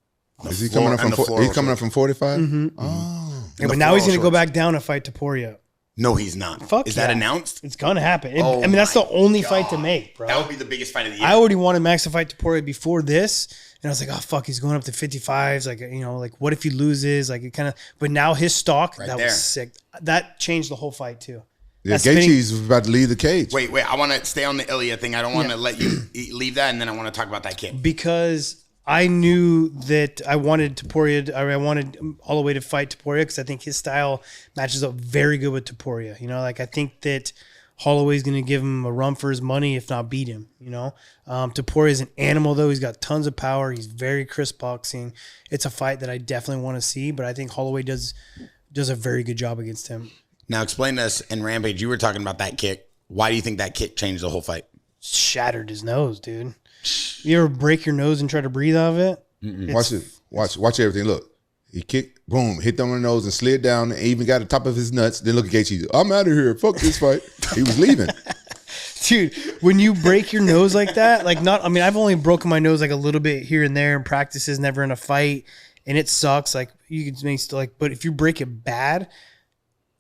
Is he coming up from? He's coming up from 45. Mm-hmm. Oh, yeah, but now he's going to go back down and fight Topuria. No, he's not. Fuck Is yeah. that announced? It's gonna happen. Oh I mean, that's the only God. fight to make, bro. That would be the biggest fight of the year. I already wanted Max to fight Topuria before this, and I was like, oh fuck, he's going up to 55s. Like, you know, like what if he loses? Like it kind of. But now his stock, Right that there. was sick. That changed the whole fight too. yeah. That spinning- Gaethje's about to leave the cage. Wait. I want to stay on the Ilya thing. I don't want to let you leave that, and then I want to talk about that kick. Because I knew that I wanted Topuria. I wanted Holloway to fight Topuria because I think his style matches up very good with Topuria. You know, like I think that Holloway's going to give him a run for his money, if not beat him. You know, Topuria is an animal though. He's got tons of power. He's very crisp boxing. It's a fight that I definitely want to see, but I think Holloway does a very good job against him. Now explain to us in Rampage. You were talking about that kick. Why do you think that kick changed the whole fight? Shattered his nose, dude. You ever break your nose and try to breathe out of it? Watch it. Watch everything. Look, he kicked, boom, hit them on the nose and slid down and even got the top of his nuts. Then look at Gaethje. I'm out of here. Fuck this fight. He was leaving. Dude, when you break your nose like that, I've only broken my nose like a little bit here and there in practices, never in a fight, and it sucks. Like you can make but if you break it bad,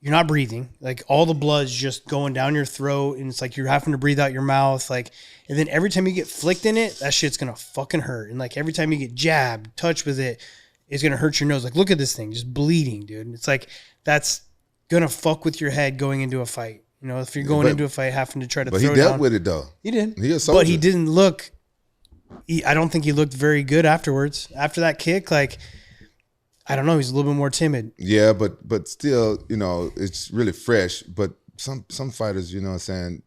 you're not breathing. Like all the blood's just going down your throat, and it's like you're having to breathe out your mouth. Like, and then every time you get flicked in it, that shit's gonna fucking hurt. And like every time you get jabbed, touched with it, it's gonna hurt your nose. Like, look at this thing, just bleeding, dude. And it's like that's gonna fuck with your head going into a fight. You know, if you're going into a fight having to try to. But throw he dealt down, with it though. He did. He a soldier. But he didn't look. I don't think he looked very good afterwards. After that kick, like. I don't know. He's a little bit more timid. Yeah, but still, you know, it's really fresh. But some fighters, you know what I'm saying,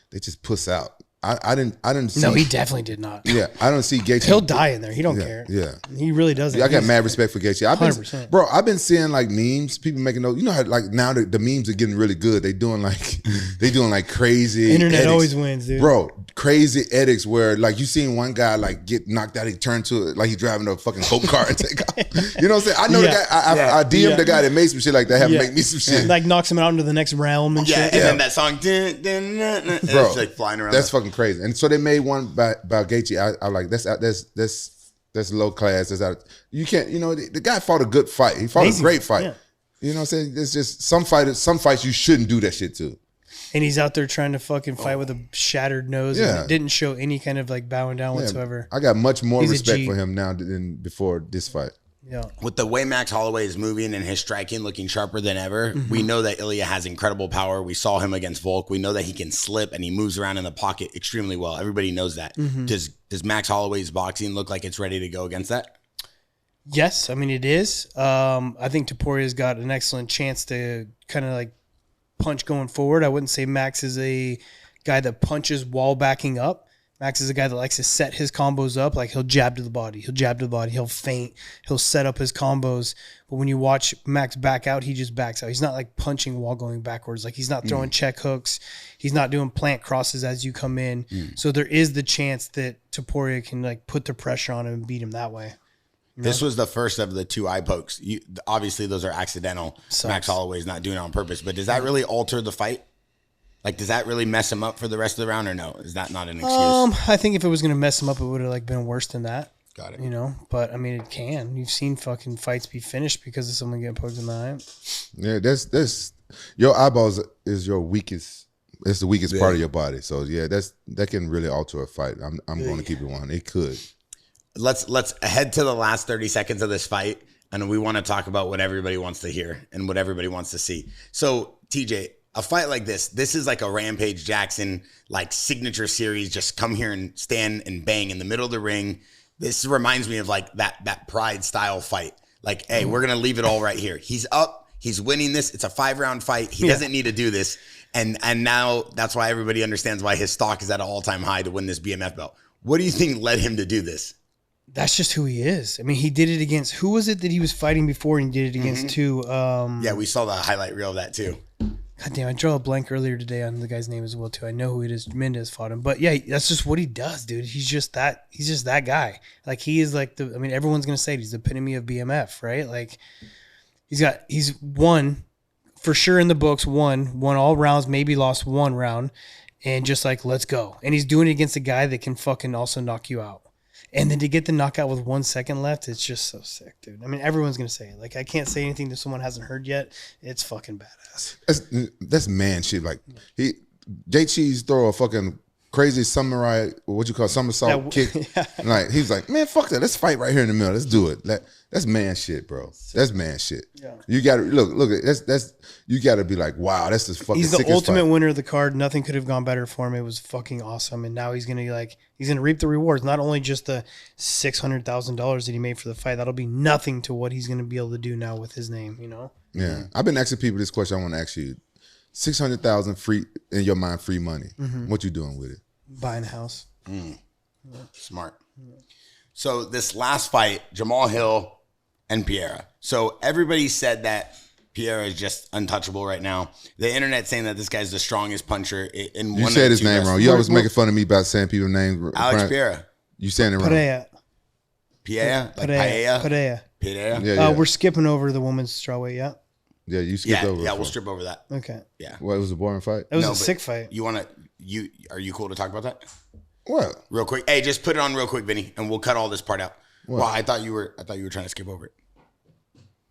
they just puss out. I didn't see. No, he definitely did not. Yeah, I don't see Gaethje. He'll die in there. He don't care. Yeah. He really doesn't. Yeah, I got mad respect for Gaethje. 100%. Bro, I've been seeing like memes, people making those. You know how like now the memes are getting really good. They doing like crazy. Internet edits. always wins, dude. Bro, crazy edits where like you seen one guy like get knocked out, he turned to it like he's driving a fucking go-kart and take off. You know what I'm saying? I know the guy. I DM'd the guy that made some shit like that. Have him make me some shit. Like knocks him out into the next realm and shit. And then that song, Bro, it's like flying around. That's fucking crazy. And so they made one about Gaethje. I like that's low class. That's out. You can't. You know the guy fought a good fight. He fought a great fight. Yeah. You know what I'm saying? It's just some fights you shouldn't do that shit to. And he's out there trying to fucking fight with a shattered nose. Yeah. And it didn't show any kind of like bowing down whatsoever. I got much more He's a respect G. for him now than before this fight. Yeah. With the way Max Holloway is moving and his striking looking sharper than ever, we know that Ilya has incredible power. We saw him against Volk. We know that he can slip and he moves around in the pocket extremely well. Everybody knows that. Does Max Holloway's boxing look like it's ready to go against that? Yes, I mean it is. I think Topuria's got an excellent chance to kind of like punch going forward. I wouldn't say Max is a guy that punches while backing up. Max is a guy that likes to set his combos up. Like he'll jab to the body, he'll feint, he'll set up his combos. But when you watch Max back out, he just backs out. He's not like punching while going backwards. Like he's not throwing check hooks. He's not doing plant crosses as you come in. So there is the chance that Topuria can like put the pressure on him and beat him that way. This was the first of the two eye pokes. Obviously, those are accidental. Sucks. Max Holloway's not doing it on purpose. But does that really alter the fight? Like, does that really mess him up for the rest of the round or no? Is that not an excuse? I think if it was going to mess him up, it would have like been worse than that. Got it. You know, but I mean, it can. You've seen fucking fights be finished because of someone getting poked in the eye. Yeah, that's your eyeballs is your weakest. It's the weakest part of your body. So yeah, that can really alter a fight. I'm going to keep it one. It could. Let's head to the last 30 seconds of this fight, and we want to talk about what everybody wants to hear and what everybody wants to see. So TJ, a fight like this is like a Rampage Jackson like signature series. Just come here and stand and bang in the middle of the ring. This reminds me of like that Pride style fight. Like, hey, we're gonna leave it all right here. He's up. He's winning this. It's a 5-round fight. He doesn't need to do this. And now that's why everybody understands why his stock is at an all-time high to win this BMF belt. What do you think led him to do this? That's just who he is. I mean, he did it against, who was it that he was fighting before and he did it against too? Yeah, we saw the highlight reel of that too. God damn, I drew a blank earlier today on the guy's name as well too. I know who it is. Mendez fought him. But yeah, that's just what he does, dude. He's just that guy. Like he is like everyone's gonna say it. He's the epitome of BMF, right? Like he's won for sure in the books, won all rounds, maybe lost one round, and just like, let's go. And he's doing it against a guy that can fucking also knock you out. And then to get the knockout with 1 second left, it's just so sick, dude. I mean, everyone's going to say it. Like, I can't say anything that someone hasn't heard yet. It's fucking badass. That's man shit. Like, Jay Cheese throw a fucking crazy samurai, what you call somersault kick. Yeah. Like, he's like, man, fuck that. Let's fight right here in the middle. Let's do it. That's man shit, bro. That's man shit. Yeah. You got to look. That's you got to be like, wow, that's the fucking. He's the ultimate winner of the card. Nothing could have gone better for him. It was fucking awesome, and now he's gonna reap the rewards. Not only just the $600,000 that he made for the fight. That'll be nothing to what he's gonna be able to do now with his name. You know. Yeah, I've been asking people this question. I want to ask you: $600,000 free in your mind, free money. Mm-hmm. What you doing with it? Buying a house. Smart. So this last fight, Jamal Hill and Pereira. So everybody said that Pereira is just untouchable right now. The internet's saying that this guy's the strongest puncher in one. You said his name wrong. You always making fun of me about saying people's names. Alex Pereira. You saying it wrong. Pereira. Pereira. Yeah. We're skipping over the women's strawweight. Yeah. Yeah, you skipped over. Yeah, we'll strip over that. Okay. Yeah. Well, it was a boring fight. It was a sick fight. Are you cool to talk about that? What? Real quick. Hey, just put it on real quick, Vinny, and we'll cut all this part out. What? Well, I thought you were trying to skip over it.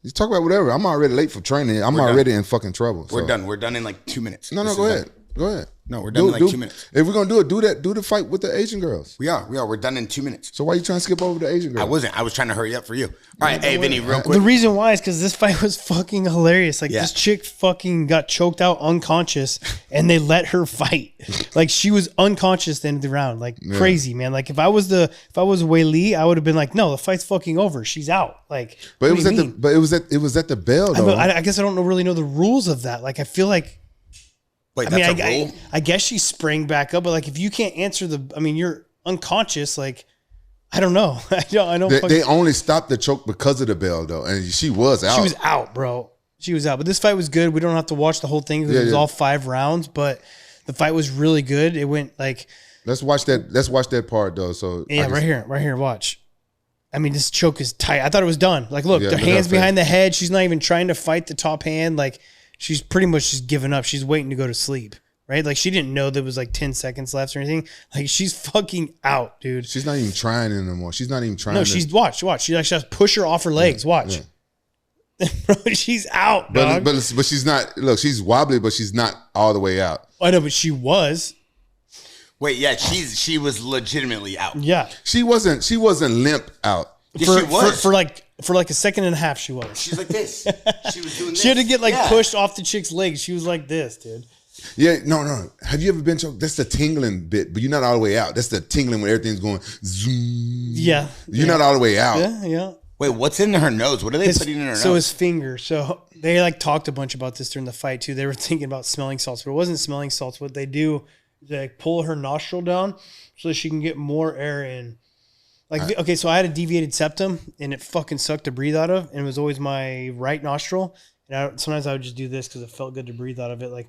You talk about whatever. I'm already late for training. I'm already in fucking trouble. We're done. We're done in like 2 minutes. No, go ahead. Go ahead. No, we're done in like 2 minutes. If we're gonna do it, do the fight with the Asian girls. We are. We're done in 2 minutes. So why are you trying to skip over the Asian girls? I wasn't. I was trying to hurry up for you. All right, hey Vinny, real quick. The reason why is because this fight was fucking hilarious. Like this chick fucking got choked out unconscious, and they let her fight. Like she was unconscious at the end of the round. Like crazy, man. Like if I was Wei Li, I would have been like, no, the fight's fucking over. She's out. Like, but it was at the bell though. I guess I don't really know the rules of that. Like I feel like. Wait, that's a rule? I guess she sprang back up, but like if you can't answer you're unconscious. Like I don't know. I don't. They only stopped the choke because of the bell though, and she was out. She was out, bro. She was out. But this fight was good. We don't have to watch the whole thing because it was all 5 rounds. But the fight was really good. It went like. Let's watch that part though. So yeah, right here. Watch. I mean, this choke is tight. I thought it was done. Like, look, their hands behind the head. She's not even trying to fight the top hand. Like. She's pretty much just given up. She's waiting to go to sleep, right? Like she didn't know there was like 10 seconds left or anything. Like she's fucking out, dude. She's not even trying anymore. She's not even trying. No, she's watch. She like just push her off her legs. Watch, bro. She's out, dog. But she's not. Look, she's wobbly, but she's not all the way out. I know, but she was. Wait, yeah, she was legitimately out. Yeah, she wasn't limp out. Yeah, she was for like a second and a half. She was. She's like this. She was doing this. She had to get pushed off the chick's legs. She was like this, dude. Yeah, no. Have you ever been choked? That's the tingling bit, but you're not all the way out. That's the tingling when everything's going zoom. Yeah. You're not all the way out. Yeah. Wait, what's in her nose? What are they putting in her nose? So his finger. So they like talked a bunch about this during the fight too. They were thinking about smelling salts, but it wasn't smelling salts. What they do is they like pull her nostril down so that she can get more air in. Like, okay, so I had a deviated septum and it fucking sucked to breathe out of, and it was always my right nostril. And sometimes I would just do this because it felt good to breathe out of it. Like,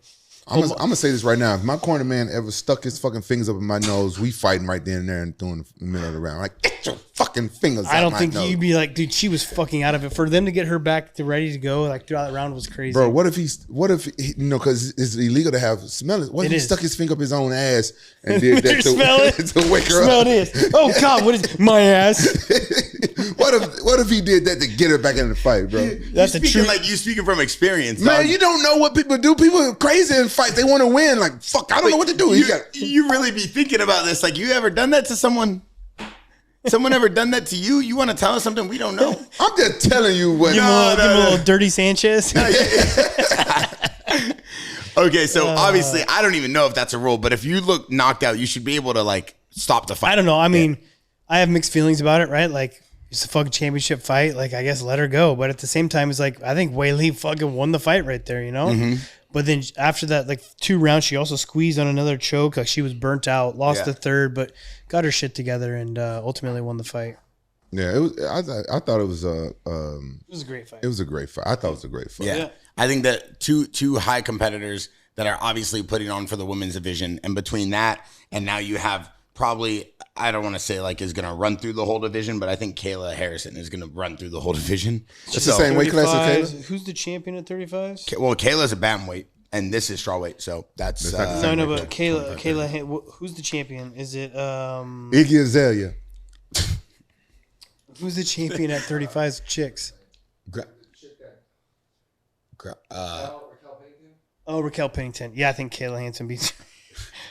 I'm gonna say this right now. If my corner man ever stuck his fucking fingers up in my nose, we fighting right then and there and doing the middle of the round. Like, get your fucking fingers out I don't my think nose. you'd be like, dude, she was fucking out of it. For them to get her back to ready to go, like throughout the round was crazy. Bro, what if because it's illegal to have smell it. What if he stuck his finger up his own ass and did that Smell it. to wake her Smell up? this. Oh God, what is my ass? What if he did that to get her back in the fight, bro? That's you a true. like you speaking from experience, Man, dog. you don't know what people do. People are crazy in fights. They want to win. Like, fuck, I don't know what to do. You really be thinking about this. Like, you ever done that to someone? Someone ever done that to you? You want to tell us something we don't know? I'm just telling you what. Give him a little dirty Sanchez. Okay, so obviously, I don't even know if that's a rule, but if you look knocked out, you should be able to like stop the fight. I don't know. I mean, I have mixed feelings about it, right? Like, it's a fucking championship fight. Like, I guess let her go. But at the same time, it's like, I think Weili fucking won the fight right there, you know? Mm-hmm. But then after that, like 2 rounds, she also squeezed on another choke. Like, she was burnt out, lost the third, but got her shit together and ultimately won the fight. Yeah, it was. I thought it was It was a great fight. It was a great fight. I thought it was a great fight. Yeah. I think that two high competitors that are obviously putting on for the women's division, and between that and now you have probably, I don't want to say like is going to run through the whole division, but I think Kayla Harrison is going to run through the whole division. It's the same weight class as 35s. Who's the champion at 35s? Well, Kayla's a bantamweight, and this is strawweight, so that's not the No, no, but Kayla, who's the champion? Is it Iggy Azalea. who's the champion at 35s chicks? Raquel Pennington. Yeah, I think Kayla Hansen beats.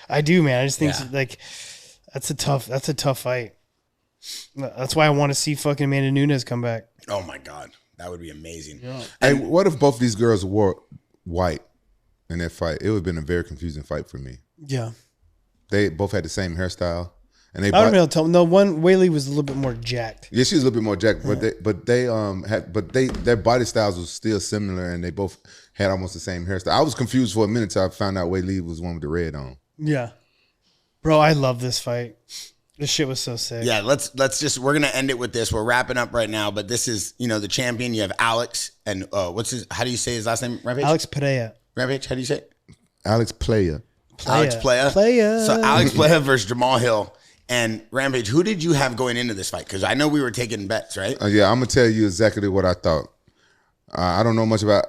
I do, man. I just think like that's a tough fight. That's why I want to see fucking Amanda Nunes come back. Oh my God, that would be amazing. Yeah. Hey, what if both these girls wore white in that fight? It would have been a very confusing fight for me. Yeah. They both had the same hairstyle, and they. I don't be able to tell. No, one Weili was a little bit more jacked. Yeah, she was a little bit more jacked, but their body styles was still similar, and they both had almost the same hairstyle. I was confused for a minute till I found out Weili was one with the red on. Yeah, bro, I love this fight. This shit was so sick. Yeah, let's just, we're gonna end it with this. We're wrapping up right now, but this is, the champion. You have Alex, and how do you say his last name? Rampage. Alex Pereira. Rampage. How do you say it? Alex Playa. Alex Playa. So Alex Playa versus Jamal Hill. And Rampage, who did you have going into this fight? Because I know we were taking bets, right? Yeah, I'm gonna tell you exactly what I thought. I don't know much about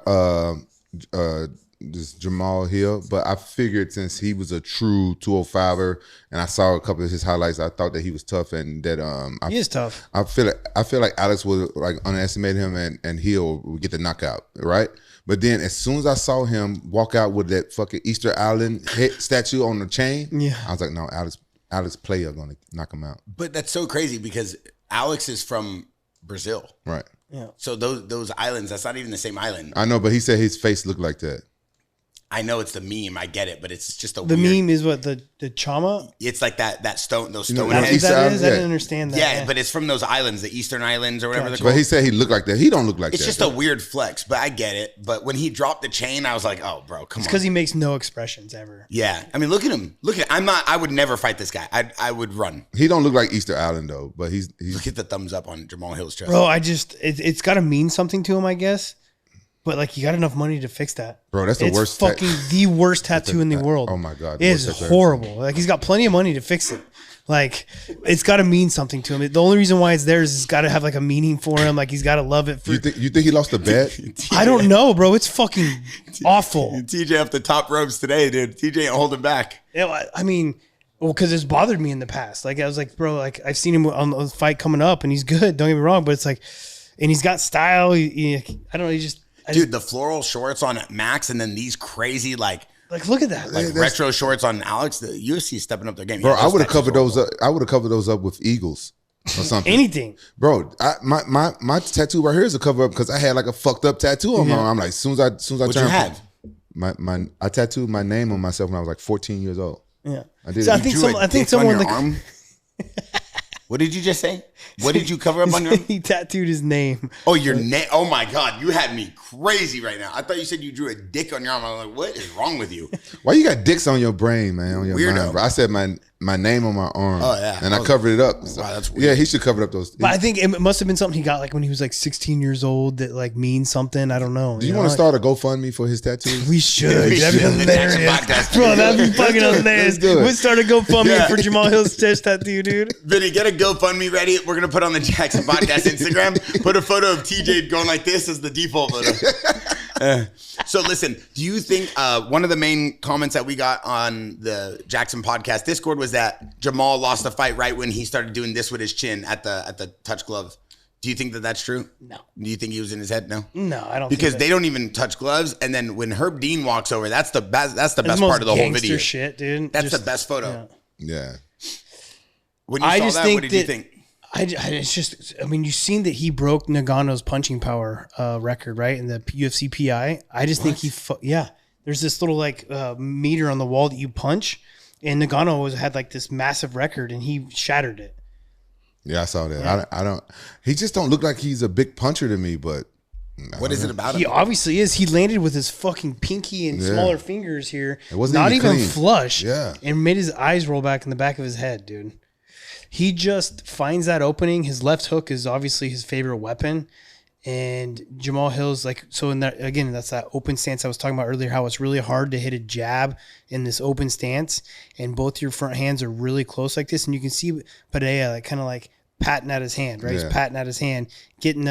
this Jamal Hill, but I figured since he was a true 205er, and I saw a couple of his highlights, I thought that he was tough, and that he is tough. I feel like Alex would like underestimate him, and Hill would get the knockout, right? But then as soon as I saw him walk out with that fucking Easter Island statue on the chain, I was like, no, Alex Playa gonna knock him out. But that's so crazy because Alex is from Brazil. Right. Yeah. So those islands, that's not even the same island. I know, but he said his face looked like that. I know it's the meme. I get it, but it's just The weird, meme is what the chama. It's like that stone, those You know, stone no, heads. Easter That Island, is. I yeah. didn't understand that. Yeah, but it's from those islands, the Eastern Islands or whatever Gotcha. they're But called. he said he looked like that. He don't look like It's that. just a weird flex, but I get it. But when he dropped the chain, I was like, oh, bro, come on. because he makes no expressions ever. Yeah. I mean, look at him. I would never fight this guy. I would run. He don't look like Easter Island though, but he's Look at the thumbs up on Jamal Hill's chest. Bro, it's got to mean something to him, I guess. But like, you got enough money to fix that. Bro, that's the It's worst fucking the worst tattoo in the world. Oh my God, it is worst tattoo. horrible. Like, he's got plenty of money to fix it. Like, it's got to mean something to him. The only reason why it's there is it's got to have like a meaning for him. Like, he's got to love it. For, You think he lost a bet? I don't know, bro. It's fucking awful. TJ off the top ropes today, dude. TJ ain't holding back. Yeah, I mean, well, because it's bothered me in the past. Like, I was like, bro, like, I've seen him on the fight coming up, and he's good. Don't get me wrong, but it's like, and he's got style. I don't know. Dude, the floral shorts on Max and then these crazy like look at that. retro shorts on Alex. The UFC is stepping up their game. Bro, Yeah, I would have tattoos covered are those up. I would have covered those up with eagles or something. Anything. Bro, my tattoo right here is a cover up because I had like a fucked up tattoo on my arm. I'm like, as soon as I What you turned, have? I tattooed my name on myself when I was like 14 years old. Yeah. I did. So it. I think Dick on someone your arm? What did you just say? What did you cover up on your arm? he tattooed his name. Oh, your name. Oh my God, you had me crazy right now. I thought you said you drew a dick on your arm. I was like, what is wrong with you? Why you got dicks on your brain, man? On your Weirdo. mind, bro? I said my my name on my arm. Oh, yeah. And I covered it up. So, wow, that's weird. yeah, he should cover up those. But I think it must have been something he got like when he was like 16 years old that like means something. I don't know. Do you want to start a GoFundMe for his tattoos? We should. We That'd be should. The Jackson hilarious. podcast. Bro, that'd be fucking Let's hilarious. do it. We'll start a GoFundMe Yeah. for Jamal Hill's chest tattoo, dude. Vinny, get a GoFundMe ready. We're gonna put on the Jackson Podcast Instagram. Put a photo of TJ going like this as the default photo. So listen, do you think one of the main comments that we got on the Jackson Podcast Discord was that Jamal lost the fight right when he started doing this with his chin at the touch gloves? Do you think that that's true? No. Do you think he was in his head? No. No, I don't. Because think they don't even touch gloves, and then when Herb Dean walks over, that's the best. That's the best part of the whole video. Shit, dude. That's the best photo. Yeah. When you saw that, what did you think? It's just, I mean, you've seen that he broke Nagano's punching power record, right? In the UFC PI. I just think there's this little like meter on the wall that you punch, and Nagano always had like this massive record, and he shattered it. Yeah, I saw that. Yeah. I don't. He just don't look like he's a big puncher to me. But What is it about him? He obviously is. He landed with his fucking pinky and smaller fingers here. It wasn't not even even clean. flush. Yeah. And made his eyes roll back in the back of his head, dude. He just finds that opening. His left hook is obviously his favorite weapon. And Jamal Hill's like, so in that, again, that's that open stance I was talking about earlier, how it's really hard to hit a jab in this open stance. And both your front hands are really close like this. And you can see Pereira like kind of like patting at his hand, right? Yeah. He's patting at his hand, getting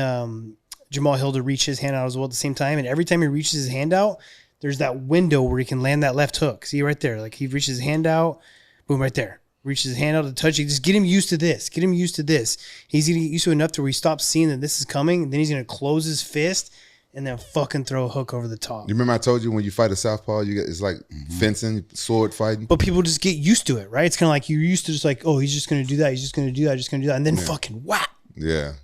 Jamal Hill to reach his hand out as well at the same time. And every time he reaches his hand out, there's that window where he can land that left hook. See right there? Like he reaches his hand out, boom, right there. Reaches his hand out to touch it. Just get him used to this. Get him used to this. He's going to get used to it enough to where he stops seeing that this is coming. And then he's going to close his fist and then fucking throw a hook over the top. you remember I told you when you fight a southpaw, it's like fencing, sword fighting. But people just get used to it, right? It's kind of like you're used to just like, oh, he's just going to do that. He's just going to do that. Just going to do that. And then fucking whack. Yeah.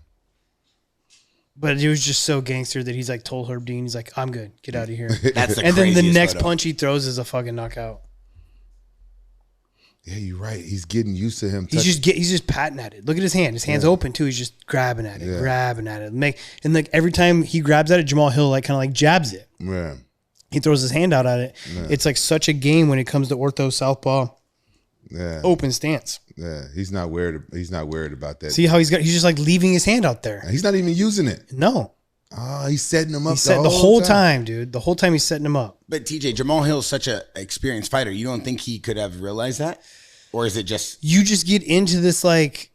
But it was just so gangster that he's like told Herb Dean, he's like, I'm good. Get out of here. That's the And then the craziest next photo. punch he throws is a fucking knockout. Yeah, you're right. He's getting used to him. He's just patting at it. Look at his hand. His hand's open too. He's just grabbing at it, grabbing at it. And like every time he grabs at it, Jamal Hill like kind of like jabs it. Yeah. He throws his hand out at it. Yeah. It's like such a game when it comes to ortho southpaw. Yeah. Open stance. Yeah. He's not worried about that. See how he's just like leaving his hand out there. He's not even using it. No. Oh, he's setting him up He's the whole time, dude. The whole time he's setting him up. But TJ, Jamal Hill's such an experienced fighter. You don't think he could have realized that? Or is it just... You just get into this like...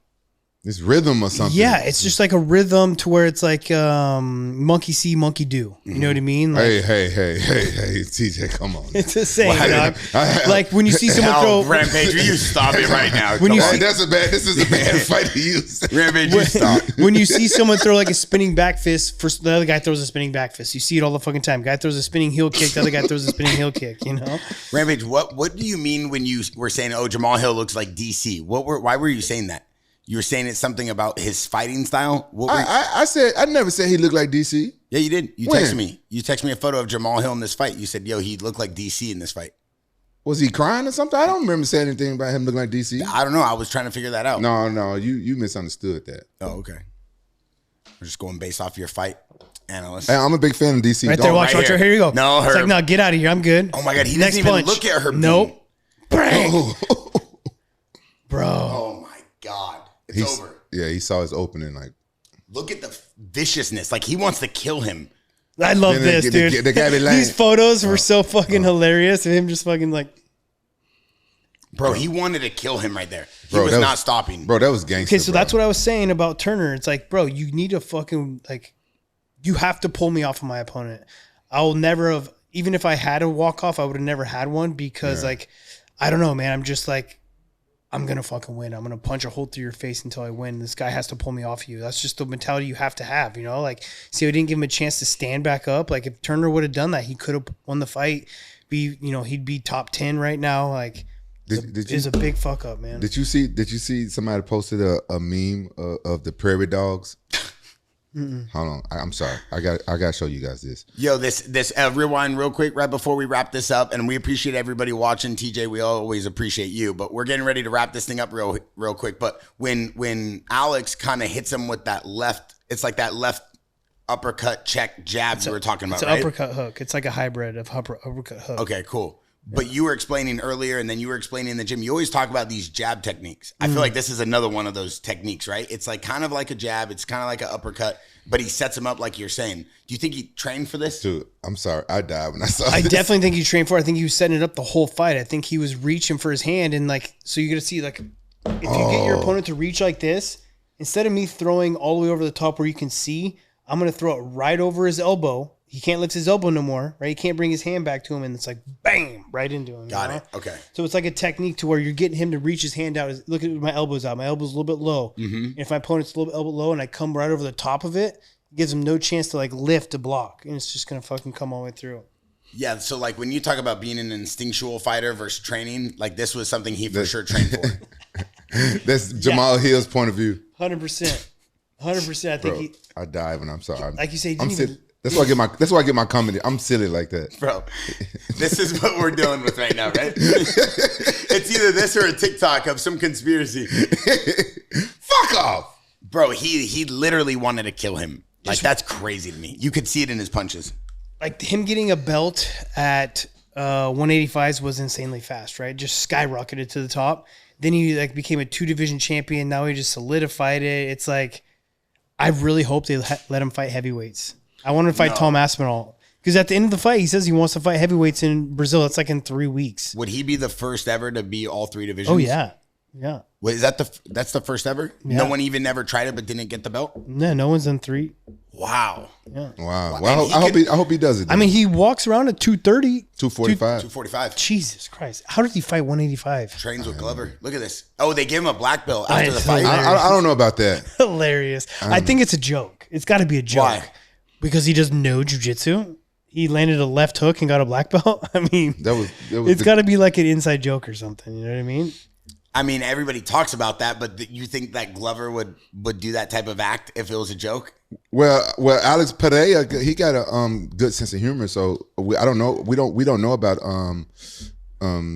This rhythm or something. Yeah, it's just like a rhythm to where it's like monkey see, monkey do. You know what I mean? Like, Hey, TJ, come on. it's the same, dog. Like when you see someone Hell, throw... Rampage, will you stop it right now? When you Come on. This is a bad fight to use. Rampage, you stop. When you see someone throw like a spinning back fist, first the other guy throws a spinning back fist. You see it all the fucking time. Guy throws a spinning heel kick, the other guy throws a spinning heel kick, you know? Rampage, what do you mean when you were saying, oh, Jamal Hill looks like DC? Why were you saying that? You were saying it's something about his fighting style? I never said he looked like DC. Yeah, you did. You When? texted me. You texted me a photo of Jamal Hill in this fight. You said, yo, he looked like DC in this fight. Was he crying or something? I don't remember saying anything about him looking like DC. I don't know. I was trying to figure that out. No, you misunderstood that. Oh, okay. We're just going based off your fight analyst. Hey, I'm a big fan of DC. Right there, watch, right here. here you go. No, it's Herb. like, no, get out of here. I'm good. Oh my God, he Next doesn't even punch. look at her. Nope. Bang. Oh. Bro. Oh my God. It's over. Yeah, he saw his opening. Like, Look at the viciousness. Like he wants to kill him. I love Then this, the dude. guy be lying. These photos were so fucking hilarious of him just fucking like... Bro, he wanted to kill him right there. He Bro, was that not was- stopping. bro, that was gangster. Okay, so that's what I was saying about Turner. It's like, bro, you need to fucking, like, you have to pull me off of my opponent. I'll never have, even if I had a walk-off, I would have never had one because, like, I don't know, man. I'm just like, I'm going to fucking win. I'm going to punch a hole through your face until I win. This guy has to pull me off you. That's just the mentality you have to have, you know? Like, see, I didn't give him a chance to stand back up. Like, if Turner would have done that, he could have won the fight. He'd be top 10 right now. Like, it's a big fuck up, man. Did you see somebody posted a meme of the prairie dogs? Hold on, I'm sorry. I got to show you guys this. Yo, this rewind real quick right before we wrap this up, and we appreciate everybody watching. TJ, we always appreciate you, but we're getting ready to wrap this thing up real quick. But when Alex kind of hits him with that left, it's like that left uppercut check jab you were talking about, It's an right? uppercut hook. It's like a hybrid of uppercut hook. Okay, cool. But you were explaining earlier, and then you were explaining in the gym, you always talk about these jab techniques. I feel like this is another one of those techniques, right? It's like kind of like a jab. It's kind of like an uppercut, but he sets him up like you're saying. Do you think he trained for this? Dude, I'm sorry. I died when I saw I this. definitely think he trained for it. I think he was setting it up the whole fight. I think he was reaching for his hand, and like, so you're going to see, like, if you get your opponent to reach like this, instead of me throwing all the way over the top where you can see, I'm going to throw it right over his elbow. He can't lift his elbow no more, right? He can't bring his hand back to him, and it's like, bam, right into him. Got it. Okay. So it's like a technique to where you're getting him to reach his hand out. Look at my elbows out. My elbow's a little bit low. And if my opponent's a little bit elbow low and I come right over the top of it, it gives him no chance to like lift a block, and it's just going to fucking come all the way through. Yeah. So like when you talk about being an instinctual fighter versus training, like this was something he for sure trained for. That's Jamal Hill's point of view. 100%. 100%. I think I died when I'm sorry. like you say, I'm silly. That's why I get my comedy. I'm silly like that. Bro, this is what we're dealing with right now, right? It's either this or a TikTok of some conspiracy. Fuck off. Bro, he literally wanted to kill him. Like, that's crazy to me. You could see it in his punches. Like him getting a belt at 185s was insanely fast, right? Just skyrocketed to the top. Then he like became a 2-division champion. Now he just solidified it. It's like, I really hope they let him fight heavyweights. I want him to fight Tom Aspinall. Because at the end of the fight, he says he wants to fight heavyweights in Brazil. It's like in 3 weeks. Would he be the first ever to be all 3 divisions? Oh, yeah. Yeah. Wait, is that's the first ever? Yeah. No one even ever tried it but didn't get the belt? No one's done 3. Wow. Yeah. Wow. Well, I hope he does it. I mean, he walks around at 230. 245. 245. Jesus Christ. How did he fight 185? Trains with Glover. Look at this. Oh, they gave him a black belt after the fight. I don't know about that. Hilarious. I think it's a joke. It's got to be a joke. Why? Because he does no jiu-jitsu. He landed a left hook and got a black belt. I mean, it's got to be like an inside joke or something. You know what I mean? I mean, everybody talks about that, but you think that Glover would do that type of act if it was a joke? Well, Alex Pereira, he got a good sense of humor. So I don't know. We don't know about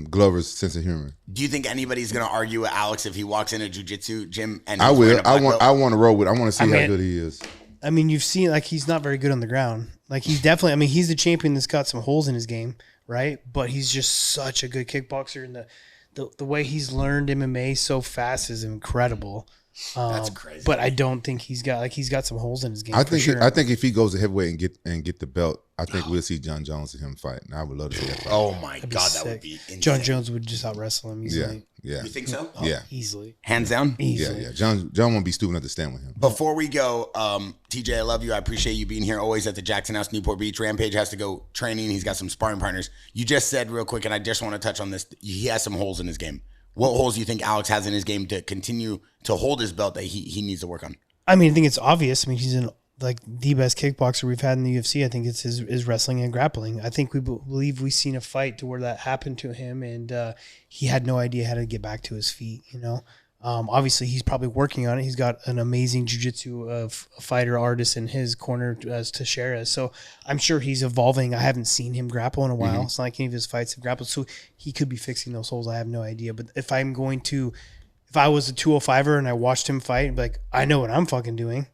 Glover's sense of humor. Do you think anybody's gonna argue with Alex if he walks in a jiu-jitsu gym and I will. I want to roll with. I want to see how good he is. I mean, you've seen like he's not very good on the ground. Like he's definitely. I mean, he's the champion that's got some holes in his game, right? But he's just such a good kickboxer, and the way he's learned MMA so fast is incredible. That's crazy. But I don't think he's got some holes in his game. I think if he goes to heavyweight and get the belt, I think we'll see John Jones and him fight. And I would love to see that fight. Oh my God, that would be insane. John Jones would just out wrestle him easily. Yeah. You think so? Oh, Yeah. Easily. Hands down? Easily. Yeah. John won't be stupid enough to stand with him. Before we go, TJ, I love you. I appreciate you being here always at the Jackson House, Newport Beach. Rampage has to go training. He's got some sparring partners. You just said real quick, and I just want to touch on this. He has some holes in his game. What holes do you think Alex has in his game to continue to hold his belt that he needs to work on? I mean, I think it's obvious. I mean, he's like the best kickboxer we've had in the UFC. I think it's his wrestling and grappling. I think we believe we've seen a fight to where that happened to him, and he had no idea how to get back to his feet. You know, obviously he's probably working on it. He's got an amazing jiu-jitsu fighter artist in his corner as Teixeira. So I'm sure he's evolving. I haven't seen him grapple in a while. It's not like any of his fights have grappled. So he could be fixing those holes. I have no idea. But if I was a 205er and I watched him fight, I'd be like, I know what I'm fucking doing.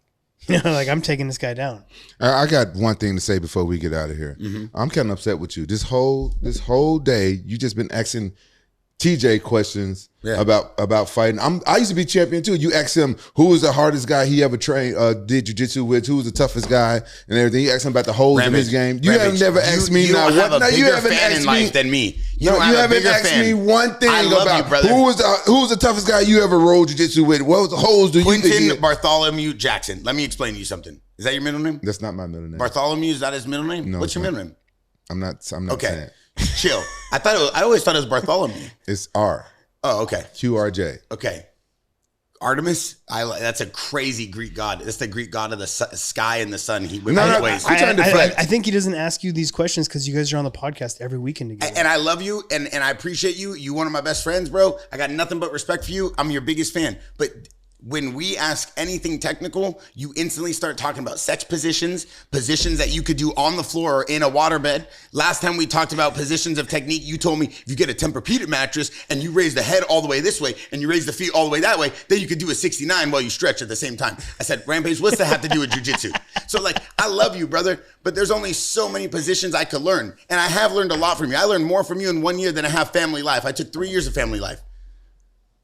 You know, like I'm taking this guy down. I got one thing to say before we get out of here. I'm kind of upset with you. This whole day, you just been asking TJ questions about fighting. I used to be champion too. You ask him who was the hardest guy he ever did jiu-jitsu with, who was the toughest guy and everything. You ask him about the holes in his game. You have never asked me now. You have a bigger haven't fan asked in me life than me. You haven't asked me one thing about who was the toughest guy you ever rolled jiu-jitsu with. What was the holes do you think? Quentin Bartholomew Jackson. Let me explain to you something. Is that your middle name? That's not my middle name. Bartholomew, is that his middle name? No, what's your middle name? I'm not Okay. saying. Chill. I always thought it was Bartholomew. It's R. Oh, okay. QRJ. Okay. Artemis, that's a crazy Greek god. It's the Greek god of the sky and the sun. I think he doesn't ask you these questions because you guys are on the podcast every weekend together. And I love you, and I appreciate you. You're one of my best friends, bro. I got nothing but respect for you. I'm your biggest fan. But when we ask anything technical, you instantly start talking about sex positions that you could do on the floor or in a waterbed. Last time we talked about positions of technique, you told me if you get a Tempur-Pedic mattress and you raise the head all the way this way and you raise the feet all the way that way, then you could do a 69 while you stretch at the same time. I said, Rampage, what's that have to do with jiu-jitsu? So like, I love you, brother, but there's only so many positions I could learn. And I have learned a lot from you. I learned more from you in 1 year than I have family life. I took 3 years of family life.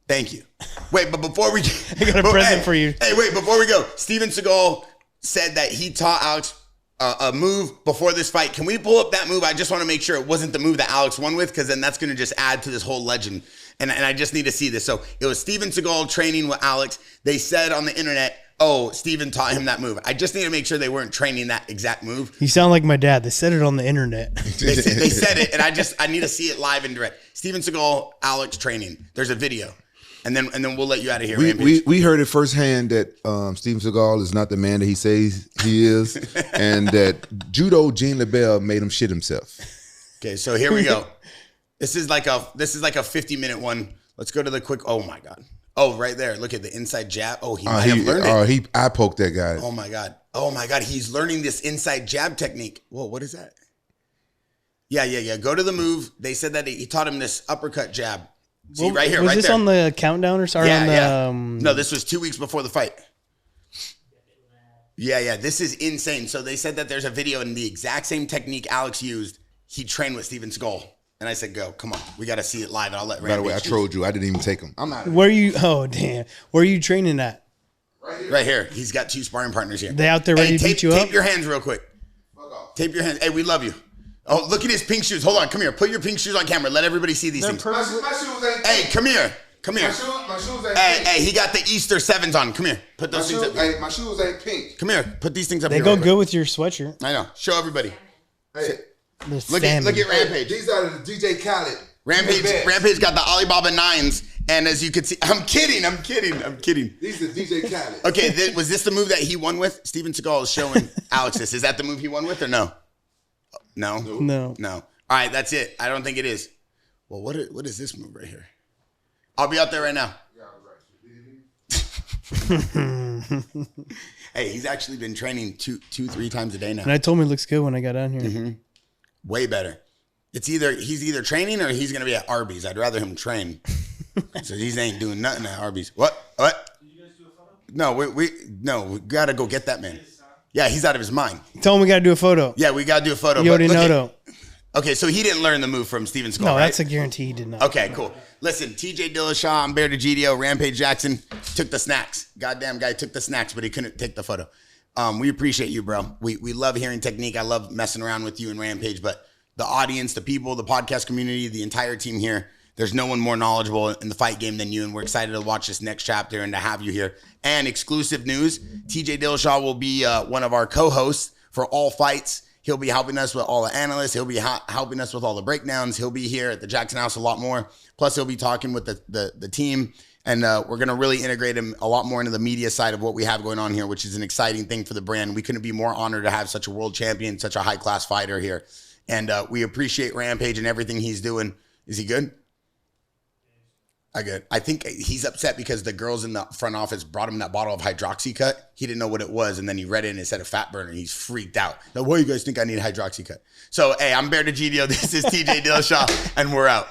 Thank you. Wait, but before we... I got a present for you. Hey, wait, before we go, Steven Seagal said that he taught Alex a move before this fight. Can we pull up that move? I just want to make sure it wasn't the move that Alex won with, because then that's going to just add to this whole legend. And I just need to see this. So it was Steven Seagal training with Alex. They said on the internet, oh, Steven taught him that move. I just need to make sure they weren't training that exact move. You sound like my dad. They said it on the internet. They said it, and I need to see it live and direct. Steven Seagal, Alex training. There's a video. And then we'll let you out of here. We heard it firsthand that Steven Seagal is not the man that he says he is, and that judo Gene LeBell made him shit himself. Okay, so here we go. This is like a 50-minute one. Let's go to the quick. Oh my God. Oh, right there. Look at the inside jab. Oh, he might have learned it. I poked that guy. Oh my God. Oh my God. He's learning this inside jab technique. Whoa, what is that? Yeah. Go to the move. They said that he taught him this uppercut jab. See, right here, was right this there. on the countdown or sorry? Yeah, on the, No, this was 2 weeks before the fight. Yeah. This is insane. So they said that there's a video in the exact same technique Alex used. He trained with Steven Seagal. And I said, go, come on. We got to see it live. And I'll let Rampage. By the way, I trolled you. I didn't even take him. I'm not. Where you? Oh, damn. Where are you training at? Right here. He's got 2 sparring partners here. They out there ready to beat you up? Tape your hands real quick. Tape your hands. Hey, we love you. Oh, look at his pink shoes. Hold on. Come here. Put your pink shoes on camera. Let everybody see these things. My shoes ain't. Hey, come here. Come here. My shoes ain't. Hey, he got the Easter 7s on. Come here. Put those things up. Hey, my shoes ain't pink. Come here. Put these things up They here. go good with your sweatshirt. I know. Show everybody. Hey, Look at Rampage. these are the DJ Khaled. Rampage got the Alibaba 9s. And as you can see, I'm kidding. These are DJ Khaled. Okay, was this the move that he won with? Steven Seagal is showing Alex this. Is that the move he won with or no? No. All right, that's it. I don't think it is. Well, what is this move right here? I'll be out there right now. Hey, he's actually been training 3 times a day now. And I told him it looks good when I got down here. Mm-hmm. Way better. He's either training or he's gonna be at Arby's. I'd rather him train. So he ain't doing nothing at Arby's. What? Did you guys do a photo? We gotta go get that man. Yeah, he's out of his mind. Tell him we gotta do a photo. Yeah, we gotta do a photo. Okay, so he didn't learn the move from Steven Seagal, No, right? that's a guarantee he did not. Okay, cool. Listen, TJ Dillashaw, I'm Bear Degidio, Rampage Jackson took the snacks. Goddamn guy took the snacks, but he couldn't take the photo. We appreciate you, bro. We love hearing technique. I love messing around with you and Rampage, but the audience, the people, the podcast community, the entire team here, there's no one more knowledgeable in the fight game than you, and we're excited to watch this next chapter and to have you here. And exclusive news, TJ Dillashaw will be one of our co-hosts for all fights. He'll be helping us with all the analysts. He'll be helping us with all the breakdowns. He'll be here at the Jackson House a lot more. Plus, he'll be talking with the team. And we're going to really integrate him a lot more into the media side of what we have going on here, which is an exciting thing for the brand. We couldn't be more honored to have such a world champion, such a high-class fighter here. And we appreciate Rampage and everything he's doing. Is he good? I think he's upset because the girls in the front office brought him that bottle of Hydroxycut. He didn't know what it was, and then he read it and it said a fat burner. He's freaked out. Now, why do you guys think I need Hydroxycut? So, hey, I'm Bear Degidio. This is TJ Dillashaw, and we're out.